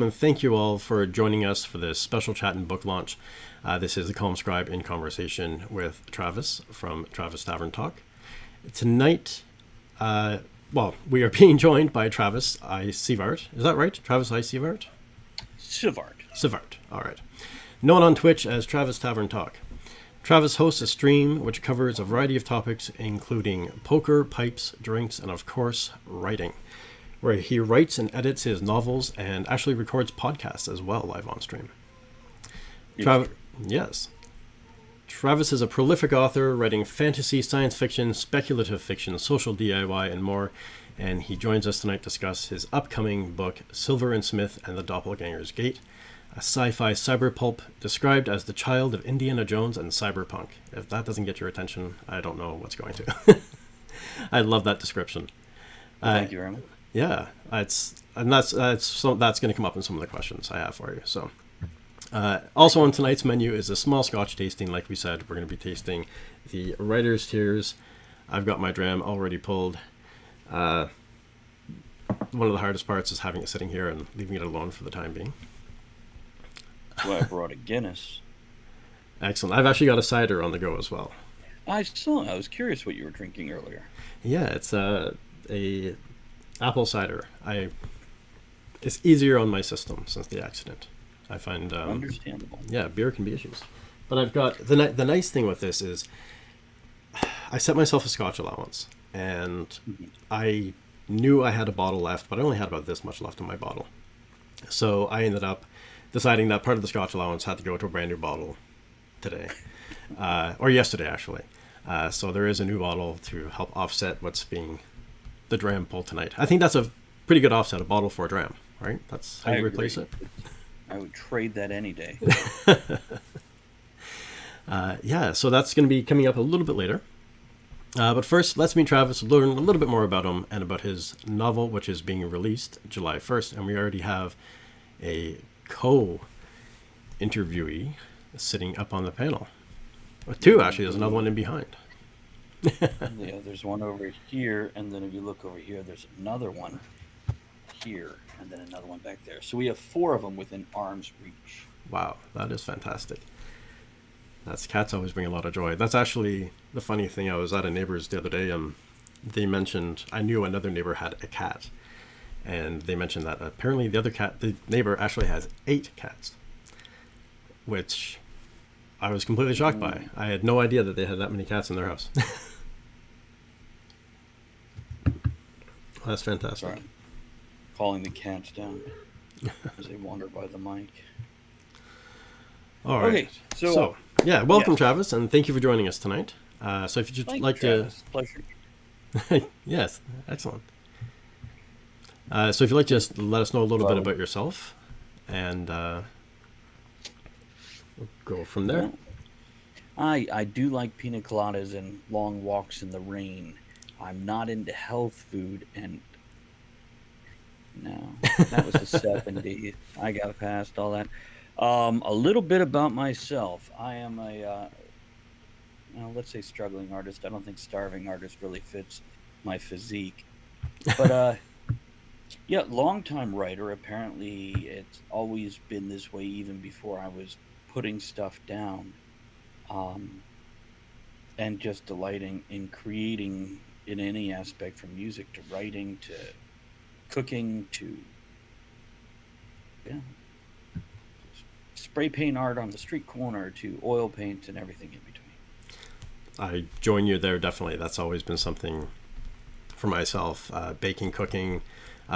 welcome and thank you all for joining us for this special chat and book launch. This is the Calm Scribe in conversation with Travis from Travis Tavern Talk. Tonight, we are being joined by Travis I. Sivart. Is that right? Travis I. Sivart? Sivart, all right. Known on Twitch as Travis Tavern Talk. Travis hosts a stream which covers a variety of topics, including poker, pipes, drinks, and of course, writing, where he writes and edits his novels and actually records podcasts as well live on stream. Yes. Travis is a prolific author, writing fantasy, science fiction, speculative fiction, social DIY, and more, and he joins us tonight to discuss his upcoming book, Silver and Smith and the Doppelganger's Gate, a sci-fi cyberpulp described as the child of Indiana Jones and cyberpunk. If that doesn't get your attention, I don't know what's going to. I love that description. Thank you very much. Yeah, that's going to come up in some of the questions I have for you. So, also on tonight's menu is a small Scotch tasting. Like we said, we're going to be tasting the Writer's Tears. I've got my dram already pulled. One of the hardest parts is having it sitting here and leaving it alone for the time being. Well, I brought a Guinness. Excellent. I've actually got a cider on the go as well. I saw. I was curious what you were drinking earlier. Yeah, it's a apple cider. It's easier on my system since the accident. I find understandable. Yeah, beer can be issues. But I've got the nice thing with this is I set myself a Scotch allowance, and I knew I had a bottle left, but I only had about this much left in my bottle. So I ended up deciding that part of the Scotch allowance had to go to a brand new bottle today, or yesterday actually. So there is a new bottle to help offset what's being the dram pull tonight. I think that's a pretty good offset, a bottle for a dram, right? That's how you replace it. I would trade that any day. Yeah, so that's going to be coming up a little bit later. But first, let's meet Travis, learn a little bit more about him and about his novel, which is being released July 1st. And we already have a co-interviewee sitting up on the panel. Two, actually. There's another one in behind. Yeah, there's one over here, and then if you look over here, there's another one here, and then another one back there. So we have 4 of them within arm's reach. Wow, that is fantastic. Cats always bring a lot of joy. That's actually the funny thing. I was at a neighbor's the other day, and they mentioned, I knew another neighbor had a cat, and they mentioned that apparently the neighbor actually has 8 cats, which I was completely shocked by. I had no idea that they had that many cats in their house. That's fantastic. Sorry. Calling the cats down as they wander by the mic. All right. Okay, so yeah, welcome, Travis, and thank you for joining us tonight. So if you'd like Travis. Pleasure. Yes, excellent. So if you'd like to just let us know a little bit about yourself, and we'll go from there. I do like pina coladas and long walks in the rain. I'm not into health food, and no, that was the 70s. I got past all that. A little bit about myself. I am let's say struggling artist. I don't think starving artist really fits my physique. But yeah, longtime writer. Apparently, it's always been this way even before I was putting stuff down. And just delighting in creating in any aspect, from music to writing to cooking to spray paint art on the street corner to oil paint and everything in between. I join you there, definitely. That's always been something for myself. Baking, cooking,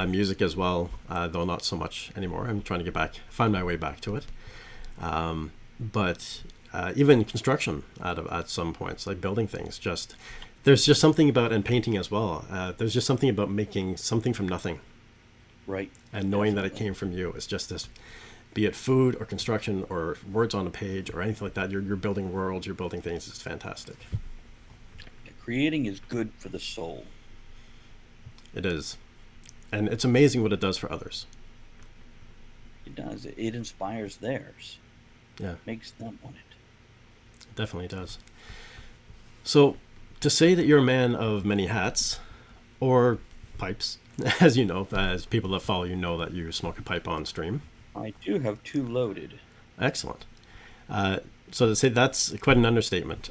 music as well, though not so much anymore. I'm trying to find my way back to it. But even construction at some points, like building things, there's just something about, and painting as well, there's just something about making something from nothing. Right. And knowing that it came from you. It's just this, be it food or construction or words on a page or anything like that, you're building worlds, you're building things. It's fantastic. Creating is good for the soul. It is. And it's amazing what it does for others. It does. It inspires theirs. Yeah. Makes them want it. It definitely does. So, to say that you're a man of many hats, or pipes, as you know, as people that follow you know that you smoke a pipe on stream. I do have two loaded. Excellent. Uh, so to say that's quite an understatement.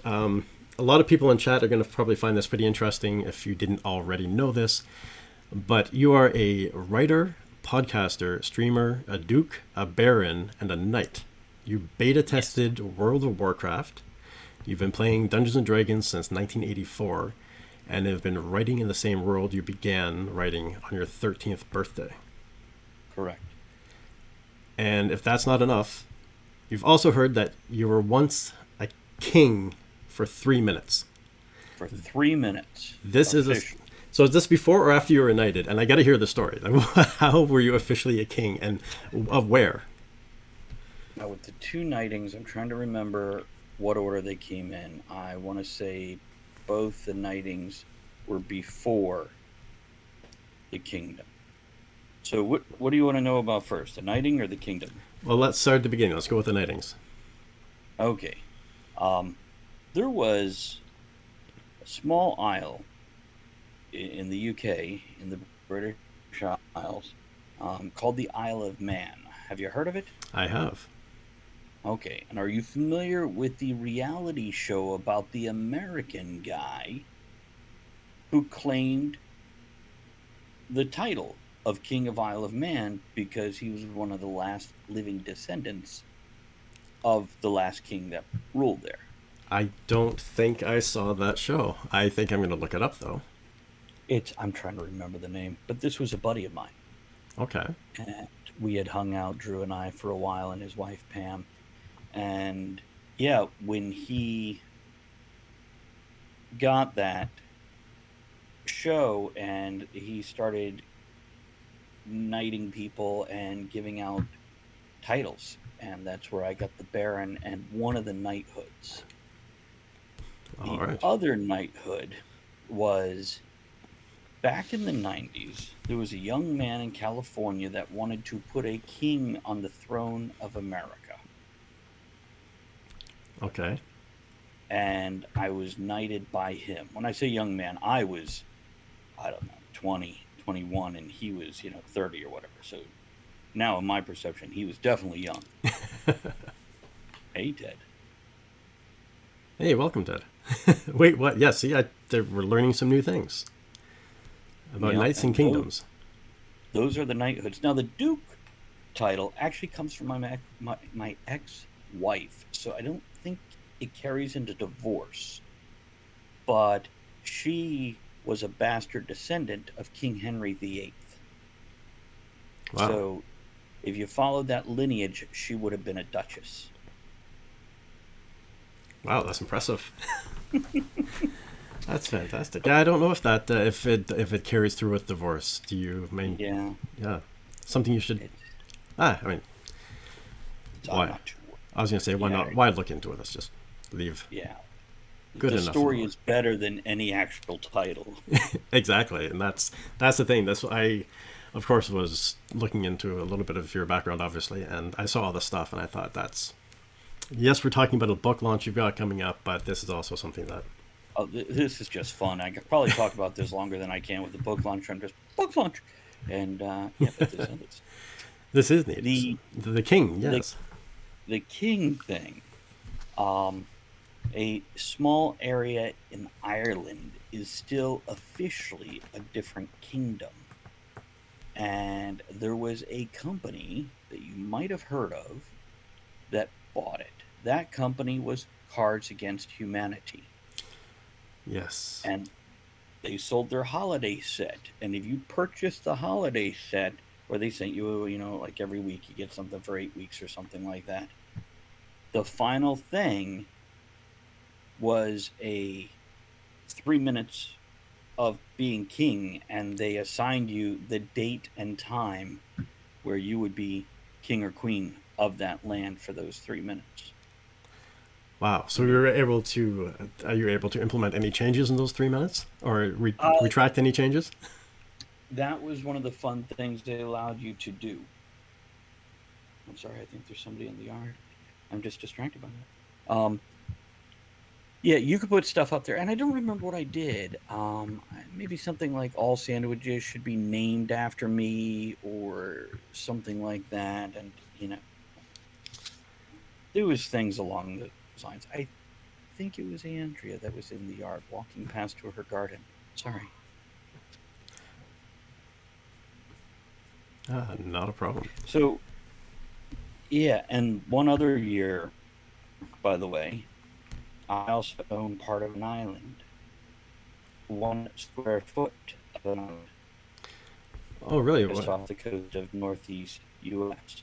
A lot of people in chat are going to probably find this pretty interesting if you didn't already know this. But you are a writer, podcaster, streamer, a duke, a baron, and a knight. You beta Yes, tested World of Warcraft. You've been playing Dungeons and Dragons since 1984 and have been writing in the same world you began writing on your 13th birthday. correct. And if that's not enough, you've also heard that you were once a king for 3 minutes. For 3 minutes, This is a. official. So is this before or after you were knighted? And I got to hear the story. Like, how were you officially a king, and of where? Now with the two knightings, I'm trying to remember what order they came in. I want to say both the knightings were before the kingdom. So what do you want to know about first, the knighting or the kingdom? Well, let's start at the beginning. Let's go with the knightings. Okay. Um, there was a small isle in the UK, in the British Isles, called the Isle of Man. Have you heard of it? I have. Okay. And are you familiar with the reality show about the American guy who claimed the title of King of Isle of Man because he was one of the last living descendants of the last king that ruled there? I don't think I saw that show. I think I'm going to look it up though. I'm trying to remember the name, but this was a buddy of mine. Okay. And we had hung out, Drew and I, for a while, and his wife, Pam. And yeah, when he got that show and he started knighting people and giving out titles, and that's where I got the Baron and one of the knighthoods. All The right. other knighthood was back in the 90s. There was a young man in California that wanted to put a king on the throne of America. Okay. And I was knighted by him. When I say young man, I was, I don't know, 20, 21, and he was, 30 or whatever. So now, in my perception, he was definitely young. Hey, Ted. Hey, welcome, Ted. Wait, what? Yeah, see, we're learning some new things about Yeah, knights and and kingdoms. those are the knighthoods. Now, the Duke title actually comes from my ex-wife, so I don't think it carries into divorce. But she was a bastard descendant of King Henry VIII. Wow. So if you followed that lineage, she would have been a duchess. Wow, that's impressive. That's fantastic. Yeah, I don't know if that if it carries through with divorce. Do you? I mean, Yeah, yeah, something you should. it, I mean, I'm why? not too worried. I was gonna say, why Yeah, not? Why look into it? Let's just leave. yeah. Good The enough story alone. is better than any actual title. Exactly, and that's the thing. That's I, of course, was looking into a little bit of your background, obviously, and I saw all this stuff, and I thought that's yes, we're talking about a book launch you've got coming up, but this is also something that Oh, this is just fun. I could probably talk about this longer than I can with the book launch. I'm just book launch, and yeah, but this is neat. the The king, the yes. the king thing. Um, a small area in Ireland is still officially a different kingdom, and there was a company that you might have heard of that bought it. That company was Cards Against Humanity, Yes. and they sold their holiday set. And if you purchased the holiday set, or they sent you, like every week you get something for 8 weeks or something like that, the final thing was a 3 minutes of being king, and they assigned you the date and time where you would be king or queen of that land for those 3 minutes. Wow. So we were able to. Are you able to implement any changes in those 3 minutes, or Uh, retract any changes? that was one of the fun things they allowed you to do. I'm sorry, I think there's somebody in the yard. I'm just distracted by that. Yeah, you could put stuff up there, and I don't remember what I did. Maybe something like all sandwiches should be named after me, or something like that. And there was things along those lines. I think it was Andrea that was in the yard walking past to her garden. Sorry. Not a problem. So yeah, and one other year, by the way, I also own part of an island, 1 square foot of an island, Oh, really? just What? off the coast of Northeast U.S.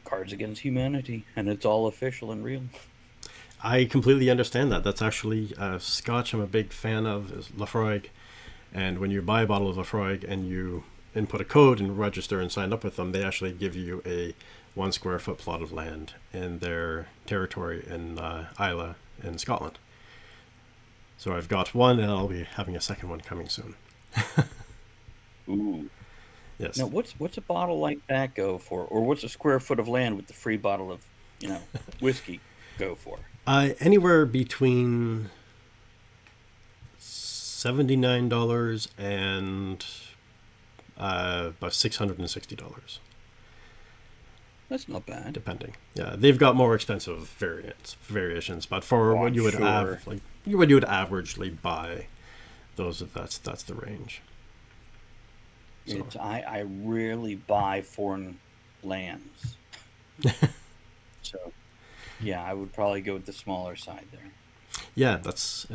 Cards Against Humanity, and it's all official and real. I completely understand that. That's actually Scotch I'm a big fan of is Lafroig. And when you buy a bottle of Lafroig and you input a code and register and sign up with them, they actually give you a 1 square foot plot of land in their territory in Islay in Scotland. So I've got one, and I'll be having a second one coming soon. Ooh. Yes. Now, what's a bottle like that go for, or what's a square foot of land with the free bottle of, whiskey go for? Anywhere between $79 and about $660, That's not bad. depending. Yeah, they've got more expensive variations, but for Oh, what I'm you would sure. what you would averagely buy, that's the range. So I rarely buy foreign lands, so yeah, I would probably go with the smaller side there. yeah, it's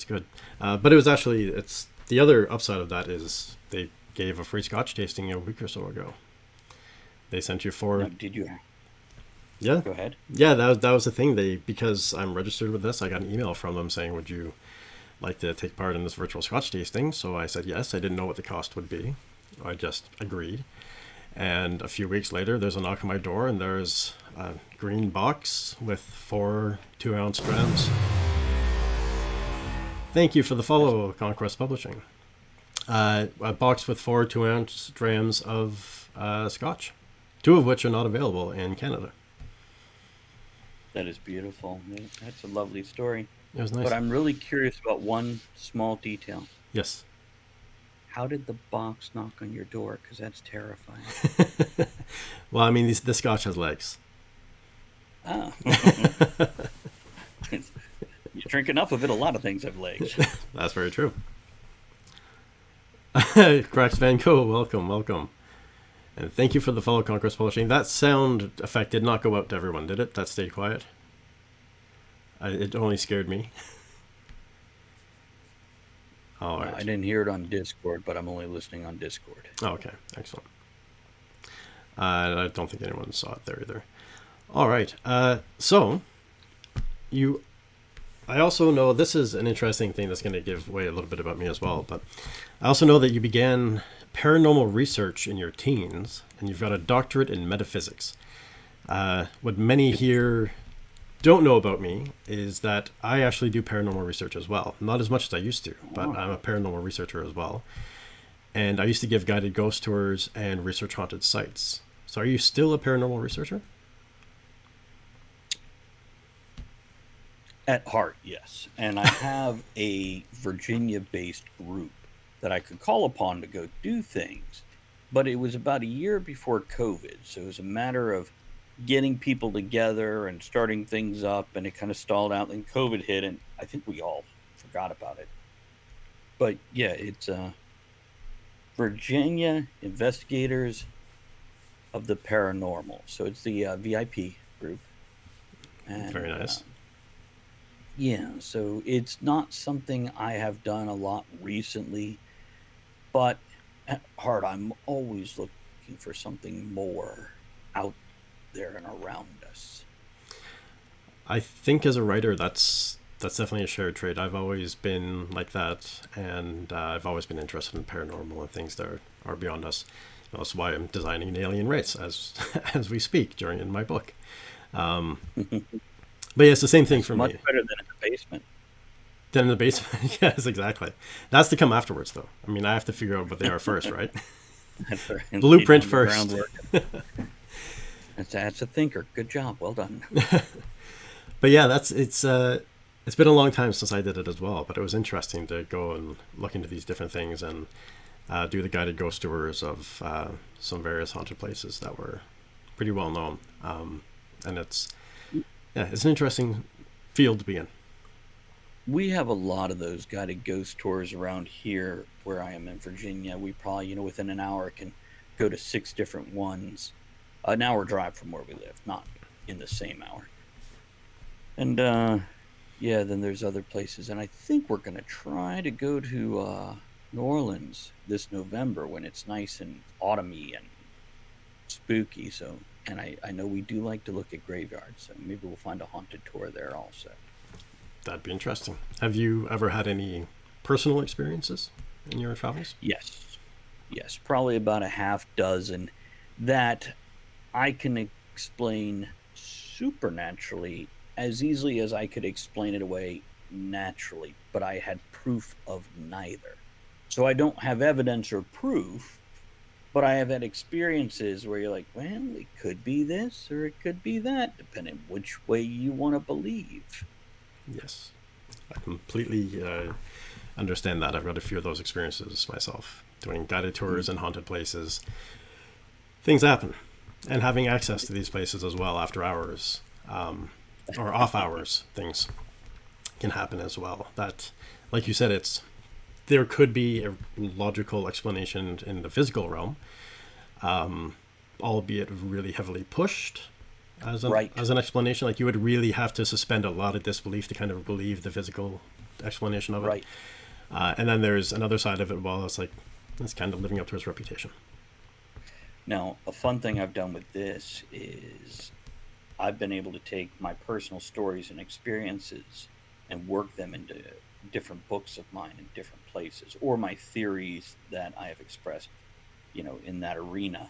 good. But it was actually it's the other upside of that is they gave a free Scotch tasting a week or so ago. They sent you Now, four. did you Yeah, go ahead? yeah. That was the thing. They because I'm registered with this, I got an email from them saying, "Would you like to take part in this virtual Scotch tasting?" So I said yes. I didn't know what the cost would be. I just agreed. And a few weeks later, there's a knock on my door, and there's a green box with 4 2-ounce drams. Thank you for the That's follow, Conquest Publishing. A box with 4 2-ounce drams of Scotch, two of which are not available in Canada. that is beautiful. That's a lovely story. It was But nice. I'm really curious about one small detail. Yes. How did the box knock on your door? Because that's terrifying. Well, I mean, the Scotch has legs. Ah. You drink enough of it, a lot of things have legs. That's very true. Cracks Van Gogh, welcome, welcome. And thank you for the follow, Conquest Publishing. That sound effect did not go out to everyone, did it? That stayed quiet? It only scared me. All I right. didn't hear it on Discord, but I'm only listening on Discord. Oh, okay, excellent. I don't think anyone saw it there either. All right. So, you. I also know this is an interesting thing that's going to give away a little bit about me as well, but I also know that you began paranormal research in your teens, and you've got a doctorate in metaphysics. What many here don't know about me is that I actually do paranormal research as well. Not as much as I used to, but Oh, I'm a paranormal researcher as well. And I used to give guided ghost tours and research haunted sites. So are you still a paranormal researcher? at heart, yes. And I have a Virginia based group that I could call upon to go do things. But it was about a year before COVID. So it was a matter of getting people together and starting things up, and it kind of stalled out. Then COVID hit, and I think we all forgot about it. But yeah, it's Virginia Investigators of the Paranormal. So it's the VIP group. Very And nice. yeah, so it's not something I have done a lot recently, but at heart, I'm always looking for something more out there and around us. I think as a writer, that's definitely a shared trait. I've always been like that, and I've always been interested in paranormal and things that are beyond us. That's why I'm designing an alien race as as we speak during in my book. Um, but yeah, it's the same thing That's for much me. better than in the basement. Then in the basement, yes, exactly. That's to come afterwards, though. I mean, I have to figure out what they are first, right? That's right. And lay Blueprint down the first. groundwork. That's a thinker. Good job. Well done. But But yeah, it's been a long time since I did it as well. But it was interesting to go and look into these different things and do the guided ghost tours of some various haunted places that were pretty well known. And it's an interesting field to be in. We have a lot of those guided ghost tours around here where I am in Virginia. We probably, within an hour can go to six different ones. An hour drive from where we live, not in the same hour. And yeah, then there's other places. And I think we're going to try to go to New Orleans this November when it's nice and autumny and spooky. So, and I know we do like to look at graveyards. So maybe we'll find a haunted tour there also. That'd be interesting. Have you ever had any personal experiences in your travels? Yes. Yes. Probably about a half dozen that I can explain supernaturally as easily as I could explain it away naturally, but I had proof of neither. So I don't have evidence or proof, but I have had experiences where you're like, well, it could be this or it could be that, depending which way you want to believe. Yes, I completely understand that. I've got a few of those experiences myself, doing guided tours in haunted places. Things happen, and having access to these places as well after hours or off hours, things can happen as well. That, like you said, there could be a logical explanation in the physical realm, albeit really heavily pushed Right. as an explanation. Like you would really have to suspend a lot of disbelief to kind of believe the physical explanation of it. Right. And then there's another side of it. Well, it's kind of living up to its reputation. Now, a fun thing I've done with this is I've been able to take my personal stories and experiences and work them into different books of mine in different places, or my theories that I have expressed, in that arena.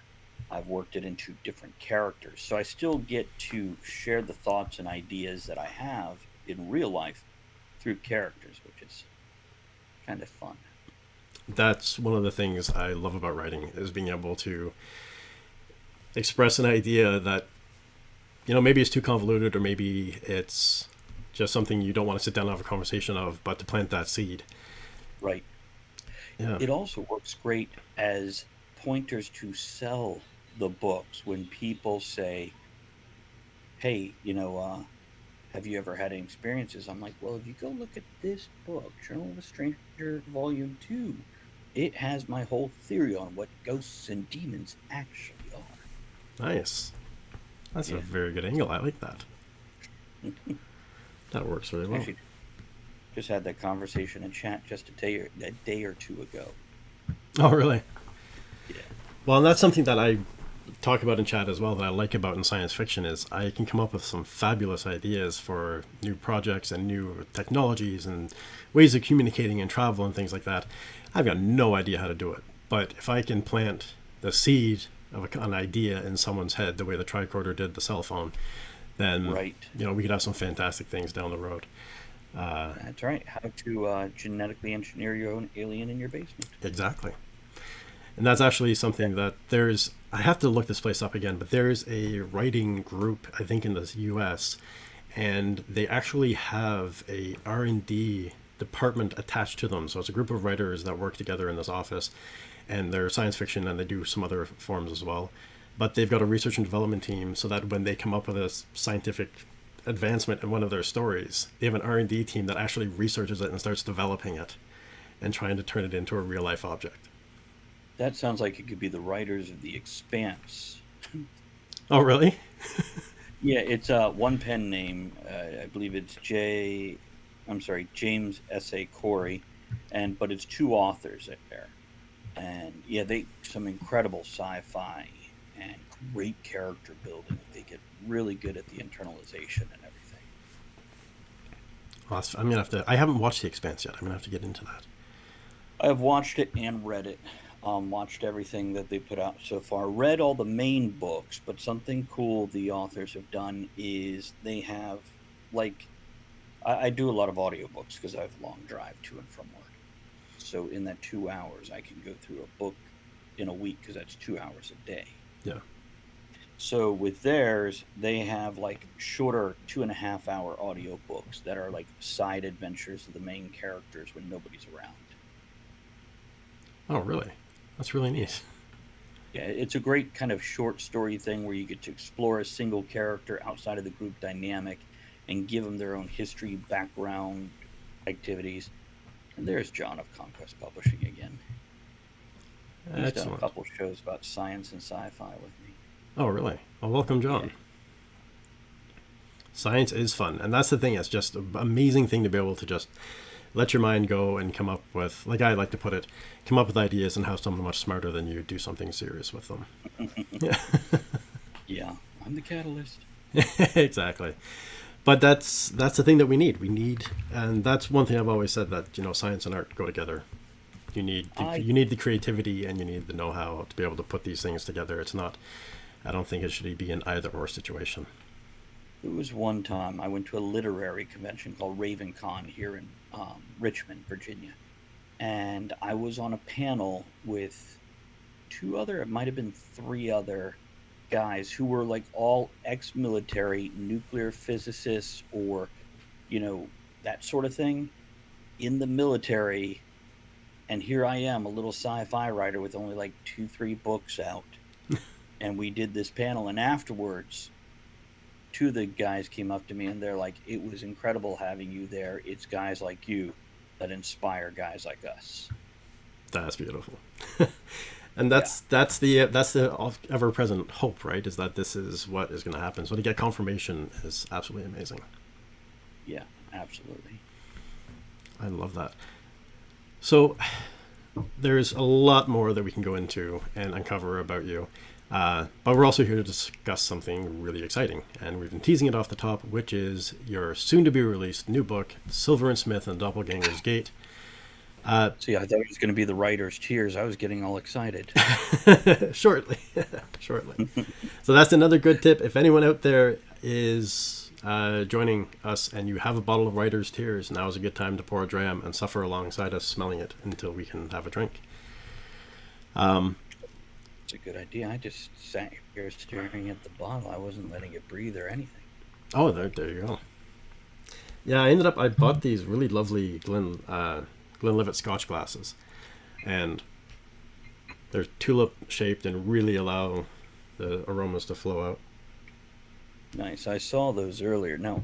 I've worked it into different characters. So I still get to share the thoughts and ideas that I have in real life through characters, which is kind of fun. That's one of the things I love about writing, is being able to express an idea that, maybe it's too convoluted, or maybe it's just something you don't want to sit down and have a conversation of, but to plant that seed. Right. Yeah. It also works great as pointers to sell the books when people say, hey, have you ever had any experiences? I'm like, well, if you go look at this book, Journal of a Stranger, Volume 2, it has my whole theory on what ghosts and demons actually are. Nice. That's a Yeah. very good angle. I like that. That works really well. Actually, just had that conversation in chat just a day or two ago. Oh, really? Yeah. Well, and that's something that I talk about in chat as well, that I like about in science fiction, is I can come up with some fabulous ideas for new projects and new technologies and ways of communicating and travel and things like that. I've got no idea how to do it. But if I can plant the seed of an idea in someone's head, the way the tricorder did the cell phone, then Right. we could have some fantastic things down the road. That's right. How to genetically engineer your own alien in your basement. Exactly. And that's actually something that I have to look this place up again, but there's a writing group, I think, in the US, and they actually have a R&D department attached to them. So it's a group of writers that work together in this office, and they're science fiction, and they do some other forms as well. But they've got a research and development team, so that when they come up with a scientific advancement in one of their stories, they have an R&D team that actually researches it and starts developing it and trying to turn it into a real life object. That sounds like it could be the writers of The Expanse. Oh, really? Yeah, it's one pen name. I believe it's James S.A. Corey, but it's two authors there. And yeah, they some incredible sci-fi and great character building. They get really good at the internalization and everything. Well, I'm gonna have to. I haven't watched The Expanse yet. I'm gonna have to get into that. I've watched it and read it. Watched everything that they put out so far. Read all the main books, but something cool the authors have done is they have, like, I do a lot of audiobooks because I have a long drive to and from work. So in that 2 hours, I can go through a book in a week because that's 2 hours a day. Yeah. So with theirs, they have like shorter 2.5 hour audio books that are like side adventures of the main characters when nobody's around. Oh, really? That's really Yeah. neat. Yeah, it's a great kind of short story thing where you get to explore a single character outside of the group dynamic and give them their own history, background, activities. And there's John of Conquest Publishing again. He's done a Excellent. couple shows about science and sci-fi with me. Oh, really? Well, welcome, Yeah. John. Science is fun, and that's the thing. It's just an amazing thing to be able to just let your mind go and come up with, like I like to put it, come up with ideas and have someone much smarter than you do something serious with them. Yeah, Yeah, I'm the catalyst. exactly. But that's the thing that we need. We need, and that's one thing I've always said, that science and art go together. I You need the creativity and you need the know-how to be able to put these things together. It's not. I don't think it should be an either-or situation. It was one time I went to a literary convention called RavenCon here in Richmond, Virginia, and I was on a panel with two other, it might have been three other guys who were like all ex-military nuclear physicists or, you know, that sort of thing in the military. And here I am, a little sci-fi writer with only like two, three books out. And we did this panel, and afterwards, two of the guys came up to me and they're like, "It was incredible having you there. It's guys like you that inspire guys like us." That's beautiful. And Yeah, that's the ever present hope, right? Is that this is what is going to happen. So to get confirmation is absolutely amazing. yeah, absolutely. I love that. So there's a lot more that we can go into and uncover about you. But we're also here to discuss something really exciting, and we've been teasing it off the top, which is your soon-to-be-released new book, Silver and Smith and Doppelganger's Gate. See, I thought it was going to be the writer's tears. I was getting all excited. Shortly, shortly. So that's another good tip. If anyone out there is joining us and you have a bottle of Writer's Tears, now is a good time to pour a dram and suffer alongside us, smelling it until we can have a drink. It's a good idea. I just sat here staring at the bottle. I wasn't letting it breathe or anything. Oh, there you go. Yeah, I bought these really lovely Glenlivet Scotch glasses, and they're tulip shaped and really allow the aromas to flow out. Nice. I saw those earlier. Now,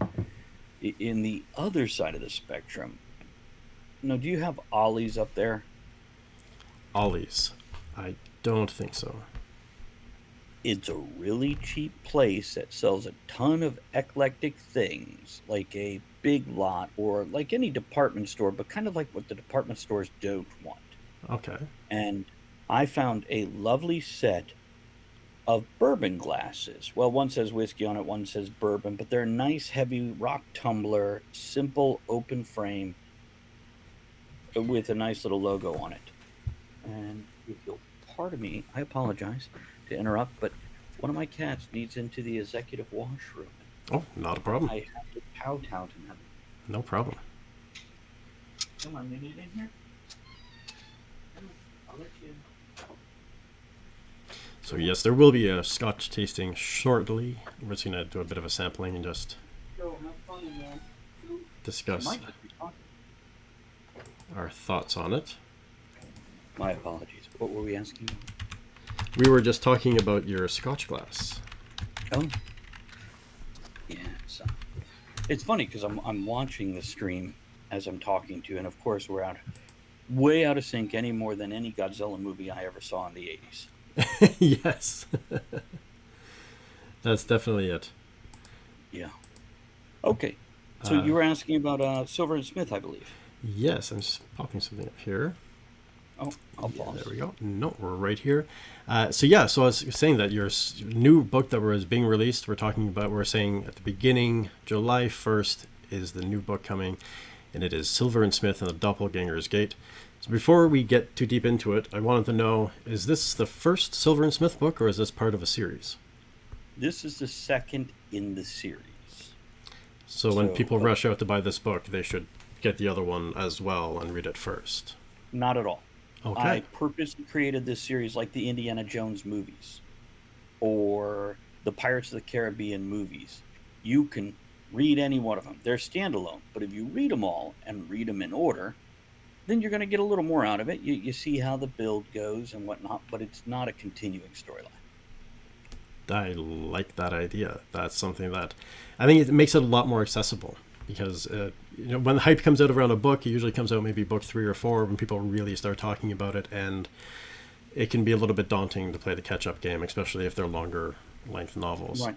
in the other side of the spectrum, no, do you have Ollie's up there? Ollie's, I don't think so. It's a really cheap place that sells a ton of eclectic things, like a Big Lot or like any department store, but kind of like what the department stores don't want. Okay. And I found a lovely set of bourbon glasses. Well, one says whiskey on it, one says bourbon, but they're nice, heavy rock tumbler, simple open frame with a nice little logo on it. And if you'll pardon me, I apologize to interrupt, but one of my cats needs into the executive washroom. Oh, not a problem. I have to kowtow to him. No problem. Come on, you need in here? I'll let you. So yes, there will be a Scotch tasting shortly. We're just gonna do a bit of a sampling and just Go, have fun again. discuss Might just be talking. our thoughts on it. My apologies. What were we asking? We were just talking about your Scotch glass. Oh, yeah. It's funny because I'm watching the stream as I'm talking to, you, and of course we're way out of sync any more than any Godzilla movie I ever saw in the '80s. Yes, that's definitely it. Yeah. Okay. So you were asking about Silver and Smith, I believe. Yes, I'm just popping something up here. Oh, I'll Yeah, pause. there we go. No, we're right here. So I was saying that your new book that was being released, we're saying at the beginning, July 1st is the new book coming, and it is Silver and Smith and the Doppelganger's Gate. So before we get too deep into it, I wanted to know, is this the first Silver and Smith book, or is this part of a series? This is the second in the series. So when So, people rush out to buy this book, they should get the other one as well and read it first. not at all. Okay. I purposely created this series like the Indiana Jones movies or the the Pirates of the Caribbean movies. You can read any one of them. They're standalone, but if you read them all and read them in order, then you're going to get a little more out of it. You see how the build goes and whatnot, but it's not a continuing storyline. I like that idea. That's something that I think it makes it a lot more accessible because when the hype comes out around a book, it usually comes out maybe book 3 or 4 when people really start talking about it, and it can be a little bit daunting to play the catch-up game, especially if they're longer length novels. Right.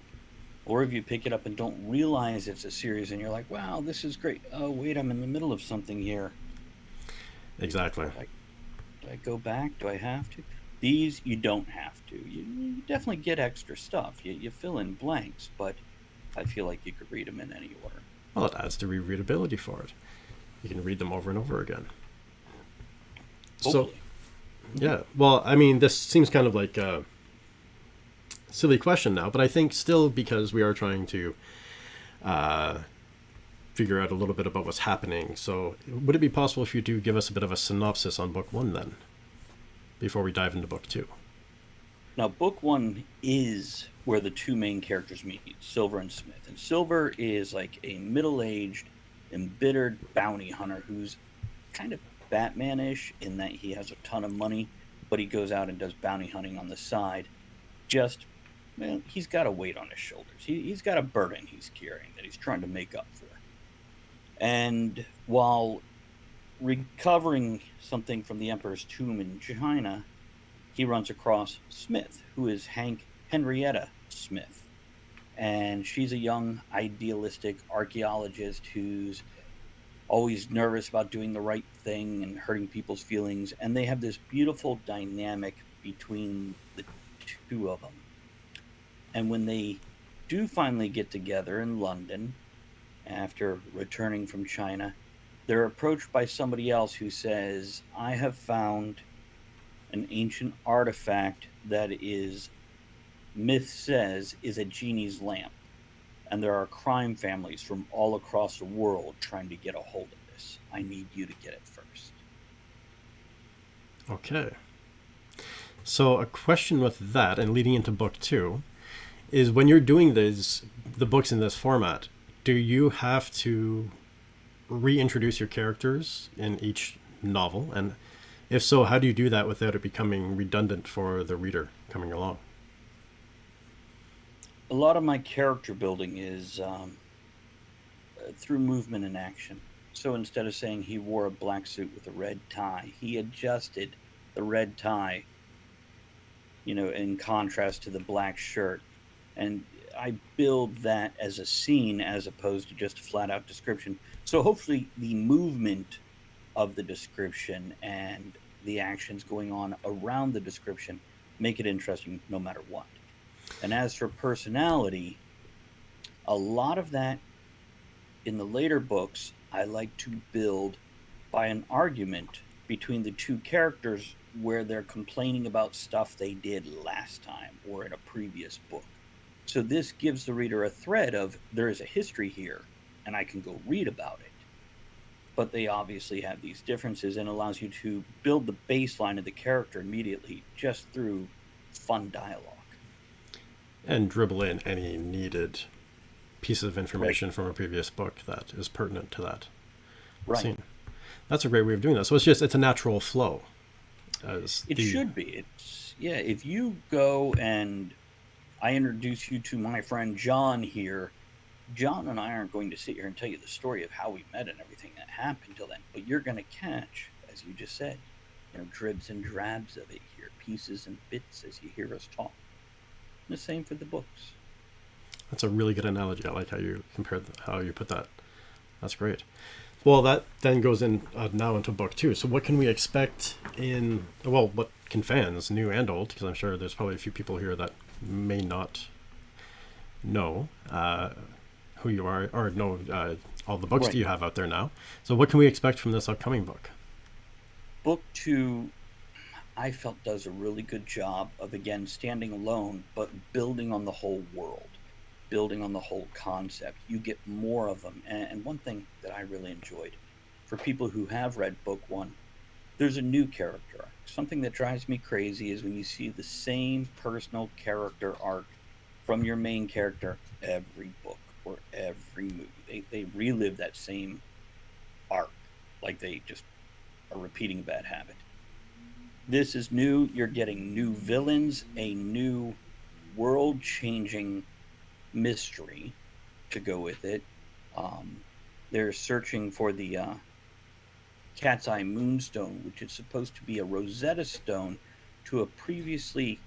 Or if you pick it up and don't realize it's a series and you're like, wow, this is great. Oh, wait, I'm in the middle of something here. Exactly. Do I go back? Do I have to? These, you don't have to. You definitely get extra stuff. You fill in blanks, but I feel like you could read them in any order. Well, it adds to rereadability for it. You can read them over and over again. Hopefully. So, yeah. Well, I mean, this seems kind of like a silly question now, but I think still because we are trying to figure out a little bit about what's happening. So, would it be possible if you do give us a bit of a synopsis on book 1 then, before we dive into book 2? Now, book 1 is where the two main characters meet, Silver and Smith. And Silver is like a middle-aged, embittered bounty hunter who's kind of Batman-ish in that he has a ton of money, but he goes out and does bounty hunting on the side. Well, he's got a weight on his shoulders. He's got a burden he's carrying that he's trying to make up for. And while recovering something from the Emperor's tomb in China, he runs across Smith, who is Henrietta Smith. And she's a young, idealistic archaeologist who's always nervous about doing the right thing and hurting people's feelings. And they have this beautiful dynamic between the two of them. And when they do finally get together in London, after returning from China, they're approached by somebody else who says, I have found an ancient artifact that is, myth says, is a genie's lamp. And there are crime families from all across the world trying to get a hold of this. I need you to get it first. Okay. So a question with that, and leading into book 2, is when you're doing the books in this format, do you have to reintroduce your characters in each novel? And if so, how do you do that without it becoming redundant for the reader coming along? A lot of my character building is through movement and action. So instead of saying he wore a black suit with a red tie, he adjusted the red tie, in contrast to the black shirt. And I build that as a scene as opposed to just a flat out description. So hopefully the movement of the description and the actions going on around the description make it interesting no matter what. And as for personality, a lot of that in the later books, I like to build by an argument between the two characters where they're complaining about stuff they did last time or in a previous book. So this gives the reader a thread of there is a history here and I can go read about it. But they obviously have these differences and allows you to build the baseline of the character immediately just through fun dialogue. And dribble in any needed piece of information from a previous book that is pertinent to that scene. That's a great way of doing that. So it's a natural flow. It should be. If you go and I introduce you to my friend John here, John and I aren't going to sit here and tell you the story of how we met and everything that happened till then, but you're going to catch, as you just said, dribs and drabs of it here, pieces and bits as you hear us talk. And the same for the books. That's a really good analogy. I like how you how you put that. That's great. Well, that then goes in now into book 2. So what can we expect what can fans, new and old, because I'm sure there's probably a few people here that may not know who you are or know all the books that you have out there now. So what can we expect from this upcoming book? Book 2, I felt, does a really good job of, again, standing alone, but building on the whole world, building on the whole concept. You get more of them. And one thing that I really enjoyed, for people who have read book 1, there's a new character arc. Something that drives me crazy is when you see the same personal character arc from your main character every book or every movie. They relive that same arc, like they just are repeating a bad habit. This is new. You're getting new villains, a new world changing mystery to go with it. Um, they're searching for the Cat's Eye Moonstone, which is supposed to be a Rosetta Stone to a previously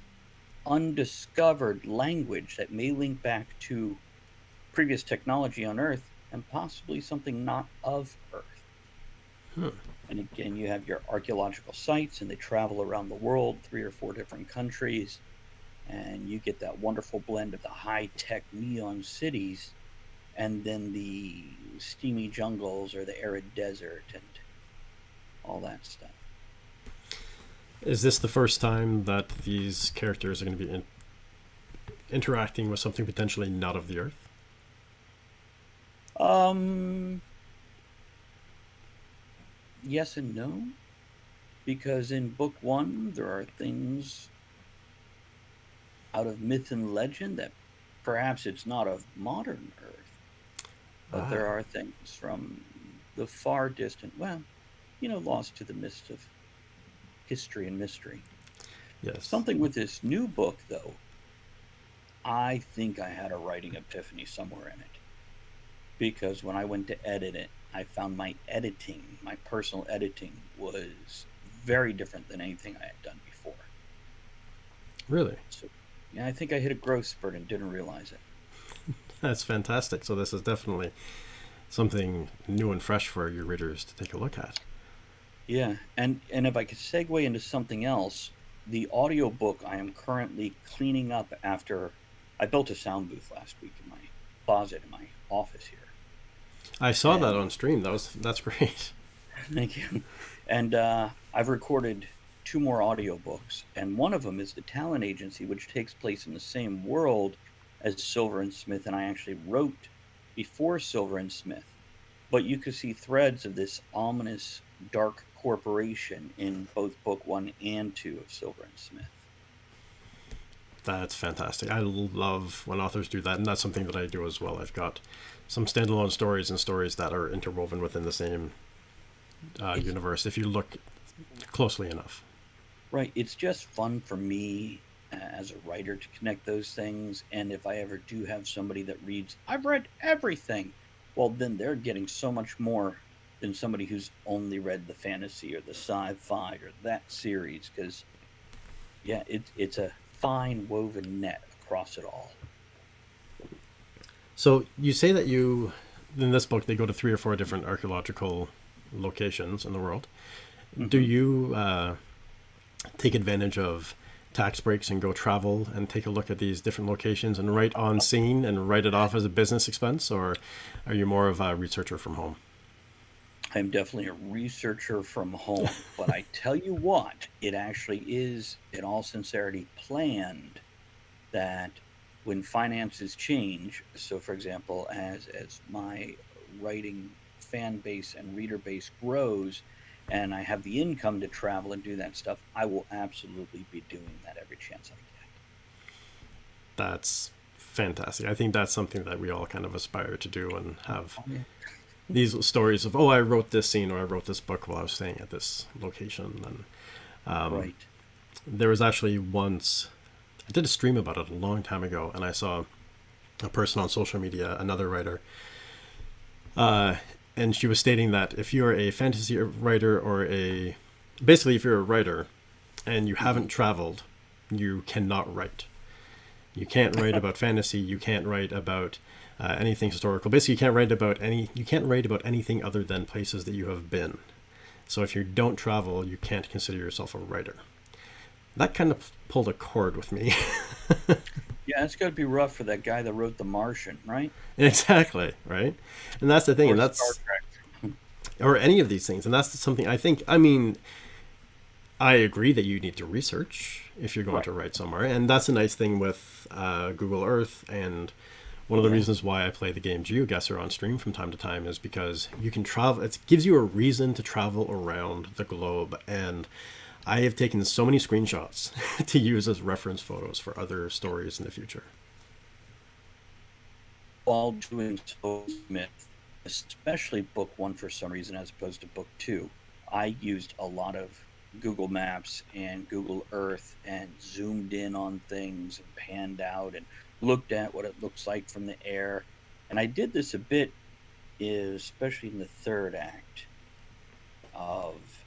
undiscovered language that may link back to previous technology on Earth and possibly something not of Earth. Hmm. And again, you have your archaeological sites, and they travel around the world, 3 or 4 different countries, and you get that wonderful blend of the high tech neon cities and then the steamy jungles or the arid desert and all that stuff. Is this the first time that these characters are going to be interacting with something potentially not of the Earth? Um, yes and no, because in book one, there are things out of myth and legend that perhaps it's not of modern Earth, but Ah, there are things from the far distant, well, lost to the mist of history and mystery. yes. Something with this new book, though, I think I had a writing epiphany somewhere in it. Because when I went to edit it, I found my personal editing, was very different than anything I had done before. Really? So, yeah, I think I hit a growth spurt and didn't realize it. That's fantastic. So this is definitely something new and fresh for your readers to take a look at. Yeah, and if I could segue into something else, the audiobook I am currently cleaning up after I built a sound booth last week in my closet in my office here. I saw that And on stream. That's great. thank you. And I've recorded two more audiobooks, and one of them is The Talent Agency, which takes place in the same world as Silver and Smith, and I actually wrote before Silver and Smith. But you could see threads of this ominous dark corporation in both book one and two of Silver and Smith. That's fantastic. I love when authors do that, and that's something that I do as well. I've got some standalone stories and stories that are interwoven within the same It's universe if you look closely enough. right. It's just fun for me as a writer to connect those things. And if I ever do have somebody that reads, I've read everything, well, then they're getting so much more than somebody who's only read the fantasy or the sci-fi or that series. Because yeah, it's a fine woven net across it all. So you say that you, in this book, they go to 3 or 4 different archaeological locations in the world. Do Hmm. you take advantage of tax breaks and go travel and take a look at these different locations and write on scene and write it off as a business expense, or are you more of a researcher from home? I'm definitely a researcher from home, but I tell you what, it actually is, in all sincerity, planned that when finances change, so for example, as my writing fan base and reader base grows, and I have the income to travel and do that stuff, I will absolutely be doing that every chance I get. That's fantastic. I think that's something that we all kind of aspire to do and have Oh, yeah. these stories of, oh, I wrote this scene or I wrote this book while I was staying at this location. And Right. there was actually once, I did a stream about it a long time ago, and I saw a person on social media, another writer, and she was stating that if you're a fantasy writer or basically if you're a writer and you Hmm. haven't traveled, you cannot write. You can't write about fantasy. You can't write about anything historical. Basically, you can't write about anything other than places that you have been. So if you don't travel, you can't consider yourself a writer. That kind of pulled a chord with me. Yeah, it's got to be rough for that guy that wrote The Martian, right? Exactly, right? And that's the thing, Or and Star that's Trek. or any of these things, and that's something I think. I mean, I agree that you need to research if you're going Right. to write somewhere, and that's a nice thing with Google Earth. And one of the Yeah. reasons why I play the game GeoGuessr on stream from time to time is because you can travel. It gives you a reason to travel around the globe, and I have taken so many screenshots to use as reference photos for other stories in the future. while doing so Smith, especially book one for some reason as opposed to book two, I used a lot of Google Maps and Google Earth and zoomed in on things and panned out and looked at what it looks like from the air. And I did this a bit, especially in the third act of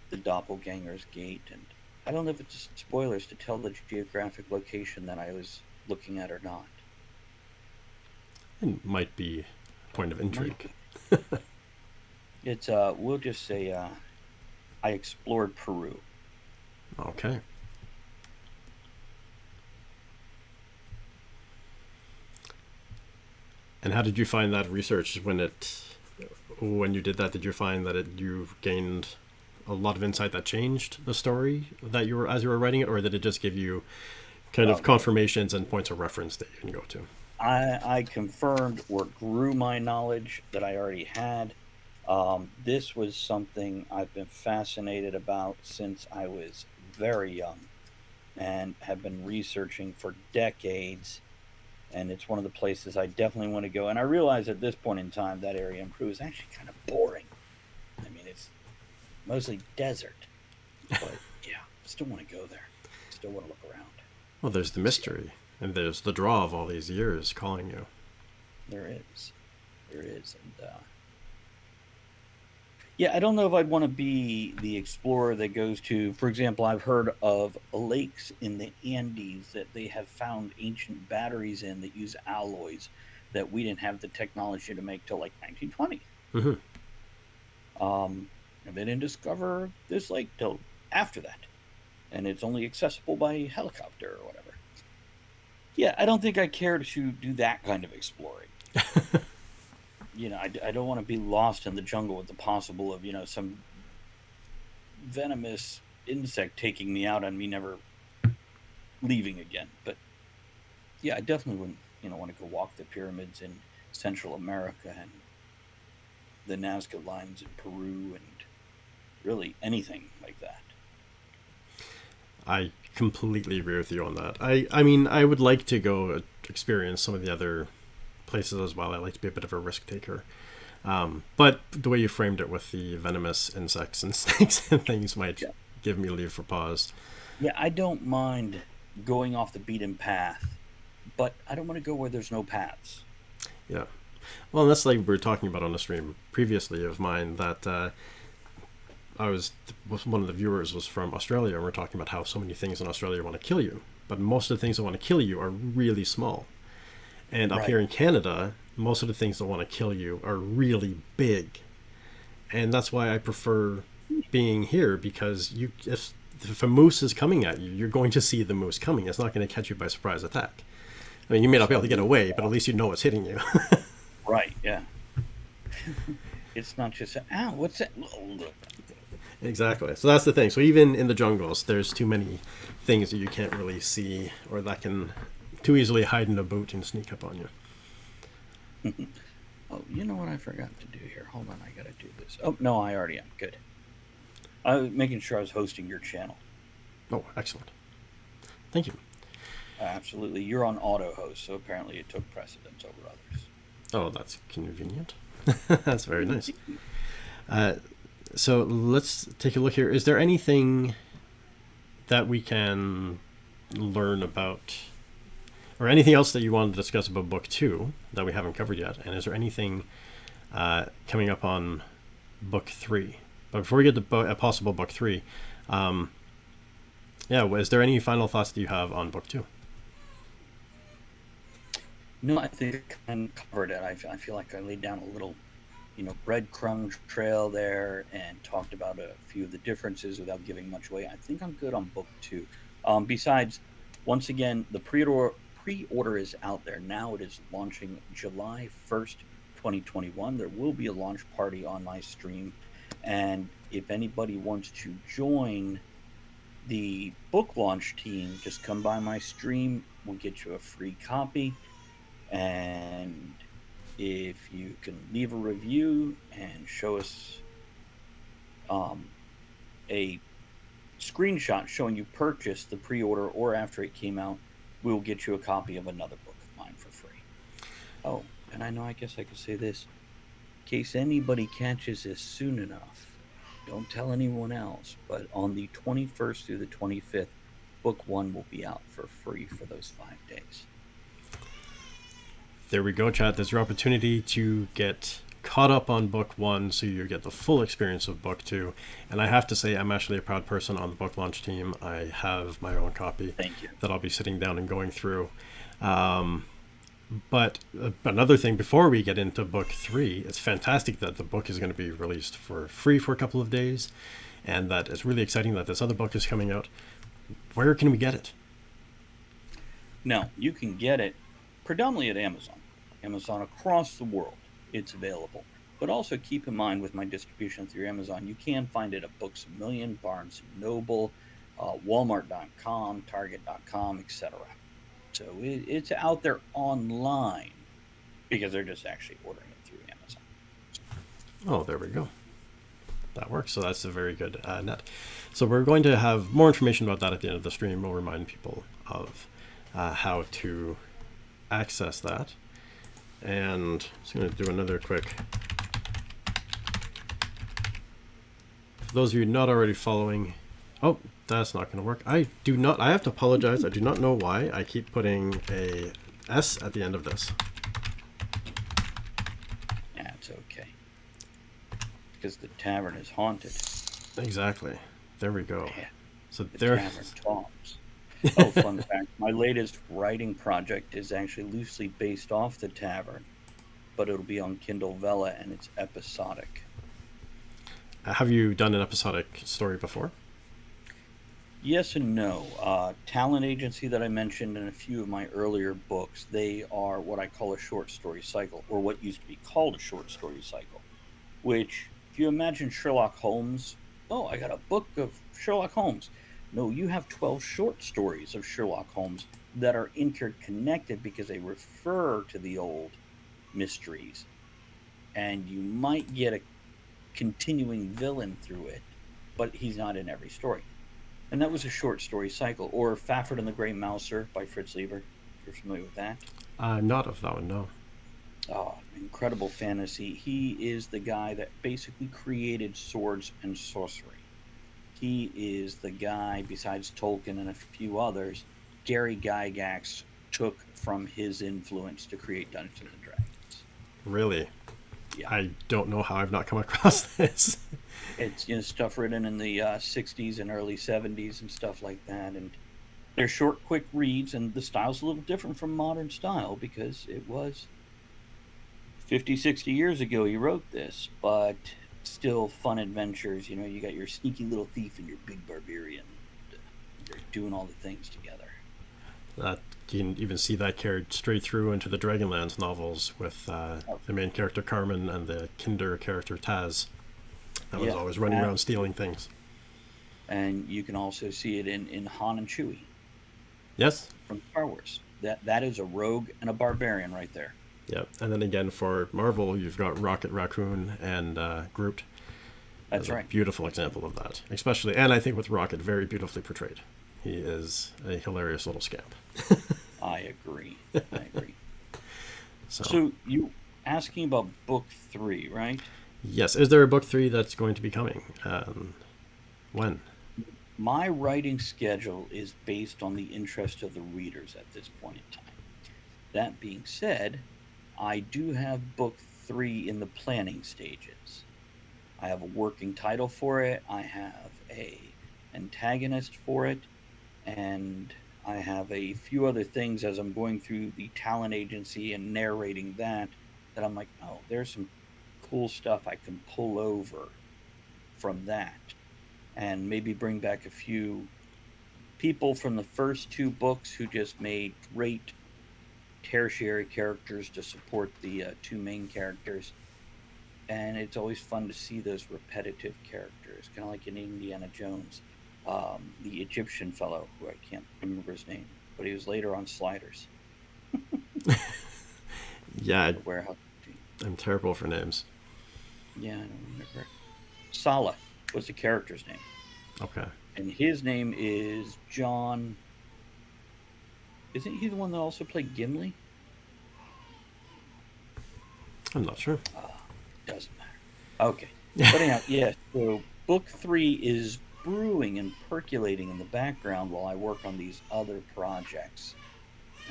the Doppelganger's Gate. And I don't know if it's spoilers to tell the geographic location that I was looking at or not. It might be a point of Might intrigue. be. It's we'll just say I explored Peru. Okay. And how did you find that research when you did that? Did you find that you gained a lot of insight that changed the story that you were as you were writing it, or did it just give you kind of Well, confirmations and points of reference that you can go to? I confirmed or grew my knowledge that I already had. This was something I've been fascinated about since I was very young and have been researching for decades. And it's one of the places I definitely want to go. And I realize at this point in time that area in Peru is actually kind of boring. I mean, it's mostly desert, but yeah, still want to go there. Still want to look around. Well, there's the mystery, and there's the draw of all these years calling you. There is, there is, and yeah, I don't know if I'd want to be the explorer that goes to, for example, I've heard of lakes in the Andes that they have found ancient batteries in that use alloys that we didn't have the technology to make till like 1920. Hmm. And they didn't discover this lake till after that, and it's only accessible by helicopter or whatever. Yeah, I don't think I care to do that kind of exploring. I don't want to be lost in the jungle with the possible of some venomous insect taking me out and me never leaving again. But yeah, I definitely wouldn't want to go walk the pyramids in Central America and the Nazca lines in Peru and really anything like that. I completely agree with you on that. I mean, I would like to go experience some of the other places as well. I like to be a bit of a risk taker. But the way you framed it with the venomous insects and snakes and things might Yeah, give me leave for pause. yeah, I don't mind going off the beaten path, but I don't want to go where there's no paths. Yeah. Well, and that's like we were talking about on a stream previously of mine that I was one of the viewers was from Australia, and we're talking about how so many things in Australia want to kill you, but most of the things that want to kill you are really small. And up Right. here in Canada, most of the things that want to kill you are really big, and that's why I prefer being here because if a moose is coming at you, you're going to see the moose coming. It's not going to catch you by surprise attack. I mean, you may not be able to get away, but at least you know it's hitting you. Right. Yeah. It's not just ow. What's that? Exactly. So that's the thing. So even in the jungles, there's too many things that you can't really see or that can too easily hide in a boot and sneak up on you. Oh, you know what I forgot to do here? Hold on, I gotta do this. Oh no, I already am. Good. I was making sure I was hosting your channel. Oh, excellent. Thank you. Absolutely, you're on auto host, so apparently it took precedence over others. Oh, that's convenient. That's very nice. Uh, so let's take a look here. Is there anything that we can learn about, or anything else that you wanted to discuss about book two that we haven't covered yet? And is there anything coming up on book three? But before we get to a possible book three, um, yeah, is there any final thoughts that you have on book two? No, I think I kind of covered it. I feel like I laid down a little, breadcrumb trail there and talked about a few of the differences without giving much away. I think I'm good on book two. Besides, once again, the pre-order is out there now. It is launching July 1st, 2021. There will be a launch party on my stream, and if anybody wants to join the book launch team, just come by my stream. We'll get you a free copy, and if you can leave a review and show us um, a screenshot showing you purchased the pre-order or after it came out, we'll get you a copy of another book of mine for free. Oh, and I know, I guess I could say this. In case anybody catches this soon enough, don't tell anyone else, but on the 21st through the 25th, book one will be out for free for those 5 days. There we go, chat. There's your opportunity to get caught up on book one so you get the full experience of book two. And I have to say, I'm actually a proud person on the book launch team. I have my own copy Thank you. that I'll be sitting down and going through. But another thing before we get into book three, it's fantastic that the book is going to be released for free for a couple of days, and that it's really exciting that this other book is coming out. Where can we get it? Now, you can get it predominantly at Amazon. Amazon across the world, it's available. But also keep in mind with my distribution through Amazon, you can find it at Books A Million, Barnes & Noble, Walmart.com, Target.com, etc. So it's out there online because they're just actually ordering it through Amazon. Oh, there we go. That works. So that's a very good net. So we're going to have more information about that at the end of the stream. We'll remind people of how to access that. And I'm just going to do another quick. For those of you not already following, oh, that's not going to work. I have to apologize. I do not know why I keep putting a S at the end of this. That's okay. Because the tavern is haunted. Exactly. There we go. Yeah, So the there. tavern talks. Oh, fun fact. My latest writing project is actually loosely based off the tavern, but it'll be on Kindle Vella and it's episodic. Have you done an episodic story before? Yes and no. Talent agency that I mentioned in a few of my earlier books, they are what I call a short story cycle, or what used to be called a short story cycle, which, if you imagine Sherlock Holmes, oh, I got a book of Sherlock Holmes. No, you have 12 short stories of Sherlock Holmes that are interconnected because they refer to the old mysteries. And you might get a continuing villain through it, but he's not in every story. And that was a short story cycle. Or Fafford and the Grey Mouser by Fritz Leiber, if you're familiar with that. Not of that one, no. Oh, incredible fantasy. He is the guy that basically created swords and sorcery. He is the guy, besides Tolkien and a few others, Gary Gygax took from his influence to create Dungeons and Dragons. Really? Yeah. I don't know how I've not come across this. It's stuff written in the 60s and early 70s and stuff like that. And they're short, quick reads, and the style's a little different from modern style because it was 50, 60 years ago he wrote this, but still fun adventures. You got your sneaky little thief and your big barbarian. They're doing all the things together. You can even see that carried straight through into the Dragonlance novels with the main character Carmen and the Kinder character Taz. That was always running around stealing things. And you can also see it in Han and Chewie. Yes. From Star Wars. That is a rogue and a barbarian right there. Yeah, and then again for Marvel, you've got Rocket Raccoon and Groot. That's right. A beautiful example of that, especially, and I think with Rocket, very beautifully portrayed. He is a hilarious little scamp. I agree. So you asking about book 3, right? Yes. Is there a book 3 that's going to be coming? When? My writing schedule is based on the interest of the readers at this point in time. That being said, I do have book 3 in the planning stages. I have a working title for it. I have a antagonist for it, and I have a few other things as I'm going through the talent agency and narrating that I'm like, oh, there's some cool stuff I can pull over from that, and maybe bring back a few people from the first 2 books who just made great tertiary characters to support the 2 main characters. And it's always fun to see those repetitive characters, kind of like in Indiana Jones. The Egyptian fellow, who I can't remember his name, but he was later on Sliders. Yeah, Warehouse. I'm terrible for names. Yeah, I don't remember. Sala was the character's name. Okay. And his name is John. Isn't he the one that also played Gimli? I'm not sure. Doesn't matter. Okay. But anyhow, yeah, so book three is brewing and percolating in the background while I work on these other projects.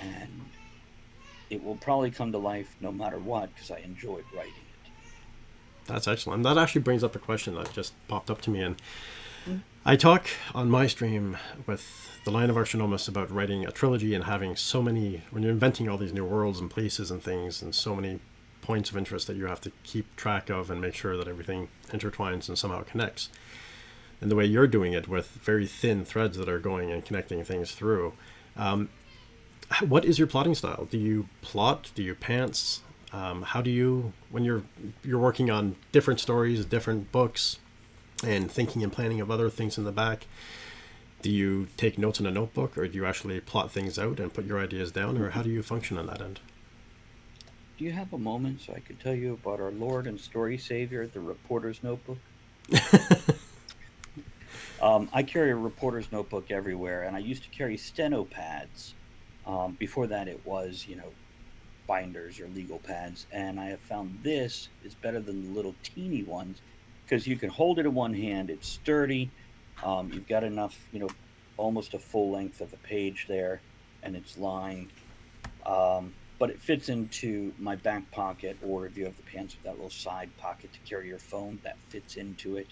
And it will probably come to life no matter what because I enjoyed writing it. That's excellent. That actually brings up a question that just popped up to me. And Mm. I talk on my stream with the Lion of Archinomus about writing a trilogy and having so many, when you're inventing all these new worlds and places and things, and so many points of interest that you have to keep track of and make sure that everything intertwines and somehow connects. And the way you're doing it with very thin threads that are going and connecting things through. What is your plotting style? Do you plot? Do you pants? How do you, when you're working on different stories, different books, and thinking and planning of other things in the back, do you take notes in a notebook, or do you actually plot things out and put your ideas down, or how do you function on that end? Do you have a moment so I could tell you about our Lord and Story Savior, the Reporter's Notebook? I carry a reporter's notebook everywhere, and I used to carry steno pads. Before that, it was, binders or legal pads. And I have found this is better than the little teeny ones because you can hold it in one hand. It's sturdy. You've got enough, almost a full length of a page there, and it's lined. But it fits into my back pocket, or if you have the pants with that little side pocket to carry your phone, that fits into it.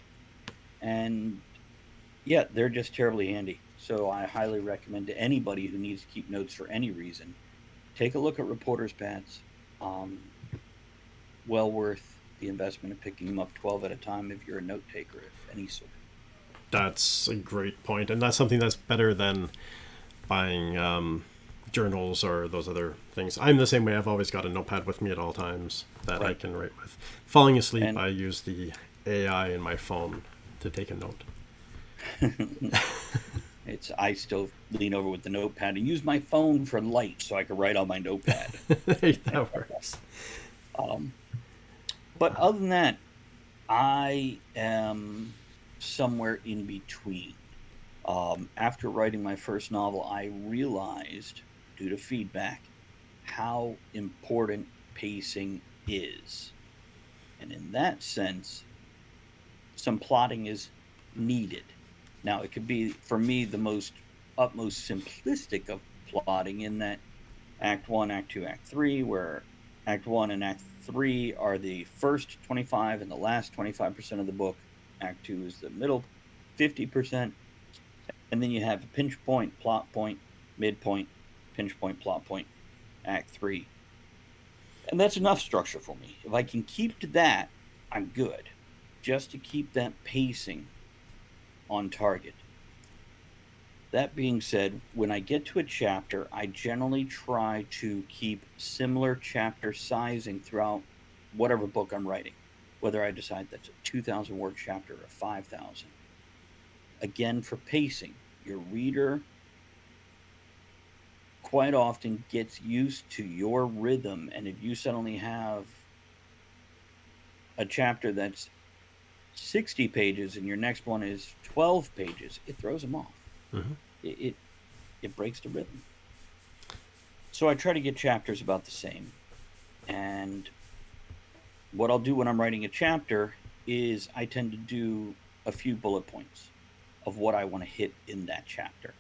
And yeah, they're just terribly handy. So I highly recommend to anybody who needs to keep notes for any reason, take a look at reporter's pads. Um, well worth the investment of picking them up 12 at a time if you're a note taker of any sort. That's a great point, and that's something that's better than buying journals or those other things. I'm the same way. I've always got a notepad with me at all times that I Right. can write with. Falling asleep, And I use the AI in my phone to take a note. it's I still lean over with the notepad and use my phone for light so I can write on my notepad. That works. Um, but other than that, I am somewhere in between. After writing my first novel, I realized, due to feedback, how important pacing is. And in that sense, some plotting is needed. Now, it could be, for me, the most utmost simplistic of plotting in that Act 1, Act 2, Act 3, where Act 1 and Act 3 are the first 25 and the last 25% of the book. Act 2 is the middle 50%. And then you have a pinch point, plot point, midpoint, pinch point, plot point, Act 3. And that's enough structure for me. If I can keep to that, I'm good. Just to keep that pacing on target. That being said, when I get to a chapter, I generally try to keep similar chapter sizing throughout whatever book I'm writing, whether I decide that's a 2,000 word chapter or 5,000. Again, for pacing, your reader quite often gets used to your rhythm, and if you suddenly have a chapter that's 60 pages and your next one is 12 pages, it throws them off. Hmm. It, it breaks the rhythm. So I try to get chapters about the same. And what I'll do when I'm writing a chapter is I tend to do a few bullet points of what I want to hit in that chapter.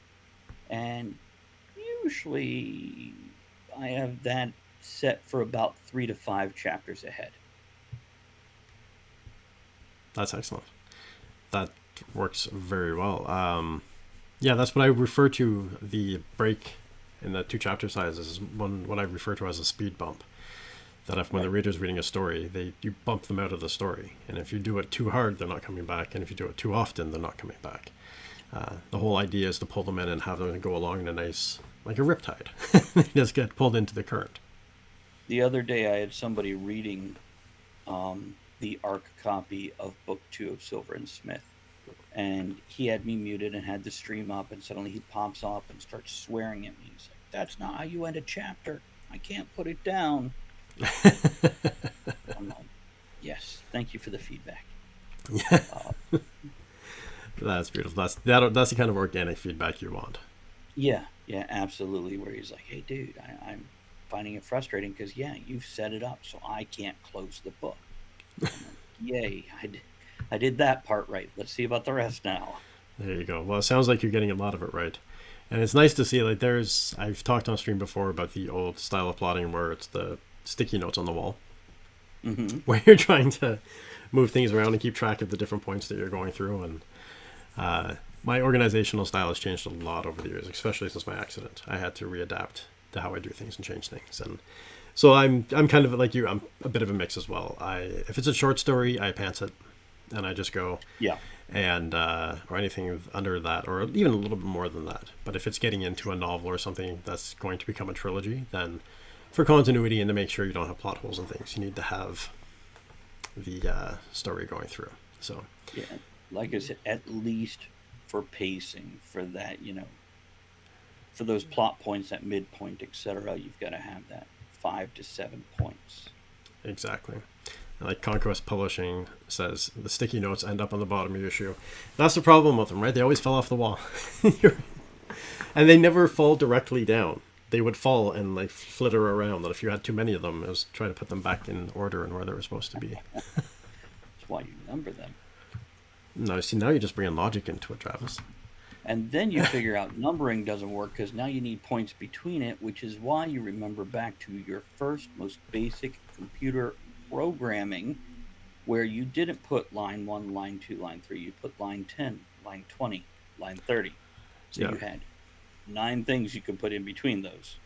And usually I have that set for about 3 to 5 chapters ahead. That's excellent. That works very well. Yeah, that's what I refer to the break in the two chapter sizes is what I refer to as a speed bump. That if when the Right. reader's reading a story, you bump them out of the story, and if you do it too hard, they're not coming back, and if you do it too often, they're not coming back. The whole idea is to pull them in and have them go along in a nice, like a riptide. They just get pulled into the current. The other day I had somebody reading the ARC copy of Book 2 of Silver and Smith. And he had me muted and had the stream up, and suddenly he pops up and starts swearing at me. He's like, "That's not how you end a chapter. I can't put it down." I'm like, "Yes, thank you for the feedback." Uh, That's beautiful. That's the kind of organic feedback you want. yeah, yeah, absolutely. Where he's like, "Hey, dude, I'm finding it frustrating because, yeah, you've set it up so I can't close the book. I'm like, yay, I did that part right. Let's see about the rest now. There you go. Well, it sounds like you're getting a lot of it right. And it's nice to see, like, I've talked on stream before about the old style of plotting where it's the sticky notes on the wall, Hmm. where you're trying to move things around and keep track of the different points that you're going through. And my organizational style has changed a lot over the years, especially since my accident. I had to readapt to how I do things and change things. And so I'm kind of like you. I'm a bit of a mix as well. If it's a short story, I pants it, and I just go. Yeah. And or anything under that, or even a little bit more than that. But if it's getting into a novel or something that's going to become a trilogy, then for continuity and to make sure you don't have plot holes and things, you need to have the story going through. So Yeah. Like I said, at least for pacing, for that, for those plot points, that midpoint, etc., you've got to have that 5 to 7 points. exactly. Like Conquest Publishing says, the sticky notes end up on the bottom of your shoe. That's the problem with them, right? They always fell off the wall. And they never fall directly down. They would fall and like flitter around. And if you had too many of them, it was try to put them back in order and where they were supposed to be. That's why you number them. No, see, now you're just bringing logic into it, Travis. And then you figure out numbering doesn't work because now you need points between it, which is why you remember back to your first, most basic computer programming, where you didn't put line 1, line 2, line 3. You put line 10, line 20, line 30. So Yeah. you had 9 things you could put in between those.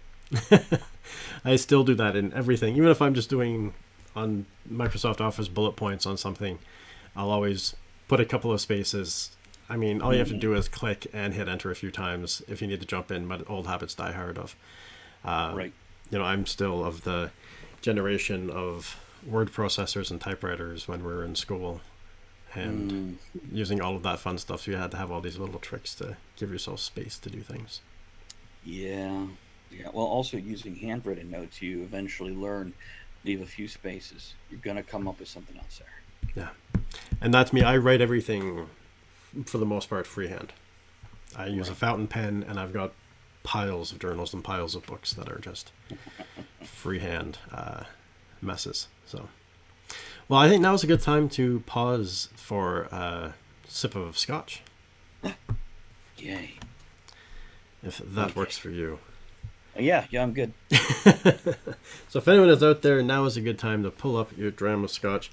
I still do that in everything. Even if I'm just doing on Microsoft Office bullet points on something, I'll always put a couple of spaces. I mean, all you have to do is click and hit enter a few times if you need to jump in, but old habits die hard of. Right. I'm still of the generation of word processors and typewriters when we were in school and using all of that fun stuff. So you had to have all these little tricks to give yourself space to do things. Yeah. Yeah. Well, also using handwritten notes, you eventually learn leave a few spaces. You're going to come up with something else there. Yeah. And that's me. I write everything for the most part freehand. I use a fountain pen, and I've got piles of journals and piles of books that are just freehand messes. So, well, I think now is a good time to pause for a sip of scotch, Yay. if that works for you. Yeah, I'm good. So if anyone is out there, now is a good time to pull up your dram of scotch.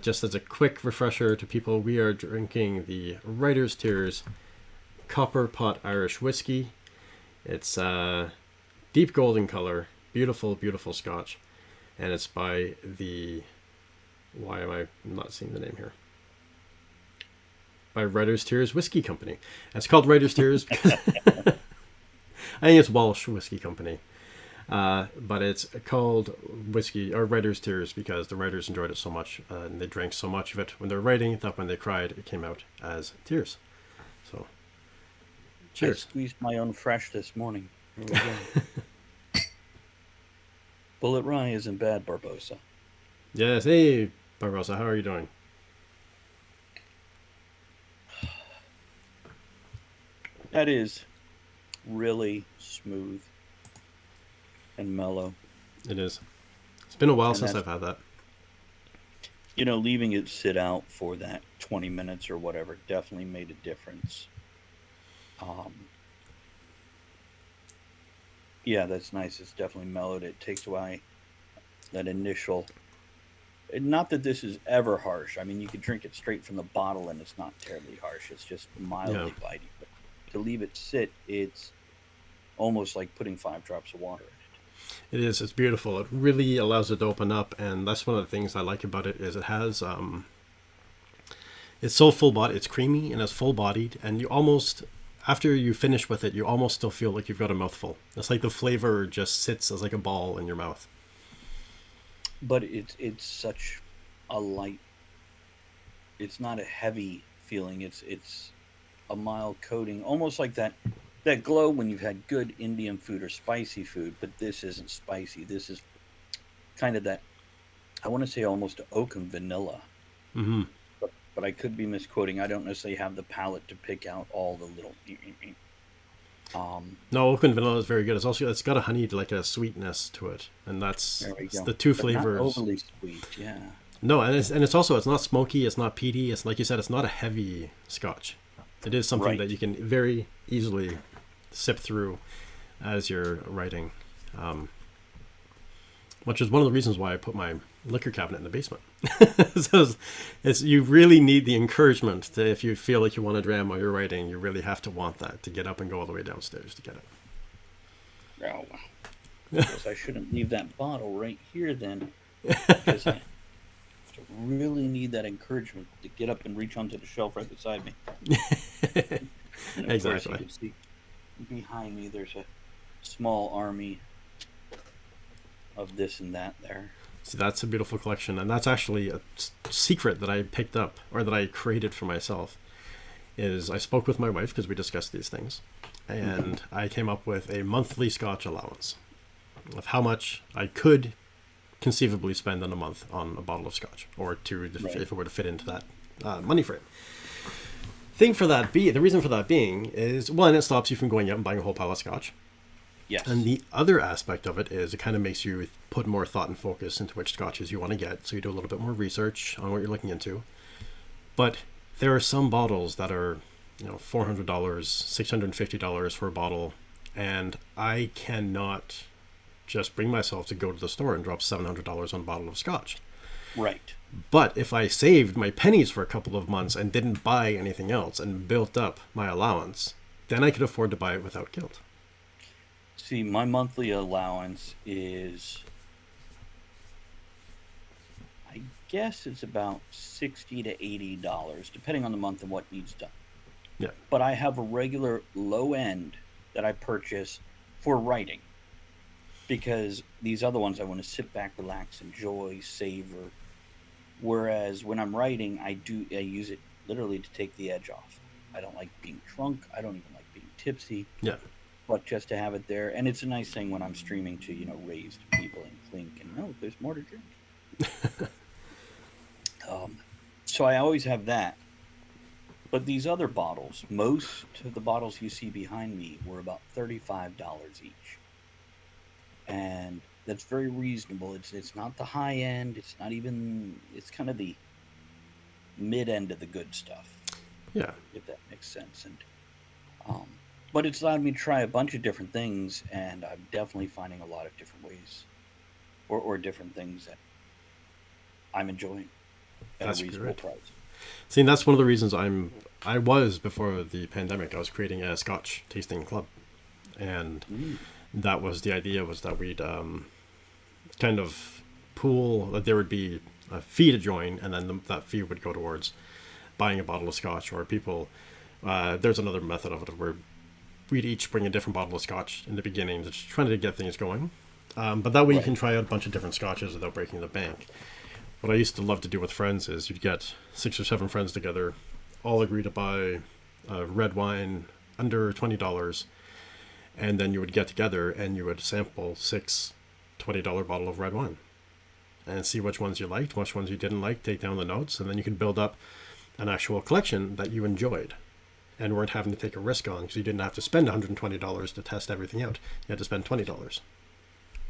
Just as a quick refresher to people, we are drinking the Writer's Tears Copper Pot Irish Whiskey. It's deep golden color, beautiful, beautiful scotch. And it's by why am I not seeing the name here? By Writer's Tears Whiskey Company. It's called Writer's Tears because I think it's Walsh Whiskey Company. But it's called whiskey or Writer's Tears because the writers enjoyed it so much and they drank so much of it when they're writing that when they cried, it came out as tears. So, cheers. I squeezed my own fresh this morning. Here we go. Bullet Rye isn't bad, Barbosa. Yes. Hey, Barbosa, how are you doing? That is really smooth and mellow. It is. It's been a while And since that's- I've had that. Leaving it sit out for that 20 minutes or whatever definitely made a difference. Yeah, that's nice. It's definitely mellowed. It takes away that initial. Not that this is ever harsh. I mean, you could drink it straight from the bottle and it's not terribly harsh. It's just mildly bitey. But to leave it sit, it's almost like putting 5 drops of water in it. It is. It's beautiful. It really allows it to open up, and that's one of the things I like about it. Is it has it's so full bodied. It's creamy and it's full bodied, and you almost after you finish with it, you almost still feel like you've got a mouthful. It's like the flavor just sits as like a ball in your mouth. But it's such a light. It's not a heavy feeling. It's a mild coating, almost like that glow when you've had good Indian food or spicy food. But this isn't spicy. This is kind of that. I want to say almost oak and vanilla. Mm-hmm. But I could be misquoting. I don't necessarily have the palate to pick out all the little. No, oak and vanilla is very good. It's got a honey, like a sweetness to it, and There we it's go. the two But not flavors. overly sweet. Yeah. No, and it's not smoky. It's not peaty. It's like you said. It's not a heavy Scotch. It is something that Right. you can very easily sip through as you're writing, which is one of the reasons why I put my liquor cabinet in the basement. So you really need the encouragement to, if you feel like you want to dram while you're writing, you really have to want that to get up and go all the way downstairs to get it. Oh, I guess I shouldn't leave that bottle right here then, because I have to really need that encouragement to get up and reach onto the shelf right beside me. And of course, you Exactly. can see behind me there's a small army of this and that there. So that's a beautiful collection, and that's actually a secret that I picked up or that I created for myself. Is I spoke with my wife because we discussed these things, and I came up with a monthly Scotch allowance of how much I could conceivably spend in a month on a bottle of Scotch, or two if Right. it were to fit into that money frame. The reason for that being is, one, it stops you from going out and buying a whole pile of Scotch. And Yes. the other aspect of it is it kind of makes you put more thought and focus into which scotches you want to get. So you do a little bit more research on what you're looking into. But there are some bottles that are, $400, $650 for a bottle. And I cannot just bring myself to go to the store and drop $700 on a bottle of scotch. Right. But if I saved my pennies for a couple of months and didn't buy anything else and built up my allowance, then I could afford to buy it without guilt. See, my monthly allowance is, I guess it's about $60 to $80, depending on the month and what needs done. Yeah. But I have a regular low end that I purchase for writing, because these other ones I want to sit back, relax, enjoy, savor. Whereas when I'm writing, I use it literally to take the edge off. I don't like being drunk. I don't even like being tipsy. Yeah. But just to have it there, and it's a nice thing when I'm streaming to raised people and Clink, and there's more to drink. Um, so I always have that. But these other bottles, most of the bottles you see behind me were about $35 each, and that's very reasonable. It's not the high end. It's not even. It's kind of the mid end of the good stuff, Yeah. if that makes sense. And um, but it's allowed me to try a bunch of different things, and I'm definitely finding a lot of different ways or different things that I'm enjoying at a That's reasonable great. price. See, and that's one of the reasons I was before the pandemic. I was creating a Scotch tasting club, and Mm, that was the idea, was that we'd kind of pool that there would be a fee to join, and then that fee would go towards buying a bottle of Scotch, or people. There's another method of it where we'd each bring a different bottle of Scotch in the beginning, just trying to get things going. But that way you right. can try out a bunch of different Scotches without breaking the bank. What I used to love to do with friends is you'd get 6 or 7 friends together, all agree to buy red wine under $20, and then you would get together and you would sample six $20 bottle of red wine and see which ones you liked, which ones you didn't like, take down the notes, and then you can build up an actual collection that you enjoyed and weren't having to take a risk on, because you didn't have to spend $120 to test everything out. You had to spend $20.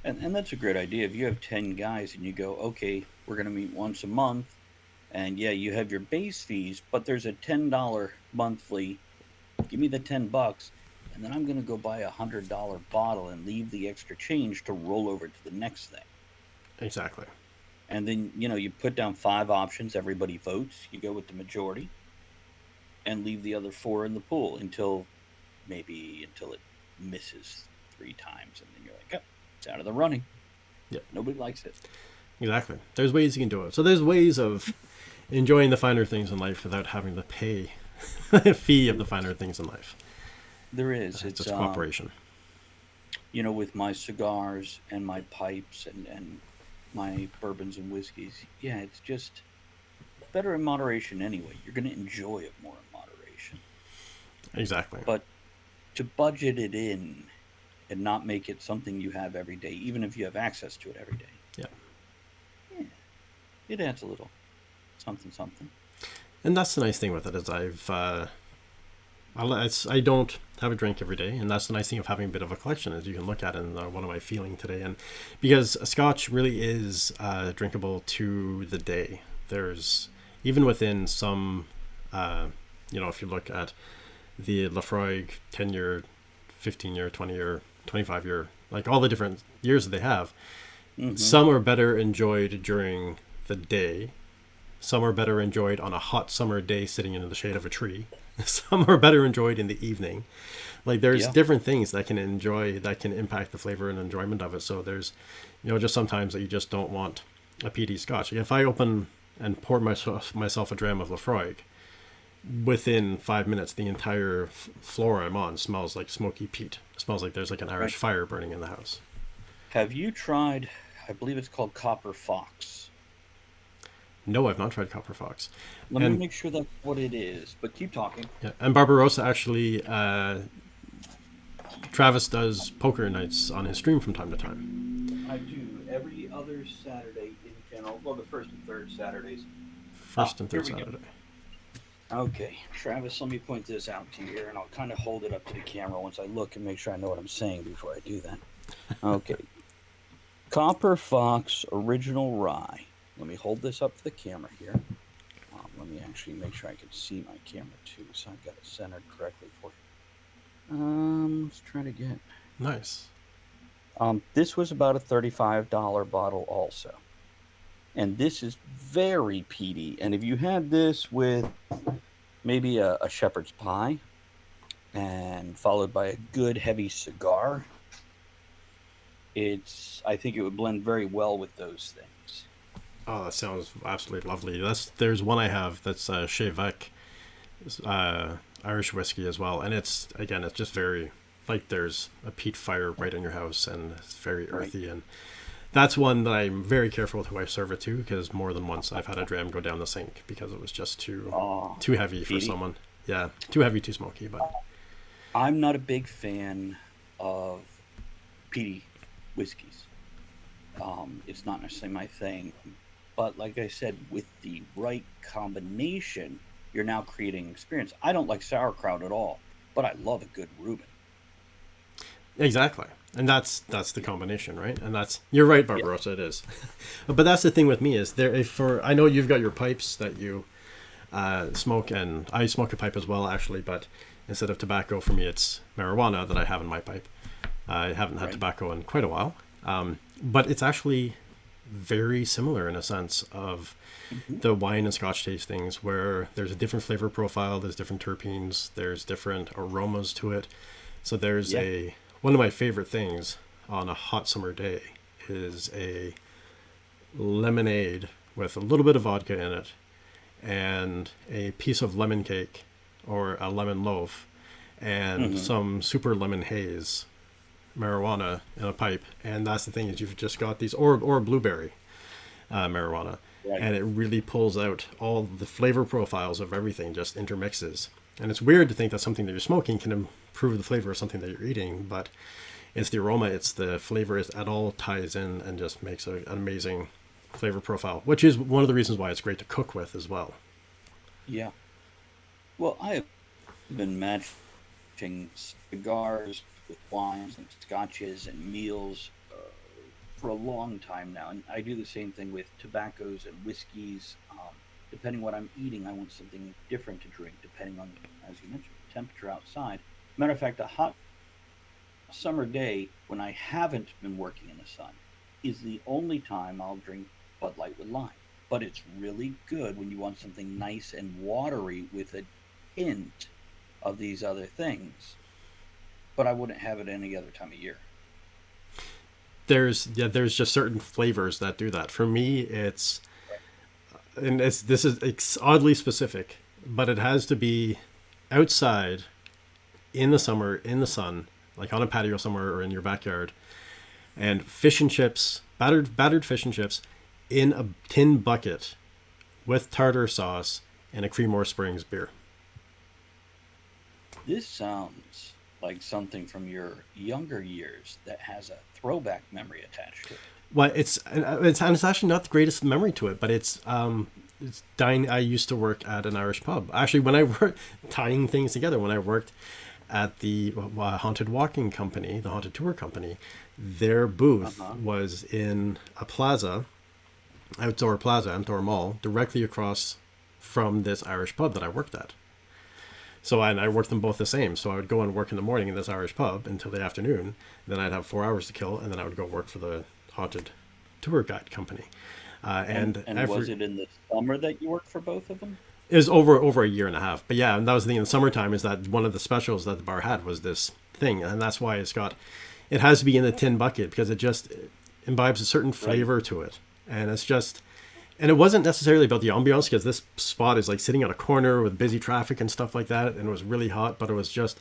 And that's a great idea. If you have 10 guys and you go, okay, we're going to meet once a month, and yeah, you have your base fees, but there's a $10 monthly, give me the $10, and then I'm going to go buy $100 bottle and leave the extra change to roll over to the next thing. Exactly. And then, you put down 5 options, everybody votes, you go with the majority, and leave the other 4 in the pool until it misses 3 times, and then you're like, oh, it's out of the running. Yeah, Nobody likes it. exactly. There's ways you can do it. So there's ways of enjoying the finer things in life without having to pay a fee of the finer things in life. There is. It's It's just cooperation. with my cigars and my pipes and my bourbons and whiskeys. Yeah, it's just better in moderation anyway. You're going to enjoy it more in moderation. Exactly. But to budget it in and not make it something you have every day, even if you have access to it every day. Yeah. Yeah, it adds a little something something. And that's the nice thing with it, is I don't have a drink every day, and that's the nice thing of having a bit of a collection is you can look at it and what am I feeling today, and because Scotch really is drinkable to the day. There's even within some, if you look at the Lafroig 10-year, 15-year, 20-year, 25-year, like all the different years that they have, some are better enjoyed during the day. Some are better enjoyed on a hot summer day sitting in the shade of a tree. Some are better enjoyed in the evening. Like there's different things that can impact the flavor and enjoyment of it. So there's, just sometimes that you just don't want a peaty scotch. If I open and pour myself a dram of Lafroig, within 5 minutes, the entire floor I'm on smells like smoky peat. It smells like there's like an Irish fire burning in the house. Have you tried, I believe it's called Copper Fox? No, I've not tried Copper Fox. Let me make sure that's what it is, but keep talking. Yeah, and Barbarossa actually, Travis does poker nights on his stream from time to time. I do every other Saturday in general. Well, the first and third Saturdays. First and third Saturday. Okay, Travis, let me point this out to you here, and I'll kind of hold it up to the camera once I look and make sure I know what I'm saying before I do that. Okay. Copper Fox Original Rye. Let me hold this up to the camera here. Let me actually make sure I can see my camera too, so I've got it centered correctly for you. Let's try to get... Nice. This was about a $35 bottle also. And this is very peaty. And if you had this with maybe a shepherd's pie and followed by a good heavy cigar, I think it would blend very well with those things. Oh, that sounds absolutely lovely. There's one I have that's Chevec, Irish whiskey as well, and it's just very like there's a peat fire right in your house, and it's very earthy, and that's one that I'm very careful with who I serve it to, because more than once I've had a dram go down the sink because it was just too heavy for someone. Yeah, too heavy, too smoky. But I'm not a big fan of peaty whiskeys. It's not necessarily my thing. But like I said, with the right combination, you're now creating experience. I don't like sauerkraut at all, but I love a good Reuben. Exactly. And that's the combination, right? And you're right, Barbarossa, it is. But that's the thing with me is I know you've got your pipes that you smoke, and I smoke a pipe as well, actually, but instead of tobacco, for me, it's marijuana that I have in my pipe. I haven't had tobacco in quite a while. But it's actually very similar in a sense of the wine and scotch tastings, where there's a different flavor profile, there's different terpenes, there's different aromas to it. So there's one of my favorite things on a hot summer day is a lemonade with a little bit of vodka in it and a piece of lemon cake or a lemon loaf and some super lemon haze marijuana in a pipe. And that's the thing, is you've just got these or blueberry marijuana, and it really pulls out all the flavor profiles of everything, just intermixes. And it's weird to think that something that you're smoking can improve the flavor of something that you're eating, but it's the aroma, it's the flavor, it all ties in and just makes an amazing flavor profile, which is one of the reasons why it's great to cook with as well. Yeah. Well, I have been matching cigars with wines and scotches and meals for a long time now, and I do the same thing with tobaccos and whiskeys. Depending what I'm eating, I want something different to drink, depending on, as you mentioned, the temperature outside. Matter of fact, a hot summer day when I haven't been working in the sun is the only time I'll drink Bud Light with lime. But it's really good when you want something nice and watery with a hint of these other things. But I wouldn't have it any other time of year. There's just certain flavors that do that. For me, this is oddly specific, but it has to be outside in the summer, in the sun, like on a patio somewhere or in your backyard, and fish and chips, battered fish and chips in a tin bucket with tartar sauce and a Creedmoor Springs beer. This sounds like something from your younger years that has a throwback memory attached to it. Well, it's actually not the greatest memory to it, but it's I used to work at an Irish pub. Actually, when I worked tying things together, when I worked at the Haunted Walking Company, the Haunted Tour Company, their booth Uh-huh. was in a plaza, outdoor mall, directly across from this Irish pub that I worked at. So I worked them both the same. So I would go and work in the morning in this Irish pub until the afternoon. Then I'd have 4 hours to kill, and then I would go work for the Haunted Tour Guide Company. And And was every it in the summer that you worked for both of them? It was over a year and a half. But yeah, and that was the thing in the summertime is that one of the specials that the bar had was this thing, and that's why it has to be in the tin bucket because it imbibes a certain Right. flavor to it, and and it wasn't necessarily about the ambiance because this spot is like sitting on a corner with busy traffic and stuff like that, and it was really hot, but it was just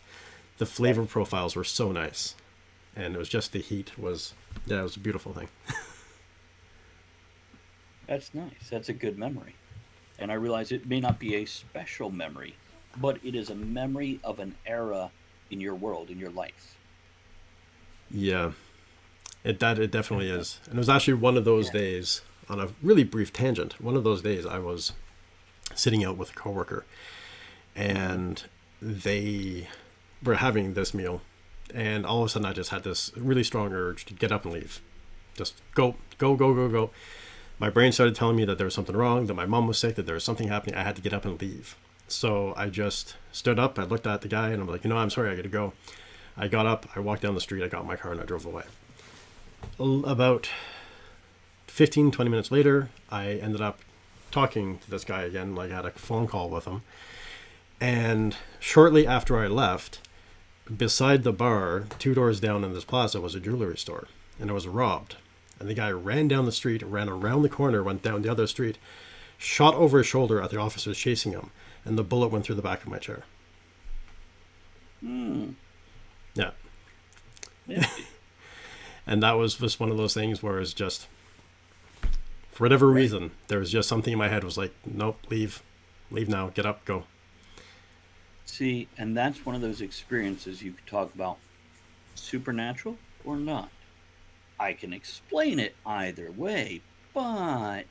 the flavor profiles were so nice, and it was just the heat was yeah, it was a beautiful thing. That's nice. That's a good memory. And I realize it may not be a special memory, but it is a memory of an era in your world, in your life. Yeah, it definitely is, and it was actually one of those Yeah. days. On a really brief tangent, one of those days I was sitting out with a coworker, Mm-hmm. and they were having this meal, and all of a sudden I just had this really strong urge to get up and leave, just go. My brain started telling me that there was something wrong, that my mom was sick, that there was something happening. I had to get up and leave. So I just stood up. I looked at the guy, and I'm like, I'm sorry, I got to go. I got up. I walked down the street. I got in my car, and I drove away. About 15, 20 minutes later, I ended up talking to this guy again. Like, I had a phone call with him. And shortly after I left, beside the bar, 2 doors down in this plaza, was a jewelry store, and it was robbed. And the guy ran down the street, ran around the corner, went down the other street, shot over his shoulder at the officers chasing him, and the bullet went through the back of my chair. Hmm. Yeah. Nifty. And that was just one of those things where it's just, for whatever Right. reason, there was just something in my head was like, nope, leave now, get up, go. See, and that's one of those experiences you could talk about supernatural or not. I can explain it either way, but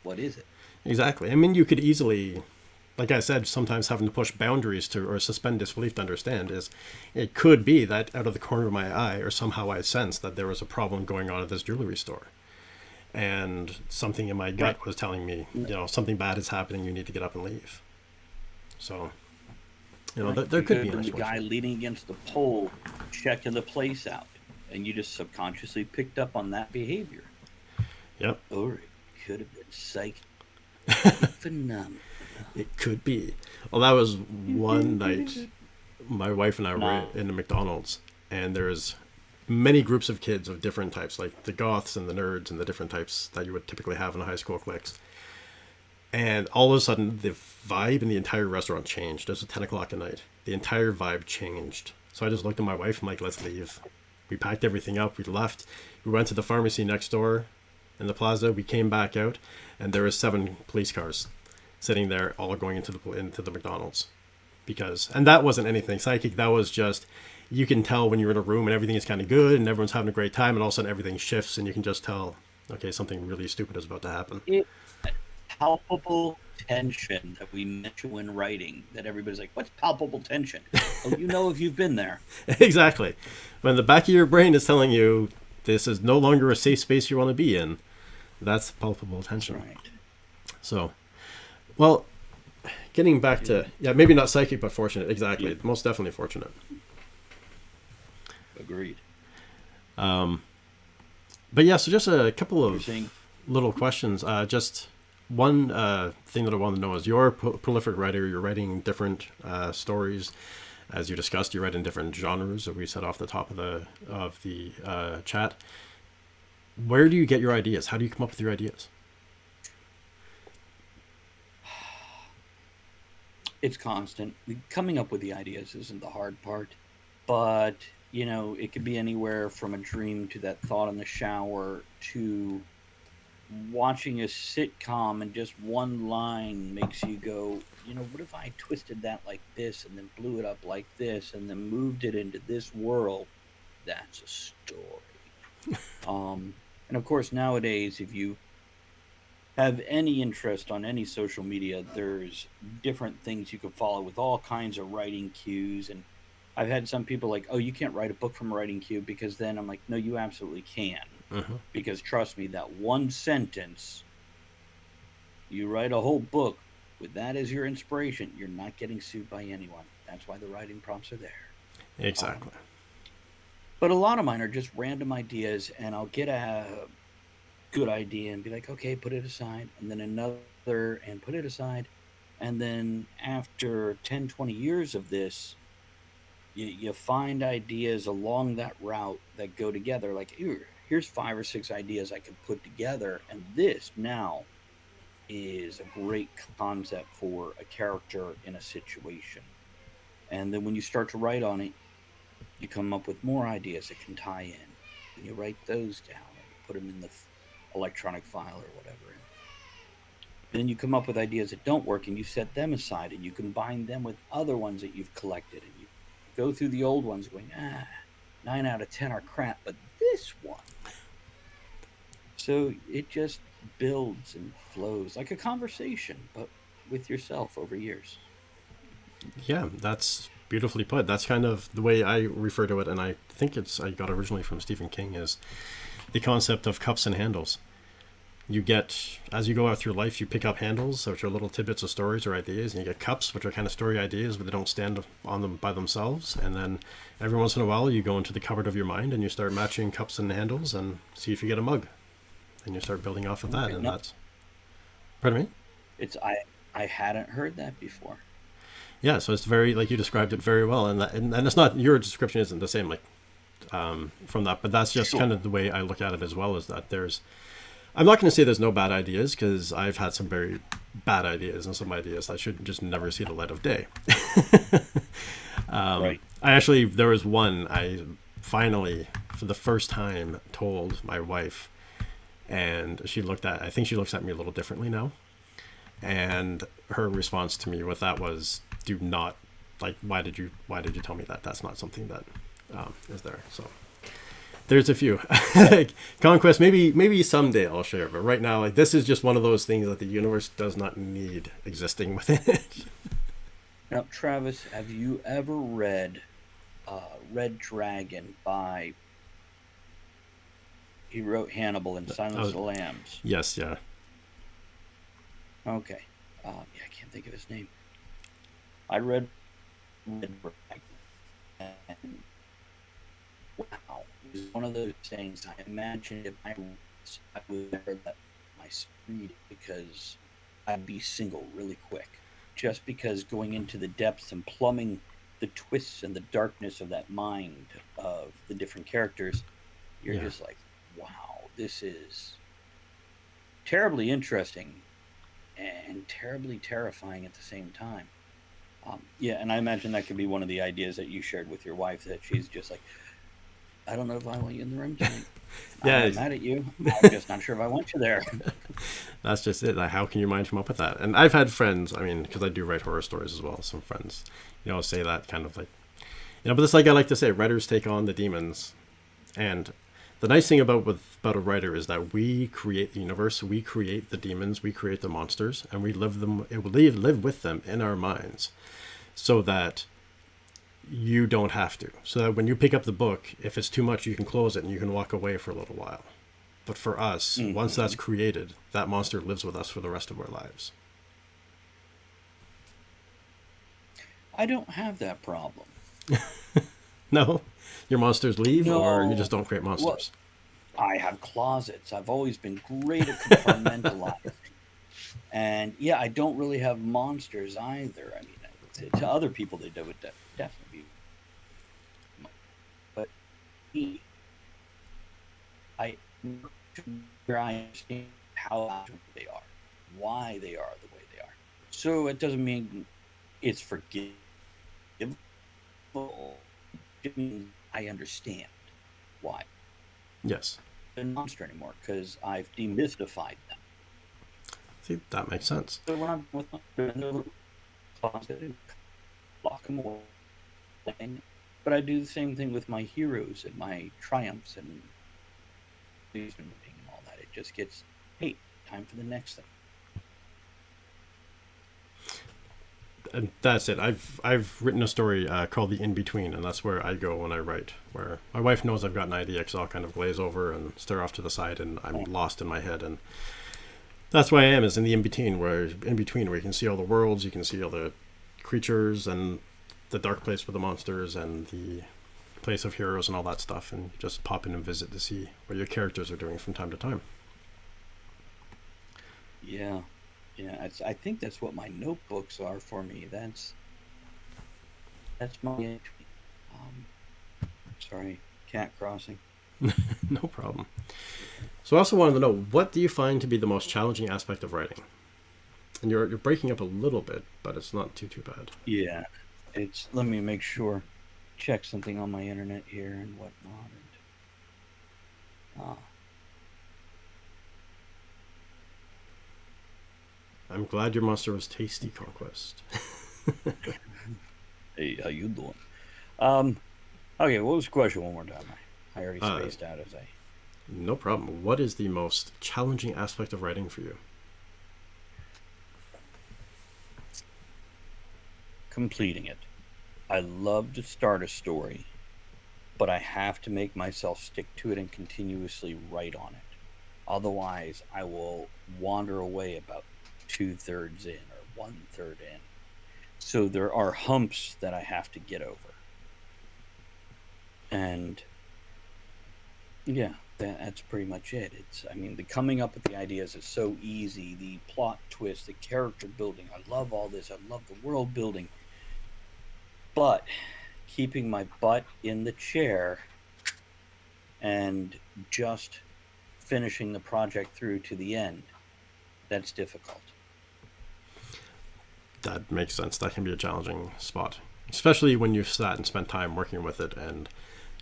what is it? Exactly. I mean, you could easily, like I said, sometimes having to push boundaries to or suspend disbelief to understand is it could be that out of the corner of my eye or somehow I sensed that there was a problem going on at this jewelry store. And something in my Right. gut was telling me, something bad is happening, you need to get up and leave. So, Right. there You could could be have an been the guy explanation. leaning against the pole, checking the place out, and you just subconsciously picked up on that behavior. Yep, Or it could have been psychic phenomenon. it could be. Well, that was one night my wife and I were Nah. in a McDonald's, and there's many groups of kids of different types, like the goths and the nerds and the different types that you would typically have in a high school cliques. And all of a sudden, the vibe in the entire restaurant changed. It was at 10 o'clock at night. The entire vibe changed. So I just looked at my wife. I'm like, let's leave. We packed everything up. We left. We went to the pharmacy next door in the plaza. We came back out, and there was 7 police cars sitting there, all going into the McDonald's. And that wasn't anything psychic. That was just, you can tell when you're in a room and everything is kind of good and everyone's having a great time, and all of a sudden everything shifts, and you can just tell, okay, something really stupid is about to happen. It palpable tension that we mention when writing that everybody's like, what's palpable tension? Oh, you know if you've been there. Exactly. When the back of your brain is telling you this is no longer a safe space you want to be in, that's palpable That's tension. right. So, well, getting back Yeah. to, yeah, maybe not psychic, but fortunate. Yeah. Exactly. Most definitely fortunate. Agreed. But yeah, so just a couple You're of saying little questions. Just one thing that I want to know is you're a prolific writer. You're writing different stories, as you discussed. You write in different genres that we said off the top of the chat. Where do you get your ideas? How do you come up with your ideas? it's constant. Coming up with the ideas isn't the hard part, but it could be anywhere from a dream to that thought in the shower to watching a sitcom and just one line makes you go, what if I twisted that like this and then blew it up like this and then moved it into this world? That's a story. And of course, nowadays, if you have any interest on any social media, there's different things you can follow with all kinds of writing cues. And I've had some people like, oh, you can't write a book from a writing cue, because then I'm like, no, you absolutely can. Hmm. Because trust me, that one sentence, you write a whole book with that as your inspiration, you're not getting sued by anyone. That's why the writing prompts are there. Exactly. But a lot of mine are just random ideas, and I'll get a good idea and be like, okay, put it aside, and then another, and put it aside. And then after 10, 20 years of this, you find ideas along that route that go together. Like, here's 5 or 6 ideas I could put together, and this now is a great concept for a character in a situation. And then when you start to write on it, you come up with more ideas that can tie in. And you write those down, or you put them in the electronic file or whatever. And then you come up with ideas that don't work, and you set them aside, and you combine them with other ones that you've collected, and you go through the old ones going, 9 out of 10 are crap, but this one. So it just builds and flows like a conversation, but with yourself over years. Yeah, that's beautifully put. That's kind of the way I refer to it, and I think I got originally from Stephen King, is the concept of cups and handles. You get, as you go out through life, you pick up handles, which are little tidbits of stories or ideas, and you get cups, which are kind of story ideas, but they don't stand on them by themselves. And then every once in a while, you go into the cupboard of your mind and you start matching cups and handles and see if you get a mug. And you start building off of that, Okay, and no, that's, pardon me? it's I hadn't heard that before. Yeah, so it's very, like you described it very well, and it's not, your description isn't the same, like, from that, but that's just kind Sure. of the way I look at it as well, is that there's, I'm not going to say there's no bad ideas, because I've had some very bad ideas and some ideas that should just never see the light of day. Right. I actually, there was one I finally, for the first time, told my wife, and I think she looks at me a little differently now. And her response to me with that was, do not, like, why did you tell me that? That's not something that is there. So there's a few. Conquest, maybe someday I'll share, but right now, like, this is just one of those things that the universe does not need existing within it. Now, Travis, have you ever read Red Dragon by, he wrote Hannibal and Silence of Oh, the Lambs? yes, yeah. Okay. Yeah, I can't think of his name. I read Red Dragon, and wow, it was one of those things. I imagined if I would never let my read, because I'd be single really quick. Just because going into the depths and plumbing the twists and the darkness of that mind of the different characters, you're Yeah. just like, wow, this is terribly interesting and terribly terrifying at the same time. Yeah, and I imagine that could be one of the ideas that you shared with your wife, that she's just like, I don't know if I want you in the room tonight. I'm Yeah, not mad at you. I'm just not sure if I want you there. that's just it. Like, how can your mind come up with that? And I've had friends, I mean, because I do write horror stories as well, some friends, say that kind of like, but it's like I like to say, writers take on the demons. And the nice thing about a writer is that we create the universe, we create the demons, we create the monsters, and we live with them in our minds, so that you don't have to. So that when you pick up the book, if it's too much, you can close it and you can walk away for a little while. But for us, once that's Hmm. created, that monster lives with us for the rest of our lives. I don't have that problem. No, your monsters leave, or you just No. don't create Well, monsters. I have closets. I've always been great at compartmentalizing. And yeah, I don't really have monsters either. I mean, to other people, they would definitely be. But me, I where I understand how they are, why they are the way they are. So it doesn't mean it's forgivable. It means I understand why Yes. they're not a monster anymore, because I've demystified them. See, that makes sense. So when I'm with my in their little closet and lock them away, but I do the same thing with my heroes and my triumphs and all that. It just gets, hey, time for the next thing. And that's it. I've written a story called The In Between, and that's where I go when I write. Where my wife knows I've got an idea, because I'll kind of glaze over and stare off to the side, and I'm lost in my head. And that's why I am, is in the where you can see all the worlds, you can see all the creatures, and the dark place with the monsters, and the place of heroes, and all that stuff, and just pop in and visit to see what your characters are doing from time to time. Yeah, yeah. I think that's what my notebooks are for me. That's my. Um, sorry, cat crossing. No problem. So I also wanted to know, what do you find to be the most challenging aspect of writing? And you're breaking up a little bit, but it's not too bad. Yeah, it's. Let me make sure. Check something on my internet here and whatnot. And, I'm glad your monster was tasty, Conquest. hey, how you doing? Um, okay, what was the question one more time? I already Uh, spaced out as I. no problem. What is the most challenging aspect of writing for you? Completing it. I love to start a story, but I have to make myself stick to it and continuously write on it. Otherwise, I will wander away about 2/3 in or 1/3 in. So there are humps that I have to get over. And yeah, that's pretty much it. I mean, the coming up with the ideas is so easy. The plot twist, the character building, I love all this. I love the world building. But keeping my butt in the chair and just finishing the project through to the end, that's difficult. That makes sense. That can be a challenging spot, especially when you've sat and spent time working with it, and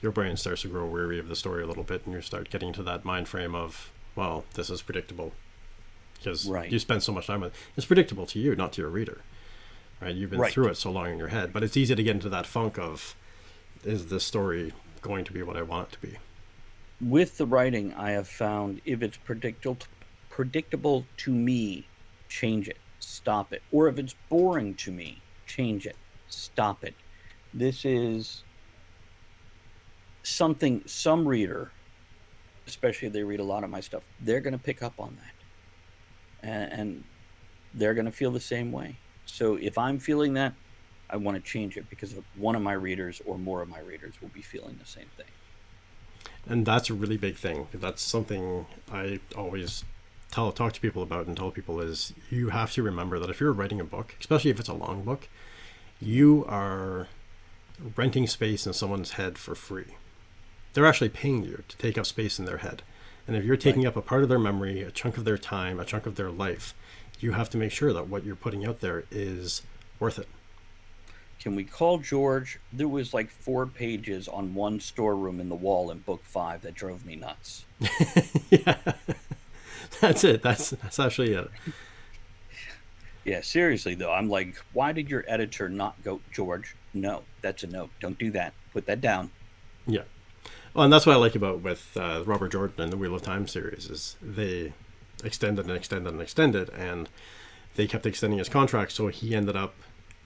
your brain starts to grow weary of the story a little bit, and you start getting to that mind frame of, well, this is predictable, because Right. you spend so much time with it. It's predictable to you, not to your reader, right? You've been Right. through it so long in your head, but it's easy to get into that funk of, is this story going to be what I want it to be? With the writing, I have found if it's predictable to me, change it, stop it. Or if it's boring to me, change it, stop it. This is something some reader, especially if they read a lot of my stuff, they're going to pick up on that. And they're going to feel the same way. So if I'm feeling that, I want to change it because one of my readers or more of my readers will be feeling the same thing. And that's a really big thing. That's something I always talk to people about and tell people, is you have to remember that if you're writing a book, especially if it's a long book, you are renting space in someone's head for free. They're actually paying you to take up space in their head. And if you're taking up a part of their memory, a chunk of their time, a chunk of their life, you have to make sure that what you're putting out there is worth it. Can we call George? There was like 4 pages on one storeroom in the wall in book 5 that drove me nuts. Yeah, that's it. That's actually it. Yeah, seriously though, I'm like, why did your editor not go, George? No, that's a no. Don't do that. Put that down. Yeah. Well, and that's what I like about with Robert Jordan and the Wheel of Time series, is they extended and extended and extended, and they kept extending his contract, so he ended up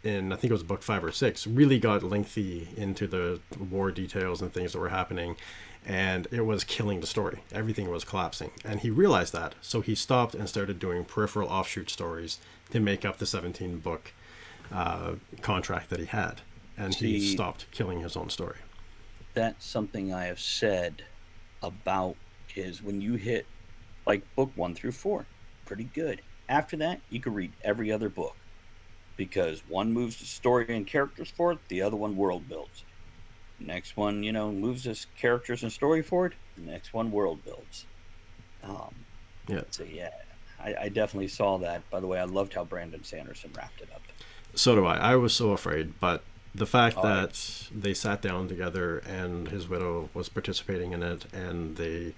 in, I think it was book 5 or 6, really got lengthy into the war details and things that were happening, and it was killing the story. Everything was collapsing, and he realized that, so he stopped and started doing peripheral offshoot stories to make up the 17 book contract that he had, and he stopped killing his own story. That's something I have said about is when you hit like book 1 through 4, pretty good. After that, you can read every other book because one moves the story and characters forward, the other one world builds. Next one, moves the characters and story forward. The next one world builds. Yeah. So yeah, I definitely saw that. By the way, I loved how Brandon Sanderson wrapped it up. So do I. I was so afraid, but the fact that they sat down together and his widow was participating in it, and they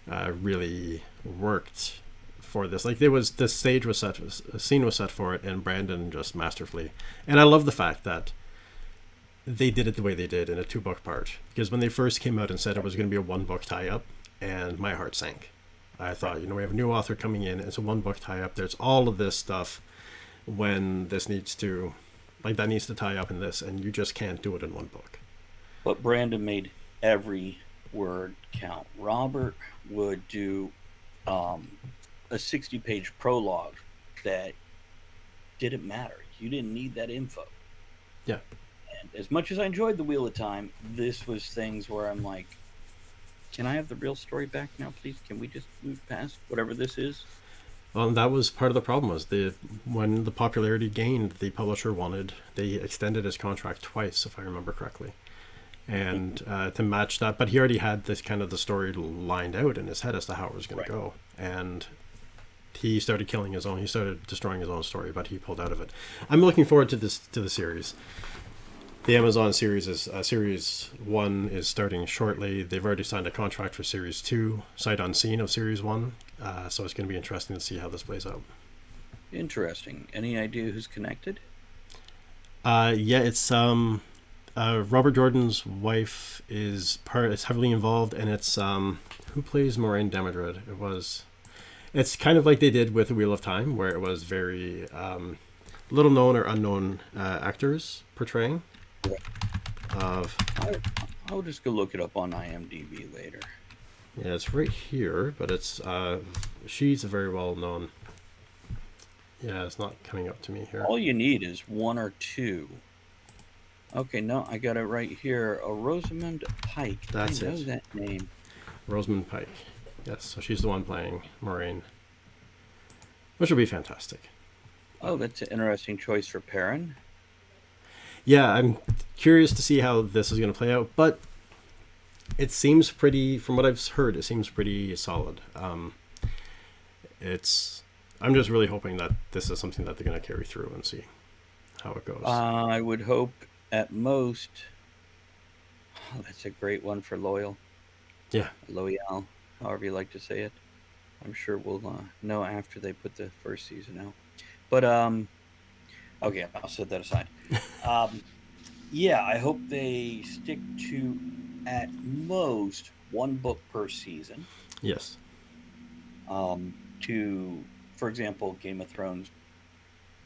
really worked for this. Like, the stage was set, a scene was set for it, and Brandon just masterfully. And I love the fact that they did it the way they did in a 2-book part, because when they first came out and said it was going to be a 1-book tie-up, and my heart sank. I Right. thought, we have a new author coming in. It's a one book tie up. There's all of this stuff when this needs to, like, that needs to tie up in this, and you just can't do it in one book. But Brandon made every word count. Robert would do um, a 60-page prologue that didn't matter. You didn't need that info. Yeah. And as much as I enjoyed the Wheel of Time, this was things where I'm like, can I have the real story back now, please? Can we just move past whatever this is? Well, that was part of the problem was when the popularity gained, the publisher wanted they extended his contract twice, if I remember correctly, and to match that. But he already had this kind of the story lined out in his head as to how it was going Right. to go, and he started killing his own. He started destroying his own story, but he pulled out of it. I'm looking forward to the series. The Amazon series is series 1 is starting shortly. They've already signed a contract for series 2, sight unseen of series 1. So it's going to be interesting to see how this plays out. Interesting. Any idea who's connected? Yeah, it's Robert Jordan's wife is heavily involved, and it's who plays Moraine Demodred. It's kind of like they did with Wheel of Time, where it was very little known or unknown actors portraying. Of I'll just go look it up on IMDb later. Yeah, it's right here, but it's she's a very well known. Yeah, it's not coming up to me here. All you need is one or two. Okay, no, I got it right here. A Rosamund Pike. That's I know it. that name. Rosamund Pike. Yes, so she's the one playing Moraine, which will be fantastic. Oh, that's an interesting choice for Perrin. Yeah, I'm curious to see how this is going to play out, but it seems pretty. From what I've heard, it seems pretty solid. It's. I'm just really hoping that this is something that they're going to carry through and see how it goes. I would hope at most. Oh, that's a great one for Loyal. Yeah. Loyal, however you like to say it. I'm sure we'll know after they put the first season out. But okay, I'll set that aside. Um, yeah, I hope they stick to at most one book per season. Yes. To, for example, Game of Thrones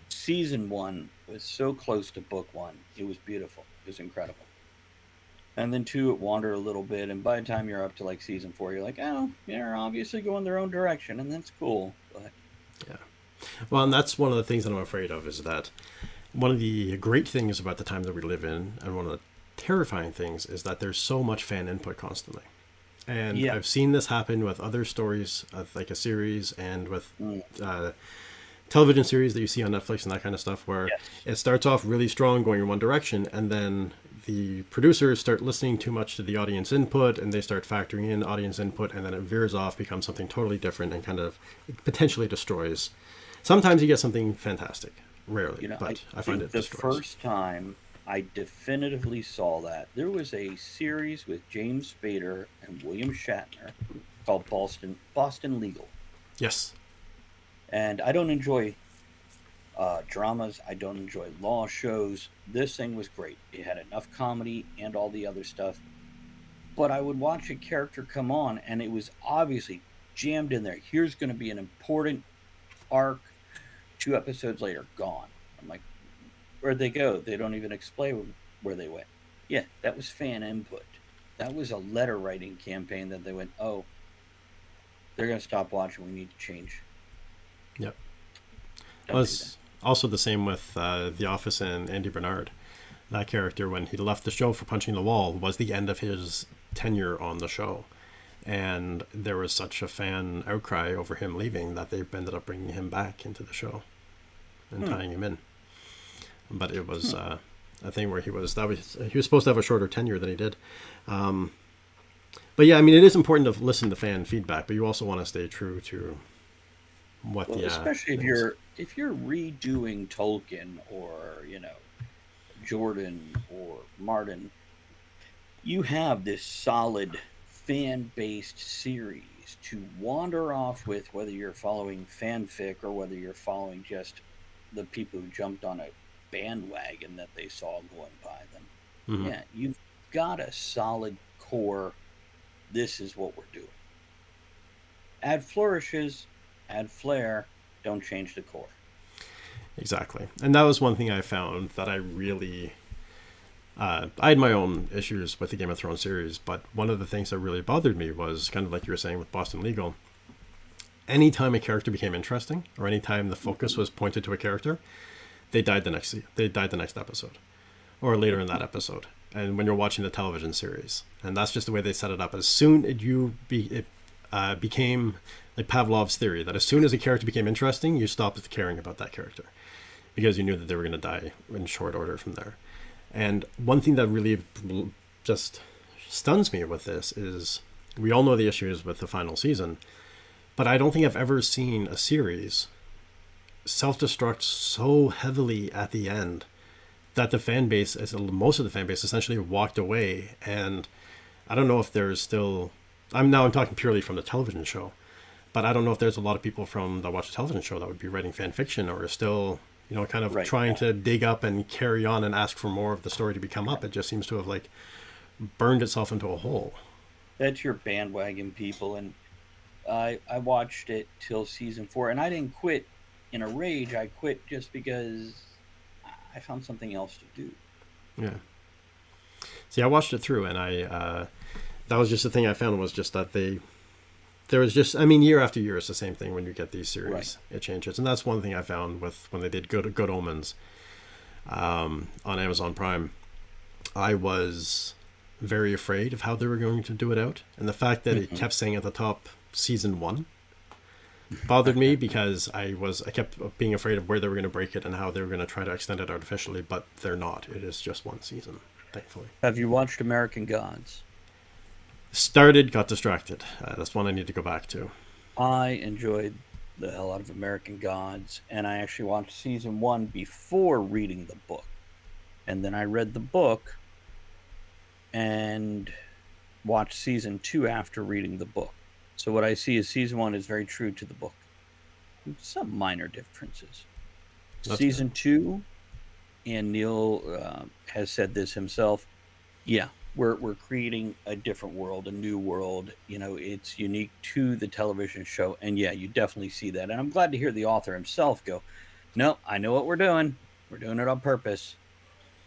season 1 was so close to book 1. It was beautiful. It was incredible. And then 2, it wandered a little bit, and by the time you're up to like season 4, you're like, oh, they're obviously going their own direction, and that's cool. But Yeah. Well, and that's one of the things that I'm afraid of is that one of the great things about the time that we live in, and one of the terrifying things, is that there's so much fan input constantly. And yeah, I've seen this happen with other stories, like a series, and with mm, television series that you see on Netflix and that kind of stuff, where yes, it starts off really strong, going in one direction, and then the producers start listening too much to the audience input, and they start factoring in audience input, and then it veers off, becomes something totally different, and kind of potentially destroys. Sometimes you get something fantastic, rarely, I but I find think it the destroys. first time I definitively saw that there was a series with James Spader and William Shatner called Boston Legal, Yes. and I don't enjoy dramas. I don't enjoy law shows. This thing was great. It had enough comedy and all the other stuff. But I would watch a character come on, and it was obviously jammed in there. Here's going to be an important arc. 2 episodes later, gone. I'm like, where'd they go? They don't even explain where they went. Yeah, that was fan input. That was a letter writing campaign that they went, oh, they're going to stop watching. We need to change. Yep. Well, Don't do that. it's also the same with The Office and Andy Bernard. That character, when he left the show for punching the wall, was the end of his tenure on the show. And there was such a fan outcry over him leaving that they ended up bringing him back into the show and Hmm. tying him in. But it was a thing where he was supposed to have a shorter tenure than he did. Um, but yeah, I mean, it is important to listen to fan feedback, but you also want to stay true to what Well, the especially things. if you're redoing Tolkien or Jordan or Martin, you have this solid fan based series to wander off with, whether you're following fanfic or whether you're following just the people who jumped on a bandwagon that they saw going by them. Mhm. Yeah, you've got a solid core. This is what we're doing. Add flourishes, add flair, don't change the core. Exactly. And that was one thing I found that I really. I had my own issues with the Game of Thrones series, but one of the things that really bothered me was kind of like you were saying with Boston Legal. Anytime a character became interesting, or anytime the focus was pointed to a character, they died the next episode, or later in that episode. And when you're watching the television series, and that's just the way they set it up. As soon as it became like Pavlov's theory that as soon as a character became interesting, you stopped caring about that character because you knew that they were going to die in short order from there. And one thing that really just stuns me with this is we all know the issues with the final season, but I don't think I've ever seen a series self destruct so heavily at the end that the fan base, most of the fan base, essentially walked away. And I don't know if there's still. I'm talking purely from the television show, but I don't know if there's a lot of people from that watch the television show that would be writing fan fiction or are still, kind of Right. trying to dig up and carry on and ask for more of the story to become up. It just seems to have like burned itself into a hole. That's your bandwagon people. And I watched it till season 4, and I didn't quit in a rage. I quit just because I found something else to do. Yeah. See, I watched it through, and that was just the thing I found was just that there was just, I mean, year after year, it's the same thing when you get these Right. series. It changes. And that's one thing I found with when they did Good Omens on Amazon Prime. I was very afraid of how they were going to do it out. And the fact that it Mhm. kept saying at the top, season 1, bothered me because I kept being afraid of where they were going to break it and how they were going to try to extend it artificially, but they're not. It is just one season, thankfully. Have you watched American Gods? Started, got distracted. That's one I need to go back to. I enjoyed the hell out of American Gods, and I actually watched season 1 before reading the book. And then I read the book and watched season 2 after reading the book. So what I see is season 1 is very true to the book. Some minor differences. That's Season good. 2, and Neil has said this himself. Yeah, we're creating a different world, a new world. It's unique to the television show, and yeah, you definitely see that. And I'm glad to hear the author himself go, "No, I know what we're doing. We're doing it on purpose."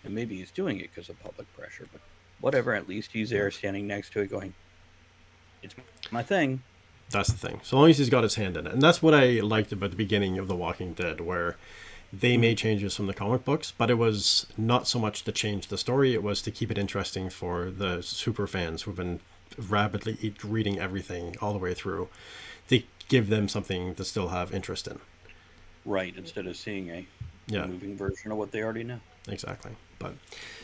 And maybe he's doing it because of public pressure, but whatever. At least he's Yeah. there, standing next to it, going, "It's my thing." That's the thing. So long as he's got his hand in it. And that's what I liked about the beginning of The Walking Dead, where they Mhm. made changes from the comic books, but it was not so much to change the story, it was to keep it interesting for the super fans who've been rapidly reading everything all the way through. They give them something to still have interest in. Right, instead of seeing a Yeah, moving version of what they already know. exactly. But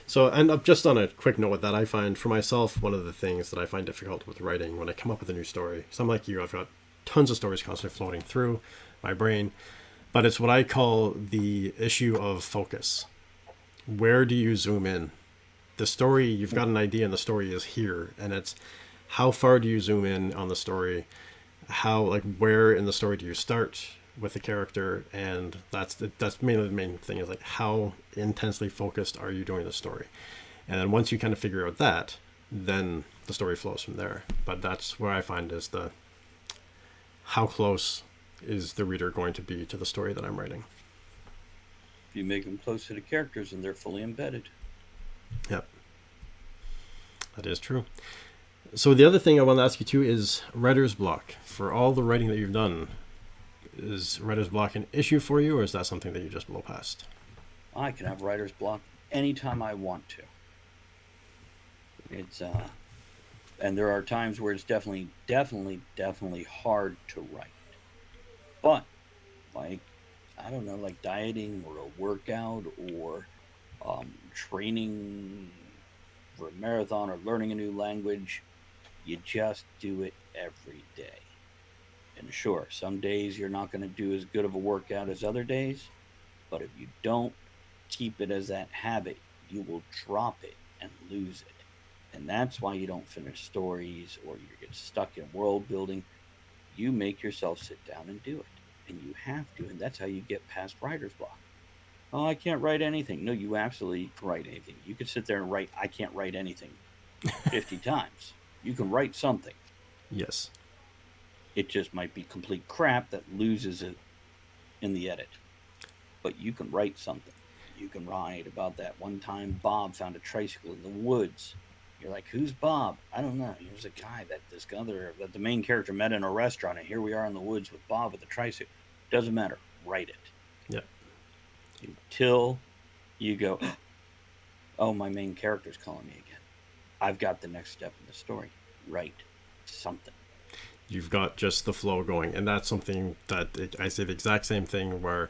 so, and just on a quick note with that, I find for myself one of the things that I find difficult with writing when I come up with a new story. So I'm like you, I've got tons of stories constantly floating through my brain, but it's what I call the issue of focus. Where do you zoom in? The story, you've got an idea, and the story is here, and it's how far do you zoom in on the story? How, like, where in the story do you start with the character? And that's mainly the main thing is like how intensely focused are you doing the story? And then once you kind of figure out that, then the story flows from there. But that's where I find is the how close is the reader going to be to the story that I'm writing. If you make them close to the characters, and they're fully embedded. Yep, that is true. So the other thing I want to ask you too is writer's block. For all the writing that you've done, is writer's block an issue for you, or is that something that you just blow past? I can have writer's block anytime I want to. It's and there are times where it's definitely hard to write. But like I don't know, like dieting or a workout or training for a marathon or learning a new language, you just do it every day. And sure, some days you're not going to do as good of a workout as other days, but if you don't keep it as that habit, you will drop it and lose it. And that's why you don't finish stories or you get stuck in world building. You make yourself sit down and do it. And you have to. And that's how you get past writer's block. Oh, I can't write anything. No, you absolutely can write anything. You could sit there and write, I can't write anything 50 times. You can write something. Yes. It just might be complete crap that loses it in the edit. But you can write something. You can write about that one time Bob found a tricycle in the woods. You're like, who's Bob? I don't know. He was a guy that the main character met in a restaurant, and here we are in the woods with Bob with a tricycle. Doesn't matter. Write it Yeah. until you go, oh, my main character's calling me again. I've got the next step in the story. Write something. You've got just the flow going, and that's something that I say the exact same thing where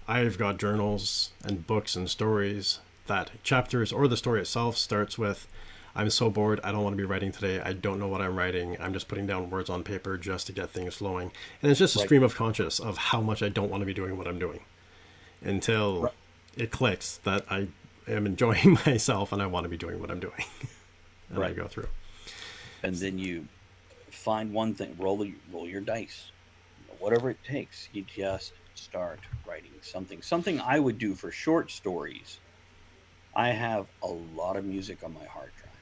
I've got journals and books and stories that chapters or the story itself starts with, I'm so bored, I don't want to be writing today, I don't know what I'm writing, I'm just putting down words on paper just to get things flowing. And it's just a Right. stream of conscious of how much I don't want to be doing what I'm doing until Right. it clicks that I am enjoying myself and I want to be doing what I'm doing. And I Right. go through. And then you find one thing, roll your dice, whatever it takes. You just start writing something. Something I would do for short stories. I have a lot of music on my hard drive,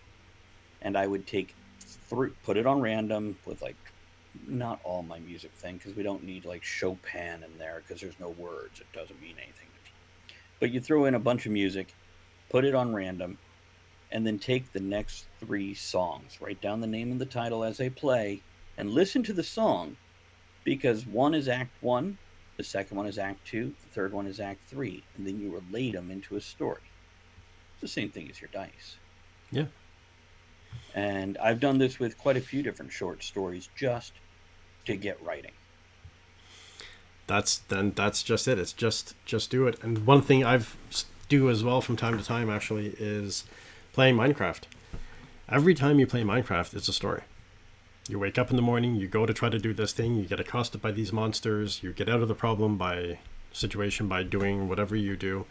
and I would take put it on random with like not all my music thing because we don't need like Chopin in there because there's no words. It doesn't mean anything. But you throw in a bunch of music, put it on random, and then take the next three songs, write down the name and the title as they play, and listen to the song because one is Act One, the second one is Act Two, the third one is Act Three, and then you relate them into a story. It's the same thing as your dice. Yeah. And I've done this with quite a few different short stories just to get writing. That's just it. It's just do it. And one thing I've do as well from time to time actually is playing Minecraft. Every time you play Minecraft, it's a story. You wake up in the morning, you go to try to do this thing, you get accosted by these monsters, you get out of the problem by situation by doing whatever you do.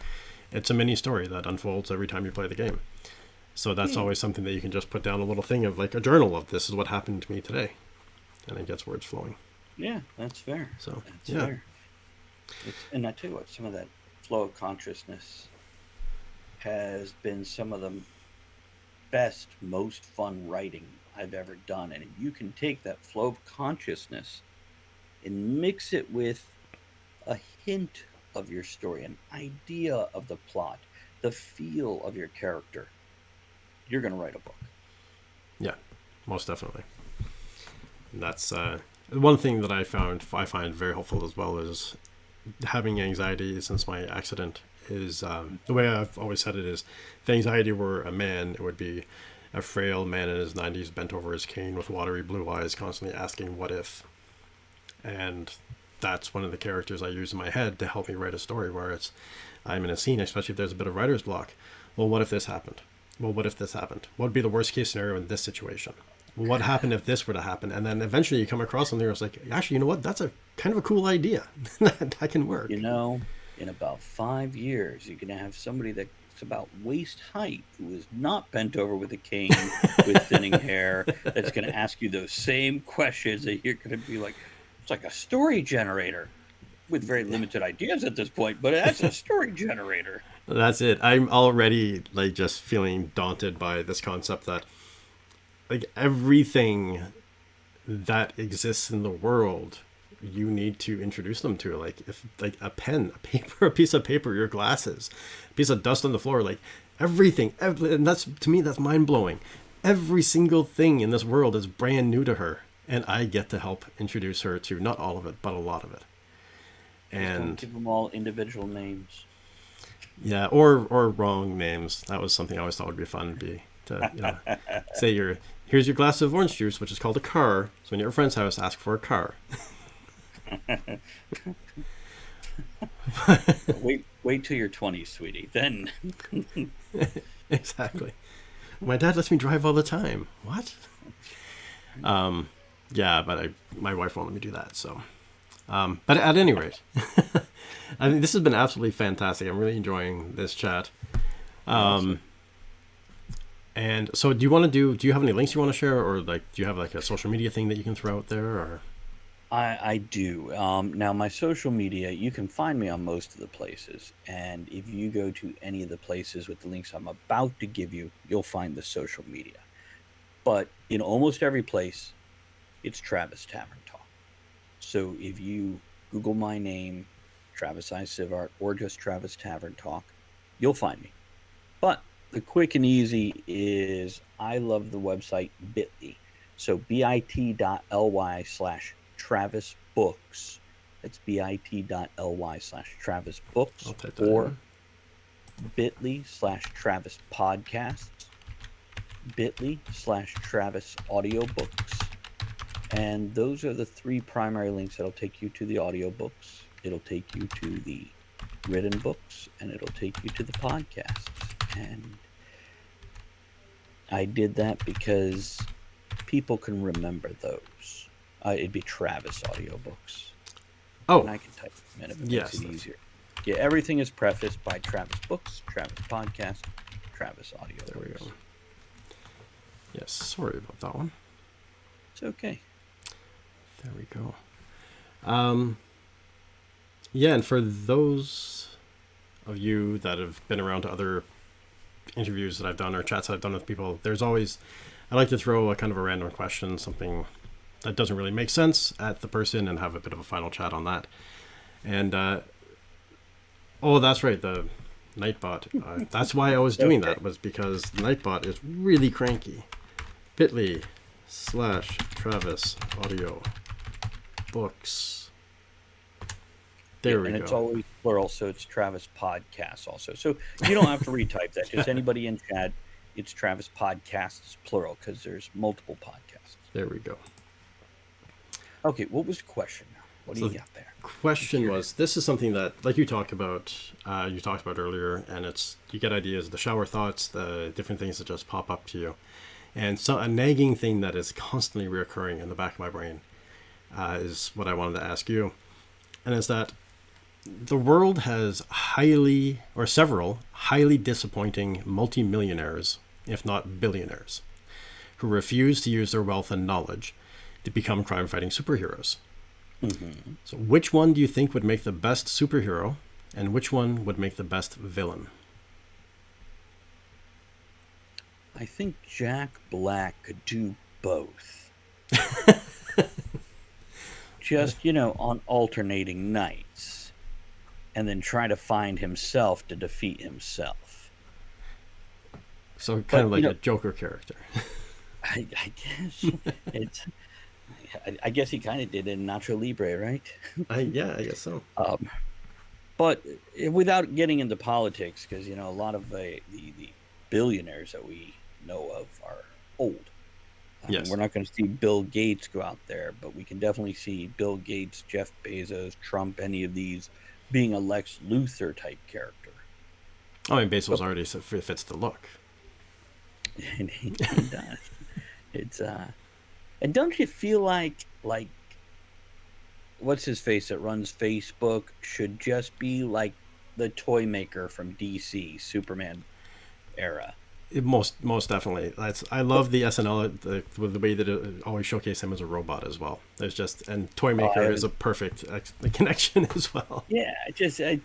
It's a mini story that unfolds every time you play the game. So that's always something that you can just put down a little thing of like a journal of this is what happened to me today. And it gets words flowing. Yeah, that's fair. So That's yeah. fair. And I tell you what, some of that flow of consciousness has been some of the best, most fun writing I've ever done. And if you can take that flow of consciousness and mix it with a hint of your story, an idea of the plot, the feel of your character, you're going to write a book. Yeah, most definitely. And that's one thing that I find very helpful as well is having anxiety since my accident is the way I've always said it is if anxiety were a man, it would be a frail man in his 90s bent over his cane with watery blue eyes constantly asking what if. And that's one of the characters I use in my head to help me write a story where it's I'm in a scene, especially if there's a bit of writer's block. Well, what if this happened? Well, what if this happened? What would be the worst case scenario in this situation? Well, what happened if this were to happen? And then eventually you come across something that's like, actually, you know what? That's a kind of a cool idea. That can work. You know, in about 5 years, you're going to have somebody that's about waist height who is not bent over with a cane with thinning hair that's going to ask you those same questions that you're going to be like, it's like a story generator with very limited ideas at this point, but that's a story generator. That's it. I'm already like just feeling daunted by this concept that like everything that exists in the world you need to introduce them to like if like a pen, a paper, a piece of paper, your glasses, a piece of dust on the floor, like everything, and that's to me that's mind-blowing. Every single thing in this world is brand new to her and I get to help introduce her to not all of it but a lot of it. Just don't And give them all individual names. yeah, or wrong names. That was something I always thought would be fun to say here's your glass of orange juice, which is called a car. So when you're at a friend's house, ask for a car. Wait till you're 20, sweetie. Then Exactly. My dad lets me drive all the time. What? Yeah, but my wife won't let me do that. So, but at any rate, I mean, this has been absolutely fantastic. I'm really enjoying this chat. awesome. And so, do you have any links you want to share, or like, do you have like a social media thing that you can throw out there, or? I do. Now, my social media, you can find me on most of the places. And if you go to any of the places with the links I'm about to give you, you'll find the social media. But in almost every place, it's Travis Tavern Talk. So if you Google my name, Travis I. Sivart, or just Travis Tavern Talk, you'll find me. But the quick and easy is I love the website Bitly. So bit.ly/Travis Books. That's bit.ly/Travis I'll Books, type that or in. bit.ly/Travis Podcasts, bit.ly/Travis Audiobooks. And those are the three primary links that'll take you to the audiobooks. It'll take you to the written books, and it'll take you to the podcasts. And I did that because people can remember those. It'd be Travis audiobooks, and Oh, I can type them in if it makes yes. it easier. Yeah, everything is prefaced by Travis Books, Travis Podcast, Travis There we Audiobooks. go. Yes, sorry about that one. It's okay. There we go. Yeah, and for those of you that have been around to other interviews that I've done or chats that I've done with people, there's always, I like to throw a kind of a random question, something that doesn't really make sense at the person and have a bit of a final chat on that. And, oh, that's right, the Nightbot. That's why I was doing that, was because Nightbot is really cranky. bit.ly/Travis Audio Books. There we and go. it's always plural, so it's Travis Podcasts also. So you don't have to retype that. Just anybody in chat, it's Travis Podcasts plural because there's multiple podcasts. There we go. Okay, what was the question now? What do So you got there? Question was, this is something that, like you talked about earlier, and it's, you get ideas, the shower thoughts, the different things that just pop up to you. And so a nagging thing that is constantly reoccurring in the back of my brain is what I wanted to ask you. And is that the world has several highly disappointing multimillionaires, if not billionaires, who refuse to use their wealth and knowledge to become crime-fighting superheroes. Mm-hmm. So which one do you think would make the best superhero, and which one would make the best villain? I think Jack Black could do both. Just, on alternating nights. And then try to find himself to defeat himself. So kind of like a Joker character. I guess it's. I guess he kind of did in Nacho Libre, right? Yeah, I guess so. But without getting into politics, because a lot of the billionaires that we know of are old. Yes. We're not going to see Bill Gates go out there, but we can definitely see Bill Gates, Jeff Bezos, Trump, any of these being a Lex Luthor type character. I mean, Bezos already fits the look. And he does. It's and don't you feel like what's his face that runs Facebook should just be like the toy maker from DC Superman era? Most definitely. I love the SNL the way that it always showcase him as a robot as well. There's just, and Toymaker is a perfect connection as well. Yeah,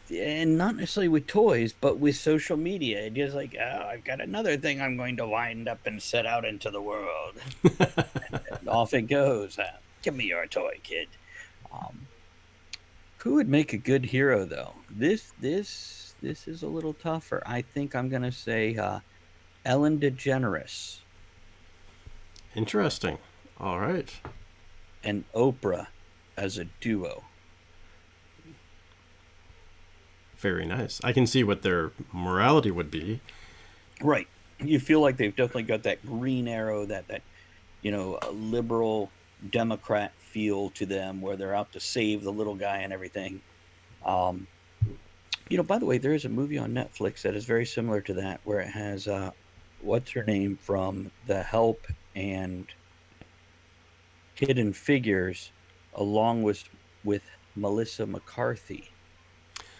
and not necessarily with toys, but with social media. It's just like, oh, I've got another thing I'm going to wind up and set out into the world. and off it goes. Give me your toy, kid. Who would make a good hero though? This is a little tougher. I think I'm going to say Ellen DeGeneres. Interesting. All right. And Oprah as a duo. Very nice. I can see what their morality would be. Right. You feel like they've definitely got that green arrow, that a liberal Democrat feel to them, where they're out to save the little guy and everything. By the way, there is a movie on Netflix that is very similar to that, where it has what's her name from The Help and Hidden Figures, along with Melissa McCarthy,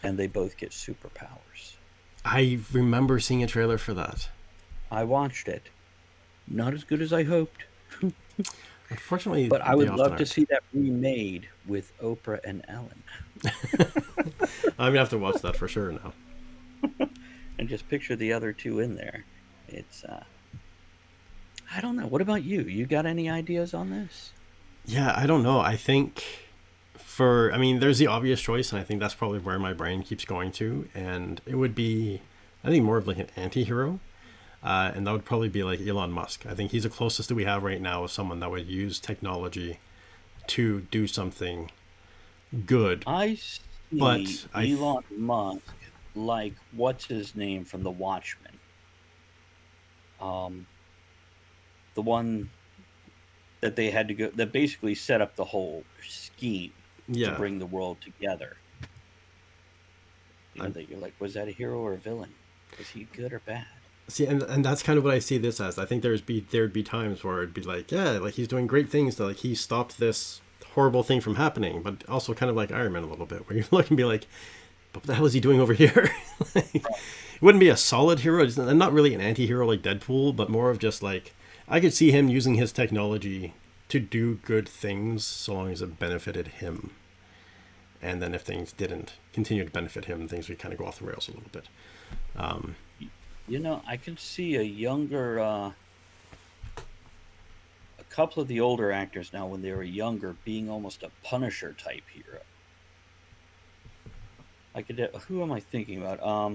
and they both get superpowers. I remember seeing a trailer for that. I watched it. Not as good as I hoped. Unfortunately, but I would love to see that remade with Oprah and Ellen. I'm gonna have to watch that for sure now. And just picture the other two in there. It's I don't know. What about you? You got any ideas on this? Yeah, I don't know. I think I mean, there's the obvious choice, and I think that's probably where my brain keeps going to, and it would be, I think, more of like an anti-hero, and that would probably be like Elon Musk. I think he's the closest that we have right now of someone that would use technology to do something good. I But see Elon Musk like what's his name from The Watchmen, um, the one that they had to go that basically set up the whole scheme to yeah, bring the world together. I That you're like, was that a hero or a villain? Was he good or bad? see, and that's kind of what I see this as. I think there'd be times where it'd be like, yeah, like he's doing great things to like he stopped this horrible thing from happening, but also kind of like Iron Man a little bit, where you look and be like, but what the hell is he doing over here? Like, it wouldn't be a solid hero, and not really an anti-hero like Deadpool, but more of just like I could see him using his technology to do good things so long as it benefited him. And then if things didn't continue to benefit him, things would kind of go off the rails a little bit. Um, I can see a younger, a couple of the older actors now when they were younger being almost a Punisher type hero. Who am I thinking about?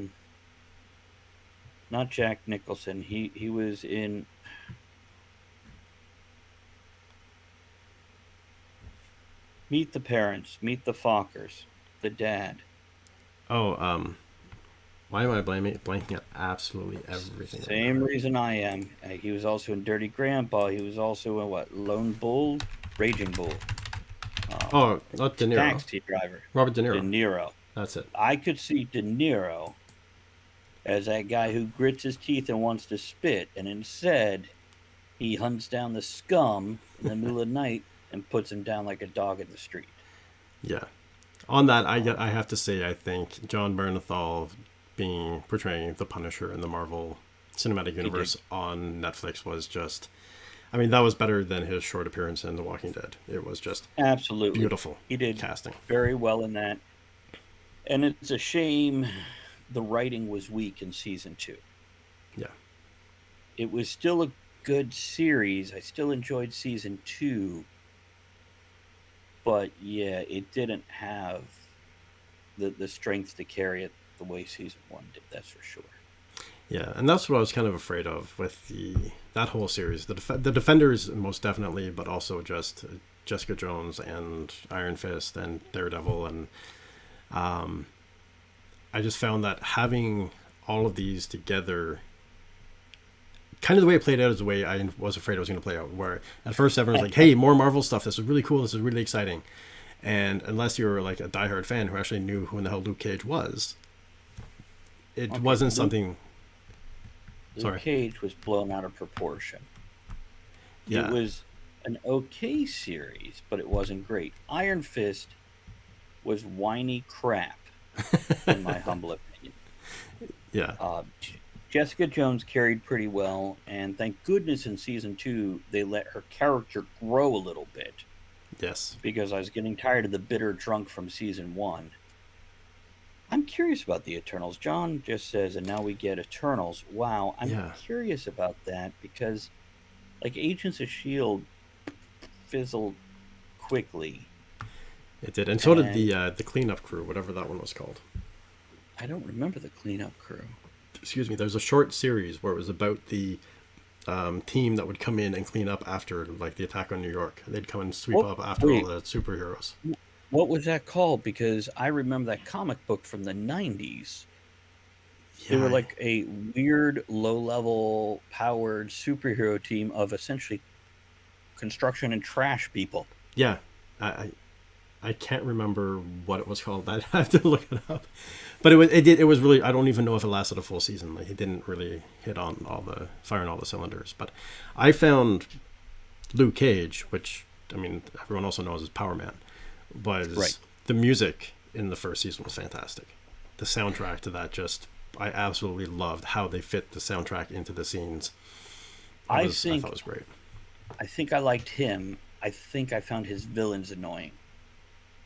Not Jack Nicholson. He was in Meet the Parents, Meet the Fockers, the dad. oh, why am I blanking at absolutely everything right now? Same reason I am. He was also in Dirty Grandpa. He was also in what? Lone Bull, Raging Bull, Oh, not De Niro. Taxi Driver, Robert De De Niro. Niro. That's it. I could see De Niro as that guy who grits his teeth and wants to spit, and instead he hunts down the scum in the middle of the night and puts him down like a dog in the street. Yeah. On that, Um, I have to say, I think John Bernthal being portraying the Punisher in the Marvel Cinematic he did Universe on Netflix was just, I mean, that was better than his short appearance in The Walking Dead. It was just absolutely. beautiful He did casting. very well in that. And it's a shame the writing was weak in season 2. Yeah. It was still a good series. I still enjoyed season 2, but yeah, it didn't have the strength to carry it the way season 1 did. That's for sure. Yeah, and that's what I was kind of afraid of with that whole series. The Defenders most definitely, but also just Jessica Jones and Iron Fist and Daredevil, and um, I just found that having all of these together, kind of the way it played out is the way I was afraid it was going to play out. Where at first everyone was like, "Hey, more Marvel stuff. This is really cool. This is really exciting," and unless you were like a diehard fan who actually knew who in the hell Luke Cage was, it Okay, wasn't something. Luke Sorry. Cage was blown out of proportion. It Yeah. was an okay series, but it wasn't great. Iron Fist was whiny crap, in my humble opinion. Yeah. Jessica Jones carried pretty well, and thank goodness in season 2 they let her character grow a little bit Yes. because I was getting tired of the bitter drunk from season 1. I'm curious about the Eternals. John just says, and now we get Eternals. Wow, I'm Yeah. curious about that because, like, Agents of S.H.I.E.L.D. fizzled quickly, It did, and so did and the cleanup crew, whatever that one was called. I don't remember the cleanup crew. Excuse me. There's a short series where it was about the team that would come in and clean up after like the attack on New York. They'd come and sweep What? up after all Wait, the superheroes. what was that called? Because I remember that comic book from the 90s. They Yeah. were like a weird, low level powered superhero team of essentially construction and trash people. Yeah. I can't remember what it was called. I have to look it up. But it was really, I don't even know if it lasted a full season. Like it didn't really hit on firing all the cylinders. But I found Luke Cage, which I mean everyone also knows as Power Man, Right. was the music in the first season was fantastic. The soundtrack to that just I absolutely loved how they fit the soundtrack into the scenes. I I thought think it was great. I think I liked him. I think I found his villains annoying.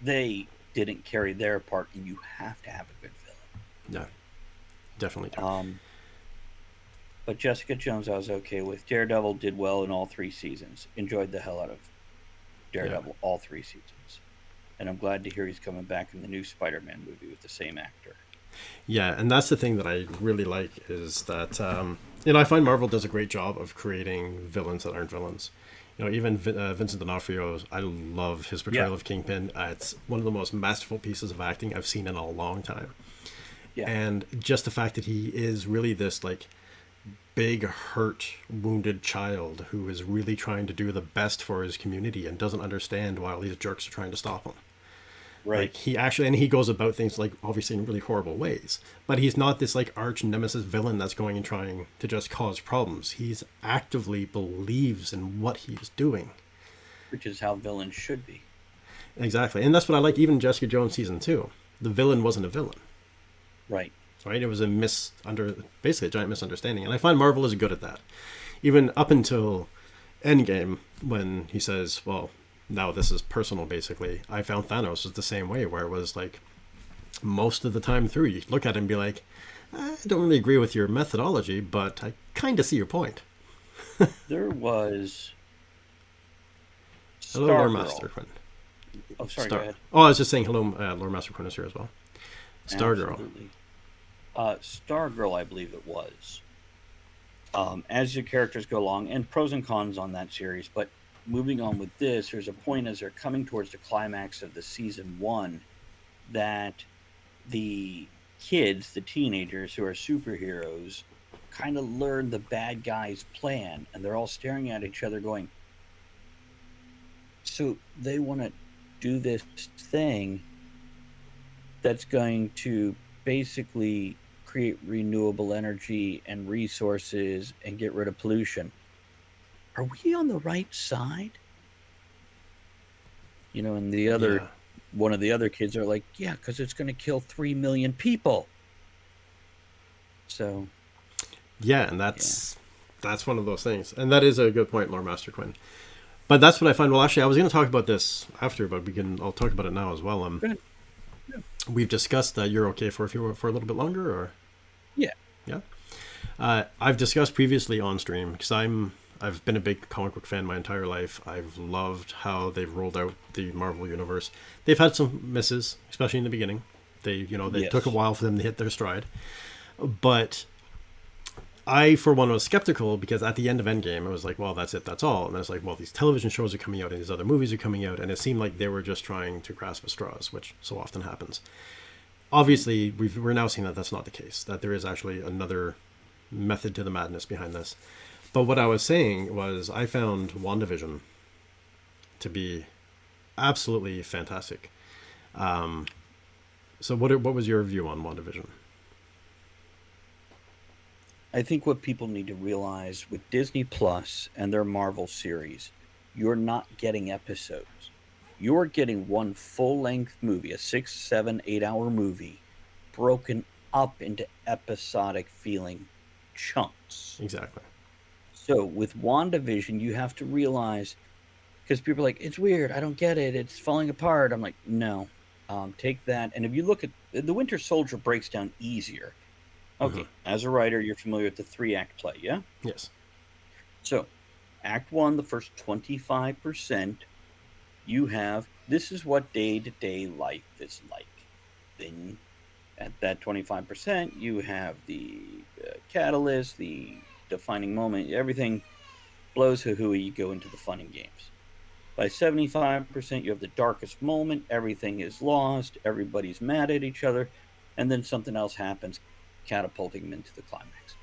They didn't carry their part, and you have to have a good Yeah, definitely do. villain. But Jessica Jones, I was okay with. Daredevil did well in all 3 seasons. Enjoyed the hell out of Yeah. Daredevil all 3 seasons. And I'm glad to hear he's coming back in the new Spider-Man movie with the same actor. Yeah, and that's the thing that I really like is that I find Marvel does a great job of creating villains that aren't villains. Even Vincent D'Onofrio, I love his Yeah, portrayal of Kingpin. It's one of the most masterful pieces of acting I've seen in a long time. yeah, And just the fact that he is really this like big, hurt, wounded child who is really trying to do the best for his community and doesn't understand why all these jerks are trying to stop him. right. Like he actually, and he goes about things like obviously in really horrible ways, but he's not this like arch nemesis villain that's going and trying to just cause problems. He's actively believes in what he's doing. Which is how villains should be. Exactly, and that's what I like. Even Jessica Jones season 2, the villain wasn't a villain, Right. right? It was basically a giant misunderstanding, and I find Marvel is good at that. Even up until Endgame, when he says, "Well, now this is personal," basically, I found Thanos was the same way, where it was like most of the time through, you look at it and be like, I don't really agree with your methodology, but I kind of see your point. There was Hello, Lord Stargirl. Master Quinn. Oh, sorry, go Star. ahead. Oh, I was just saying hello, Lord Master Quinn is here as well. Stargirl. Absolutely. Stargirl, I believe it was. As your characters go along, and pros and cons on that series, but moving on with this, there's a point as they're coming towards the climax of the season one that the kids, the teenagers who are superheroes, kind of learn the bad guy's plan, and they're all staring at each other going, so they want to do this thing that's going to basically create renewable energy and resources and get rid of pollution. Are we on the right side? And the other Yeah. one of the other kids are like, yeah, because it's going to kill 3 million people. So, Yeah, and yeah. that's one of those things, and that is a good point, Lord Master Quinn. But that's what I find. Well, actually, I was going to talk about this after, but I'll talk about it now as well. Go ahead. Yeah. We've discussed that you're okay for for a little bit longer, or Yeah. yeah. I've discussed previously on stream because I've been a big comic book fan my entire life. I've loved how they've rolled out the Marvel universe. They've had some misses, especially in the beginning. They took a Yes. while for them to hit their stride. But I, for one, was skeptical because at the end of Endgame, I was like, well, that's it, that's all. And I was like, well, these television shows are coming out and these other movies are coming out. And it seemed like they were just trying to grasp at straws, which so often happens. Obviously, we're now seeing that that's not the case, that there is actually another method to the madness behind this. But what I was saying was I found WandaVision to be absolutely fantastic. So what was your view on WandaVision? I think what people need to realize with Disney Plus and their Marvel series, you're not getting episodes. You're getting one full length movie, a 6, 7, 8 hour movie, broken up into episodic feeling chunks. Exactly. So with WandaVision, you have to realize, because people are like, it's weird, I don't get it, it's falling apart. I'm like, no, take that. And if you look at the Winter Soldier breaks down easier. Hmm. Okay, as a writer, you're familiar with the 3 act play, yeah? Yes. So, Act 1, the first 25%, you have this is what day to day life is like. Then, at that 25%, you have the catalyst, the defining moment, everything blows hoo hooey, you go into the fun and games. By 75%, you have the darkest moment, everything is lost, everybody's mad at each other, and then something else happens, catapulting them into the climax.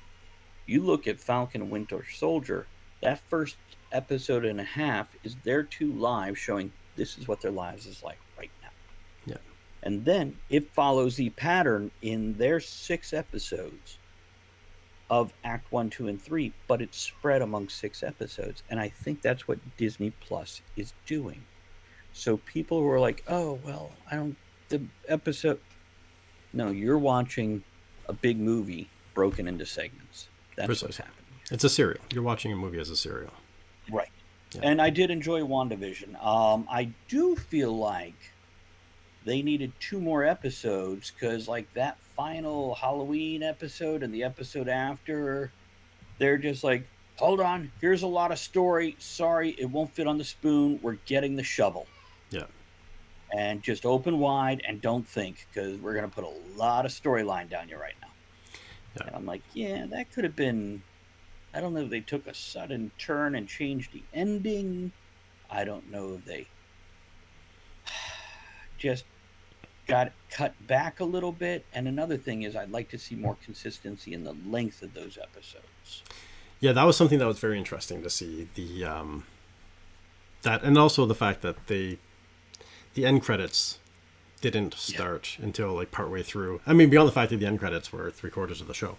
You look at Falcon and Winter Soldier, that first episode and a half is their two lives showing this is what their lives is like right now. Yeah. And then it follows the pattern in their 6 episodes of Act 1, 2, and 3, but it's spread among 6 episodes. And I think that's what Disney Plus is doing. So people who are like, oh, well, I don't, the episode. No, you're watching a big movie broken into segments. That's what's Precisely. happening. It's a serial. You're watching a movie as a serial. Right. Yeah. And I did enjoy WandaVision. I do feel like they needed 2 more episodes because, like, that final Halloween episode and the episode after, they're just like, hold on, here's a lot of story. Sorry, it won't fit on the spoon. We're getting the shovel. Yeah. and just open wide and don't think, because we're going to put a lot of storyline down you right now. Yeah. And I'm like, yeah, that could have been. I don't know if they took a sudden turn and changed the ending. I don't know if they just got cut back a little bit. And another thing is, I'd like to see more consistency in the length of those episodes. Yeah, that was something that was very interesting to see. That, and also the fact that the end credits didn't start until like partway through. I mean, beyond the fact that the end credits were 3/4 of the show,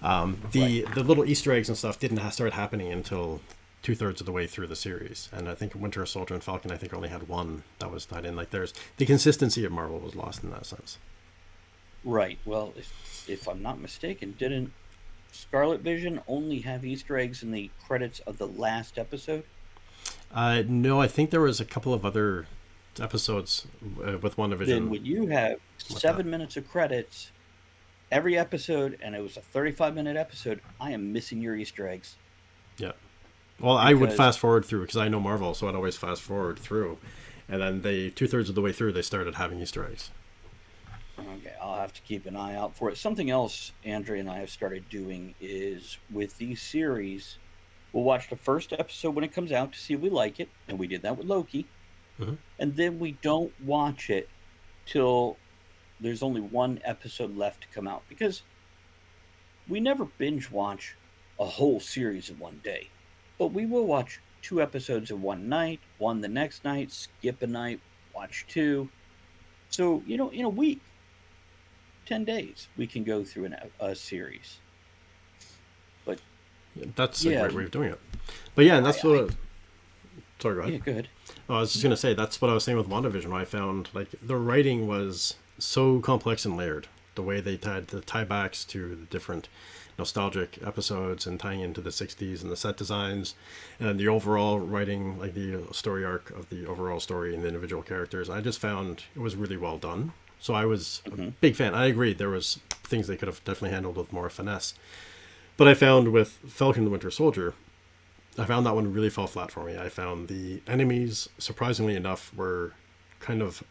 the little Easter eggs and stuff didn't start happening until 2/3 of the way through the series. And I think Winter Soldier and Falcon, I think, only had one that was tied in. Like, there's the consistency of Marvel was lost in that sense. Right. Well, if I'm not mistaken, didn't Scarlet Vision only have Easter eggs in the credits of the last episode? No, I think there was a couple of other episodes with WandaVision. Then when you have with 7 minutes of credits every episode, and it was a 35-minute episode, I am missing your Easter eggs. Yeah. Well, I would Because- fast forward through because I know Marvel, so I'd always fast forward through, and then they 2/3 of the way through they started having Easter eggs. Okay, I'll have to keep an eye out for it. Something else Andrea and I have started doing is with these series, we'll watch the first episode when it comes out to see if we like it, and we did that with Loki. Mhm. And then we don't watch it till there's only one episode left to come out, because we never binge watch a whole series in one day, but we will watch 2 episodes in one night, one the next night, skip a night, watch 2. So, in a week, 10 days, we can go through a series. But Yeah, that's Yeah. a great way of doing it. But yeah, and that's what. Sorry, go ahead. yeah, good. Oh, I was just gonna say that's what I was saying with WandaVision. I found like the writing was so complex and layered. The way they tied the tiebacks to the different nostalgic episodes and tying into the 60s and the set designs and the overall writing, like the story arc of the overall story and the individual characters. I just found it was really well done. So I was a big fan. I agree there was things they could have definitely handled with more finesse. But I found with Falcon and the Winter Soldier, I found that one really fell flat for me. I found the enemies, surprisingly enough, were kind of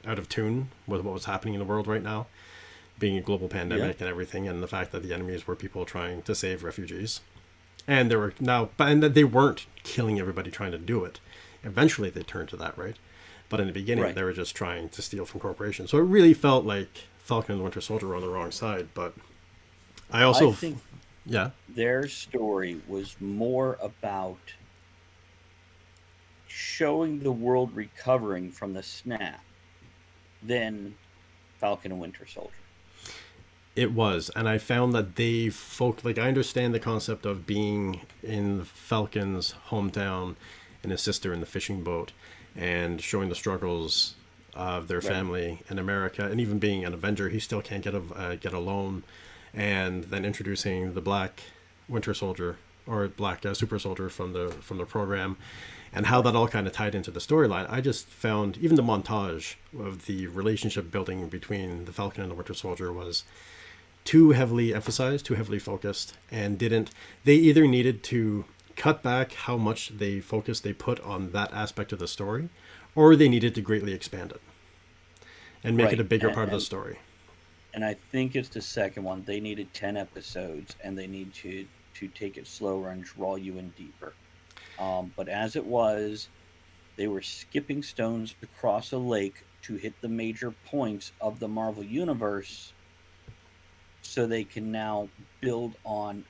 out of tune with what was happening in the world right now, being a global pandemic and everything, and the fact that the enemies were people trying to save refugees. And that they weren't killing everybody trying to do it. Eventually they turned to that, right? But in the beginning, they were just trying to steal from corporations. So it really felt like Falcon and the Winter Soldier were on the wrong side. But I also... I think yeah. their story was more about showing the world recovering from the snap than Falcon and Winter Soldier. It was, and I found that I understand the concept of being in Falcon's hometown and his sister in the fishing boat and showing the struggles of their family in America, and even being an Avenger, he still can't get a loan, and then introducing the Black Winter Soldier or Black Super Soldier from the program, and how that all kind of tied into the storyline. I just found even the montage of the relationship building between the Falcon and the Winter Soldier was too heavily emphasized, too heavily focused, and they either needed to cut back how much they put on that aspect of the story, or they needed to greatly expand it and make it a bigger part of the story. And I think it's the second one. They needed 10 episodes, and they need to take it slower and draw you in deeper. But as it was, they were skipping stones across a lake to hit the major points of the Marvel Universe, so they can now build on,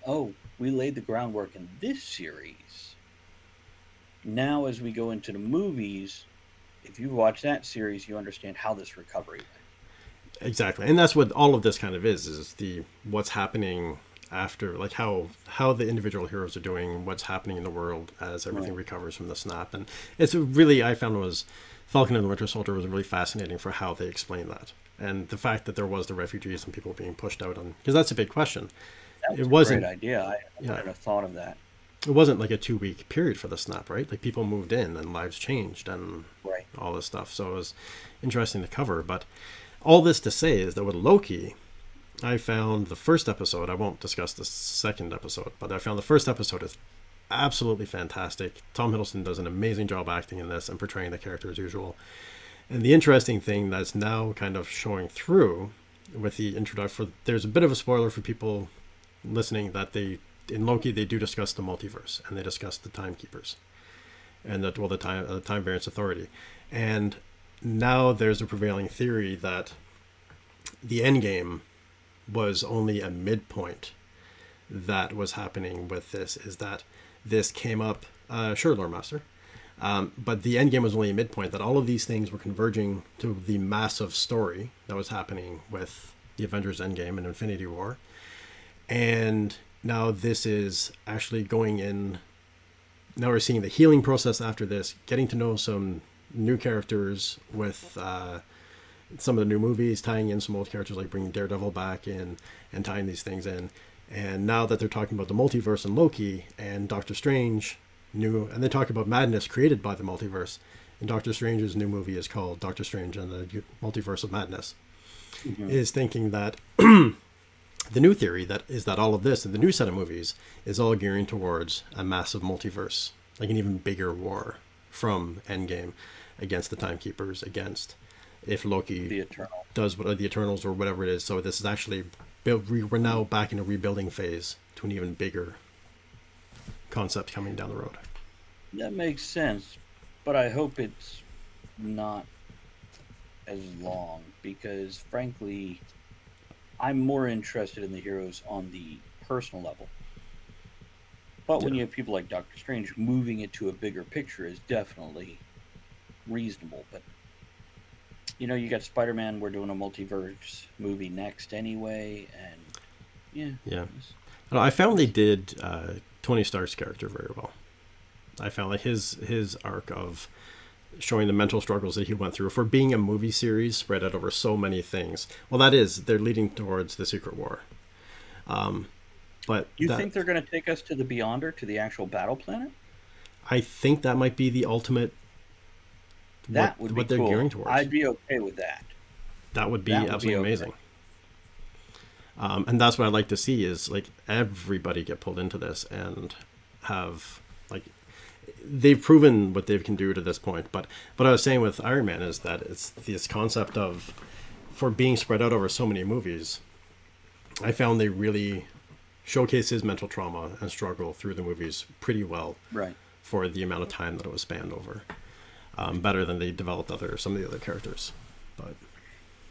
we laid the groundwork in this series. Now, as we go into the movies, if you watch that series, you understand how this recovery went. Exactly. And that's what all of this kind of is what's happening after, like how the individual heroes are doing, what's happening in the world as everything recovers from the snap. And it's really, I found Falcon and the Winter Soldier was really fascinating for how they explain that. And the fact that there was the refugees and people being pushed out on, because that's a big question. It wasn't a great idea. I wouldn't have thought of that. It wasn't like a 2-week period for the snap, right? Like people moved in and lives changed and all this stuff. So it was interesting to cover. But all this to say is that with Loki, I found the first episode, I won't discuss the second episode, but I found the first episode is absolutely fantastic. Tom Hiddleston does an amazing job acting in this and portraying the character as usual. And the interesting thing that's now kind of showing through with the introduction, there's a bit of a spoiler for people listening that in Loki they do discuss the multiverse and they discuss the timekeepers and the time variance authority. And now there's a prevailing theory that the end game was only a midpoint that was happening with this, is that this came up, sure, Lord Master, but the end game was only a midpoint, that all of these things were converging to the massive story that was happening with the Avengers Endgame and Infinity War. And now this is actually going in. Now we're seeing the healing process after this, getting to know some new characters with some of the new movies, tying in some old characters, like bringing Daredevil back in and tying these things in. And now that they're talking about the multiverse and Loki and Doctor Strange, and they talk about madness created by the multiverse. And Doctor Strange's new movie is called Doctor Strange and the Multiverse of Madness. Mm-hmm. Is thinking that the new theory that is that all of this in the new set of movies is all gearing towards a massive multiverse, like an even bigger war from Endgame against the Timekeepers, against if Loki does what the Eternals or whatever it is. So this is actually we're now back in a rebuilding phase to an even bigger concept coming down the road. That makes sense, but I hope it's not as long, because frankly I'm more interested in the heroes on the personal level. But when you have people like Doctor Strange, moving it to a bigger picture is definitely reasonable. But you got Spider-Man, we're doing a multiverse movie next anyway, and I found they did Tony Stark's character very well. I found like his arc of showing the mental struggles that he went through for being a movie series spread out over so many things. Well, they're leading towards the Secret War. But you think they're going to take us to the Beyonder, to the actual battle planet? I think that might be the ultimate. That would be what they're cool. gearing towards. I'd be okay with that. That would be absolutely amazing. And that's what I'd like to see, is like everybody get pulled into this and have like they've proven what they can do to this point. But what I was saying with Iron Man is that it's this concept of, for being spread out over so many movies, I found they really showcase his mental trauma and struggle through the movies pretty well, right, for the amount of time that it was spanned over. Better than they developed some of the other characters. But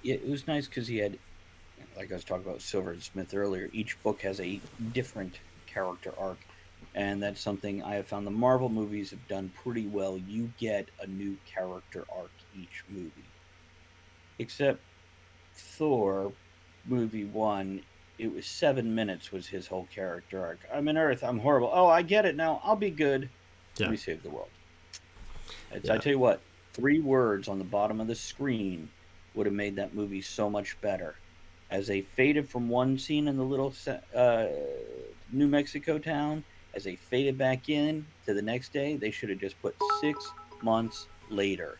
yeah, it was nice because he had, like I was talking about Silver and Smith earlier, each book has a different character arc. And that's something I have found the Marvel movies have done pretty well. You get a new character arc each movie. Except Thor, movie 1, it was 7 minutes was his whole character arc. I'm in Earth, I'm horrible. Oh, I get it now. I'll be good. Yeah. Let me save the world. I tell you what, 3 words on the bottom of the screen would have made that movie so much better. As they faded from one scene in the little New Mexico town, as they faded back in to the next day, they should have just put 6 months later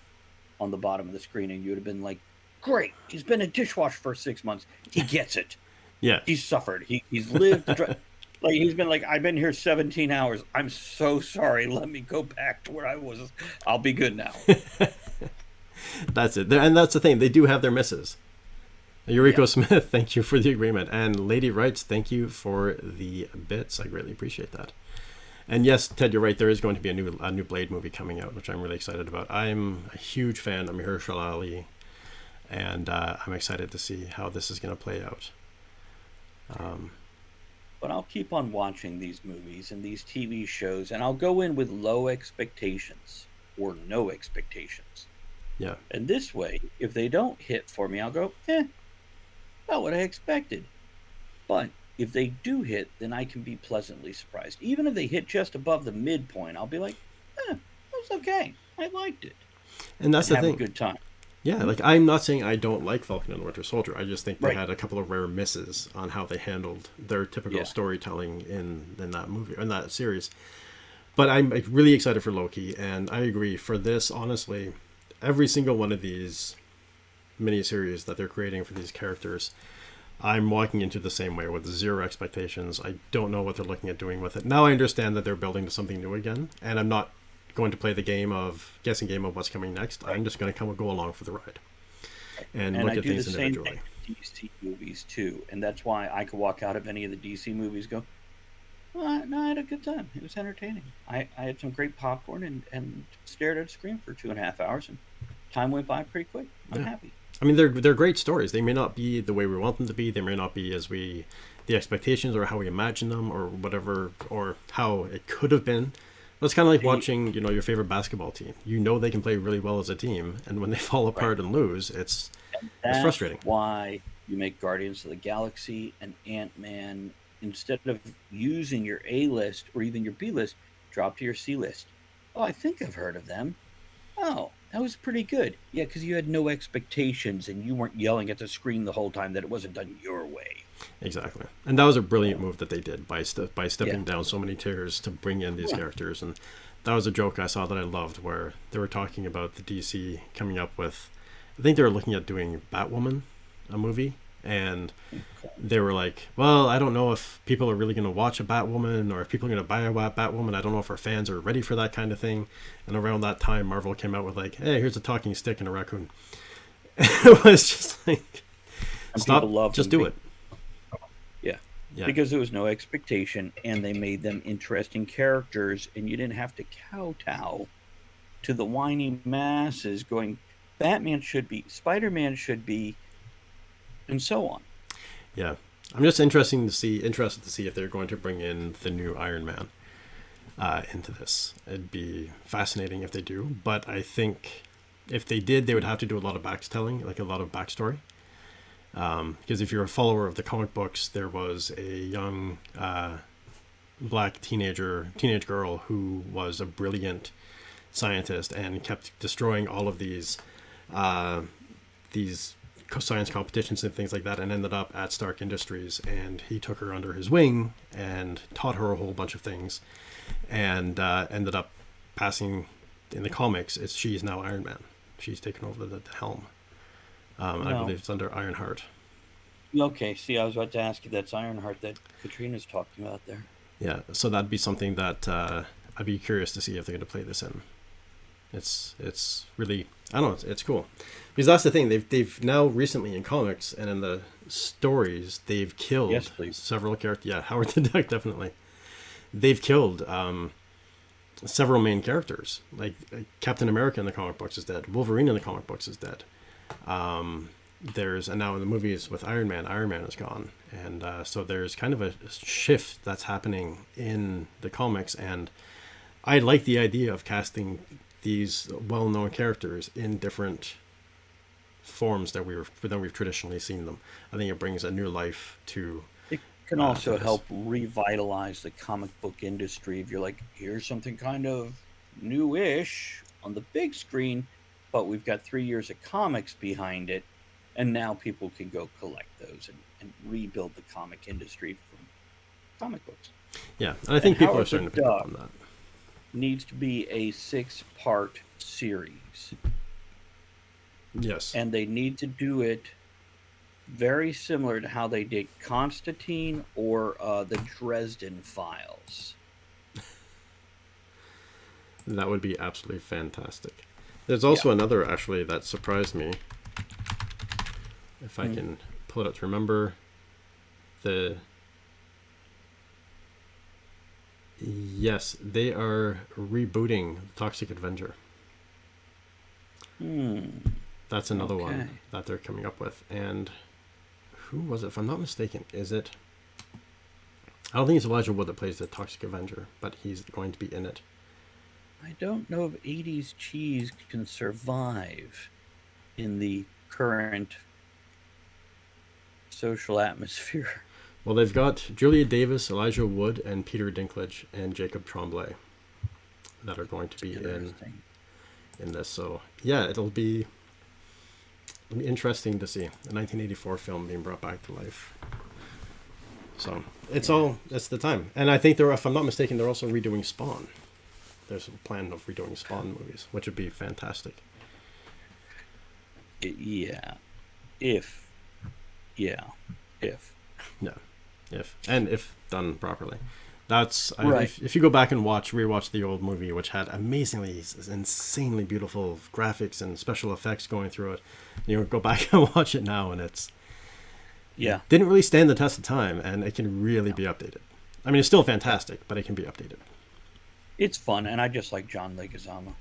on the bottom of the screen, and you would have been like, great, he's been a dishwasher for 6 months. He gets it. Yeah. He's suffered. He's lived. Like, he's been like, I've been here 17 hours. I'm so sorry. Let me go back to where I was. I'll be good now. That's it. And that's the thing. They do have their misses. Eureka Smith, thank you for the agreement. And Lady Wrights, thank you for the bits. I greatly appreciate that. And yes, Ted, you're right. There is going to be a new Blade movie coming out, which I'm really excited about. I'm a huge fan of Mahershala Ali, and I'm excited to see how this is going to play out. But I'll keep on watching these movies and these TV shows, and I'll go in with low expectations or no expectations. Yeah. And this way, if they don't hit for me, I'll go, not what I expected. But if they do hit, then I can be pleasantly surprised. Even if they hit just above the midpoint, I'll be like, that was okay. I liked it. And that's the thing. Have a good time. Yeah, like, I'm not saying I don't like Falcon and the Winter Soldier. I just think they had a couple of rare misses on how they handled their typical storytelling in that movie, in that series. But I'm really excited for Loki, and I agree. For this, honestly, every single one of these miniseries that they're creating for these characters, I'm walking into the same way with 0 expectations. I don't know what they're looking at doing with it. Now I understand that they're building to something new again, and I'm not going to play the guessing game of what's coming next. I'm just going to go along for the ride and And look I at do the things same thing individually. with DC movies too, and that's why I could walk out of any of the DC movies go, well, no, I had a good time. It was entertaining. I had some great popcorn and stared at a screen for 2.5 hours, and time went by pretty quick. I'm Yeah. happy. I mean, they're great stories. They may not be the way we want them to be. They may not be the expectations or how we imagine them or whatever, or how it could have been. But it's kind of like The watching, your favorite basketball team. You know they can play really well as a team, and when they fall Right. apart and lose, it's That's frustrating. why you make Guardians of the Galaxy and Ant-Man instead of using your A list or even your B list, drop to your C list. Oh, I think I've heard of them. Oh, that was pretty good. Yeah, because you had no expectations and you weren't yelling at the screen the whole time that it wasn't done your way. Exactly, and that was a brilliant So, move that they did by yeah. stepping down so many tiers to bring in these Yeah. characters. And that was a joke I saw that I loved, where they were talking about the DC coming up with. I think they were looking at doing Batwoman, a movie, and they were like, "Well, I don't know if people are really going to watch a Batwoman or if people are going to buy a Batwoman. I don't know if our fans are ready for that kind of thing." And around that time, Marvel came out with like, "Hey, here's a talking stick and a raccoon." It was just like, And people stop, loved just them. do it. Yeah. Yeah, Because there was no expectation and they made them interesting characters and you didn't have to kowtow to the whiny masses going, Batman should be, Spider-Man should be, and so on. yeah. I'm just interested to see if they're going to bring in the new Iron Man into this. It'd be fascinating if they do, but I think if they did, they would have to do a lot of backtelling, like a lot of backstory. Because if you're a follower of the comic books, there was a young black teenage girl who was a brilliant scientist and kept destroying all of these science competitions and things like that, and ended up at Stark Industries. And he took her under his wing and taught her a whole bunch of things, and ended up passing in the comics. She's now Iron Man. She's taken over the helm. I No. believe it's under Ironheart. Okay, see, I was about to ask you, that's Ironheart that Katrina's talking about there. Yeah, so that'd be something that I'd be curious to see if they're going to play this in. It's really, I don't know, it's cool, because that's the thing, they've now recently in comics and in the stories they've killed Yes, please. several characters. Yeah, Howard the Duck, definitely. They've killed several main characters, like Captain America in the comic books is dead. Wolverine in the comic books is dead. And now in the movies with Iron Man is gone, and so there's kind of a shift that's happening in the comics, and I like the idea of casting these well-known characters in different forms that we've traditionally seen them. I think it brings a new life to It can also this. help revitalize the comic book industry if you're like, here's something kind of newish on the big screen, but we've got 3 years of comics behind it, and now people can go collect those and rebuild the comic industry from comic books. Yeah, and I And think people are Howard the starting to pick up Duck on that. needs to be a 6-part series, Yes. and they need to do it very similar to how they did Constantine or the Dresden Files. That would be absolutely fantastic. There's also Yeah. another actually that surprised me. If I can pull it up to remember the. Yes, they are rebooting Toxic Avenger. That's another Okay. one that they're coming up with. And who was it? If I'm not mistaken, is it? I don't think it's Elijah Wood that plays the Toxic Avenger, but he's going to be in it. I don't know if 80s cheese can survive in the current social atmosphere. Well, they've got Julia Davis, Elijah Wood, and Peter Dinklage and Jacob Tremblay that are going to be in this. So yeah, it'll be interesting to see a 1984 film being brought back to life. So it's the time, and I think they're, if I'm not mistaken, they're also redoing Spawn. There's a plan of redoing Spawn movies, which would be fantastic. Yeah. If. Yeah, if done properly. Right. If you go back and rewatch the old movie, which had insanely beautiful graphics and special effects going through it, go back and watch it now, and it Yeah. didn't really stand the test of time, and it can really be updated. I mean, it's still fantastic, but it can be updated. It's fun, and I just like John Leguizamo.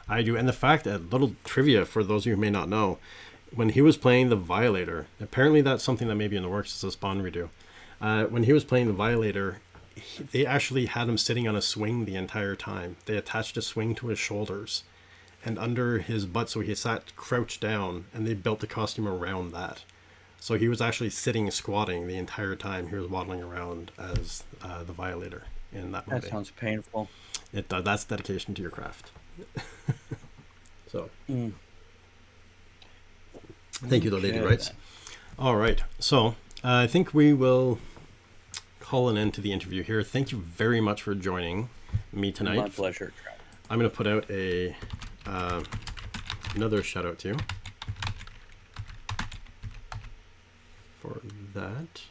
I do, and the fact that little trivia for those of you who may not know, when he was playing the Violator, apparently that's something that may be in the works as a Spawn redo. When he was playing the Violator, they actually had him sitting on a swing the entire time. They attached a swing to his shoulders and under his butt, so he sat crouched down, and they built the costume around that. So he was actually squatting the entire time he was waddling around as the Violator in that movie. That sounds painful. That's dedication to your craft. So, thank you, the lady writes. All right, so I think we will call an end to the interview here. Thank you very much for joining me tonight. My pleasure. I'm going to put out another shout out to you for that.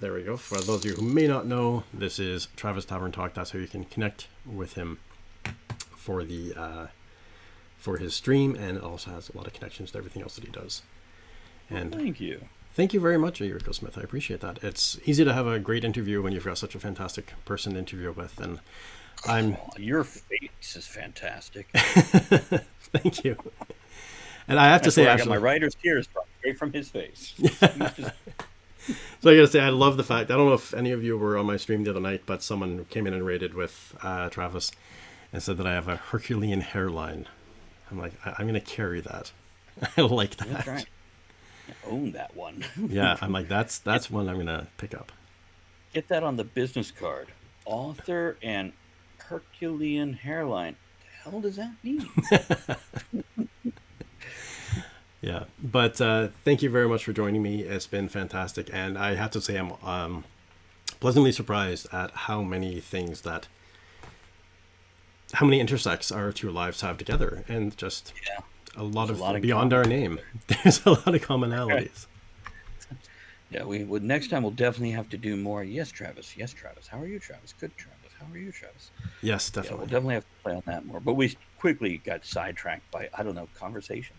There we go. For those of you who may not know, this is Travis Tavern Talk. That's how you can connect with him for his stream, and it also has a lot of connections to everything else that he does. And thank you. Thank you very much, Yuriko Smith. I appreciate that. It's easy to have a great interview when you've got such a fantastic person to interview with, and your face is fantastic. Thank you. And I have to say, I got my writer's tears straight from his face. So I gotta say, I love the fact, I don't know if any of you were on my stream the other night, but someone came in and rated with Travis and said that I have a Herculean hairline. I'm like, I'm gonna carry that. I like that. That's right. Own that one. Yeah, I'm like, that's one I'm gonna pick up. Get that on the business card. Author and Herculean hairline. What the hell does that mean? Yeah, but thank you very much for joining me. It's been fantastic, and I have to say I'm pleasantly surprised at how many intersects our two lives have together, and just a lot of beyond our name. There's a lot of commonalities. Yeah, next time we'll definitely have to do more. Yes, Travis. Yes, Travis. How are you, Travis? Good, Travis. How are you, Travis? Yes, definitely. Yeah, we'll definitely have to play on that more. But we quickly got sidetracked by, I don't know, conversation.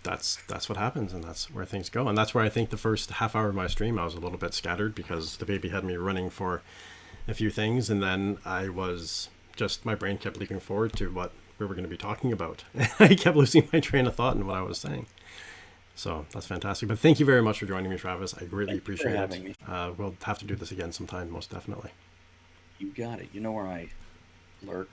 That's what happens, and that's where things go. And that's where I think the first half hour of my stream, I was a little bit scattered because the baby had me running for a few things, and then my brain kept leaping forward to what we were going to be talking about. I kept losing my train of thought in what I was saying. So that's fantastic. But thank you very much for joining me, Travis. I greatly appreciate it. We'll have to do this again sometime, most definitely. You got it. You know where I lurk?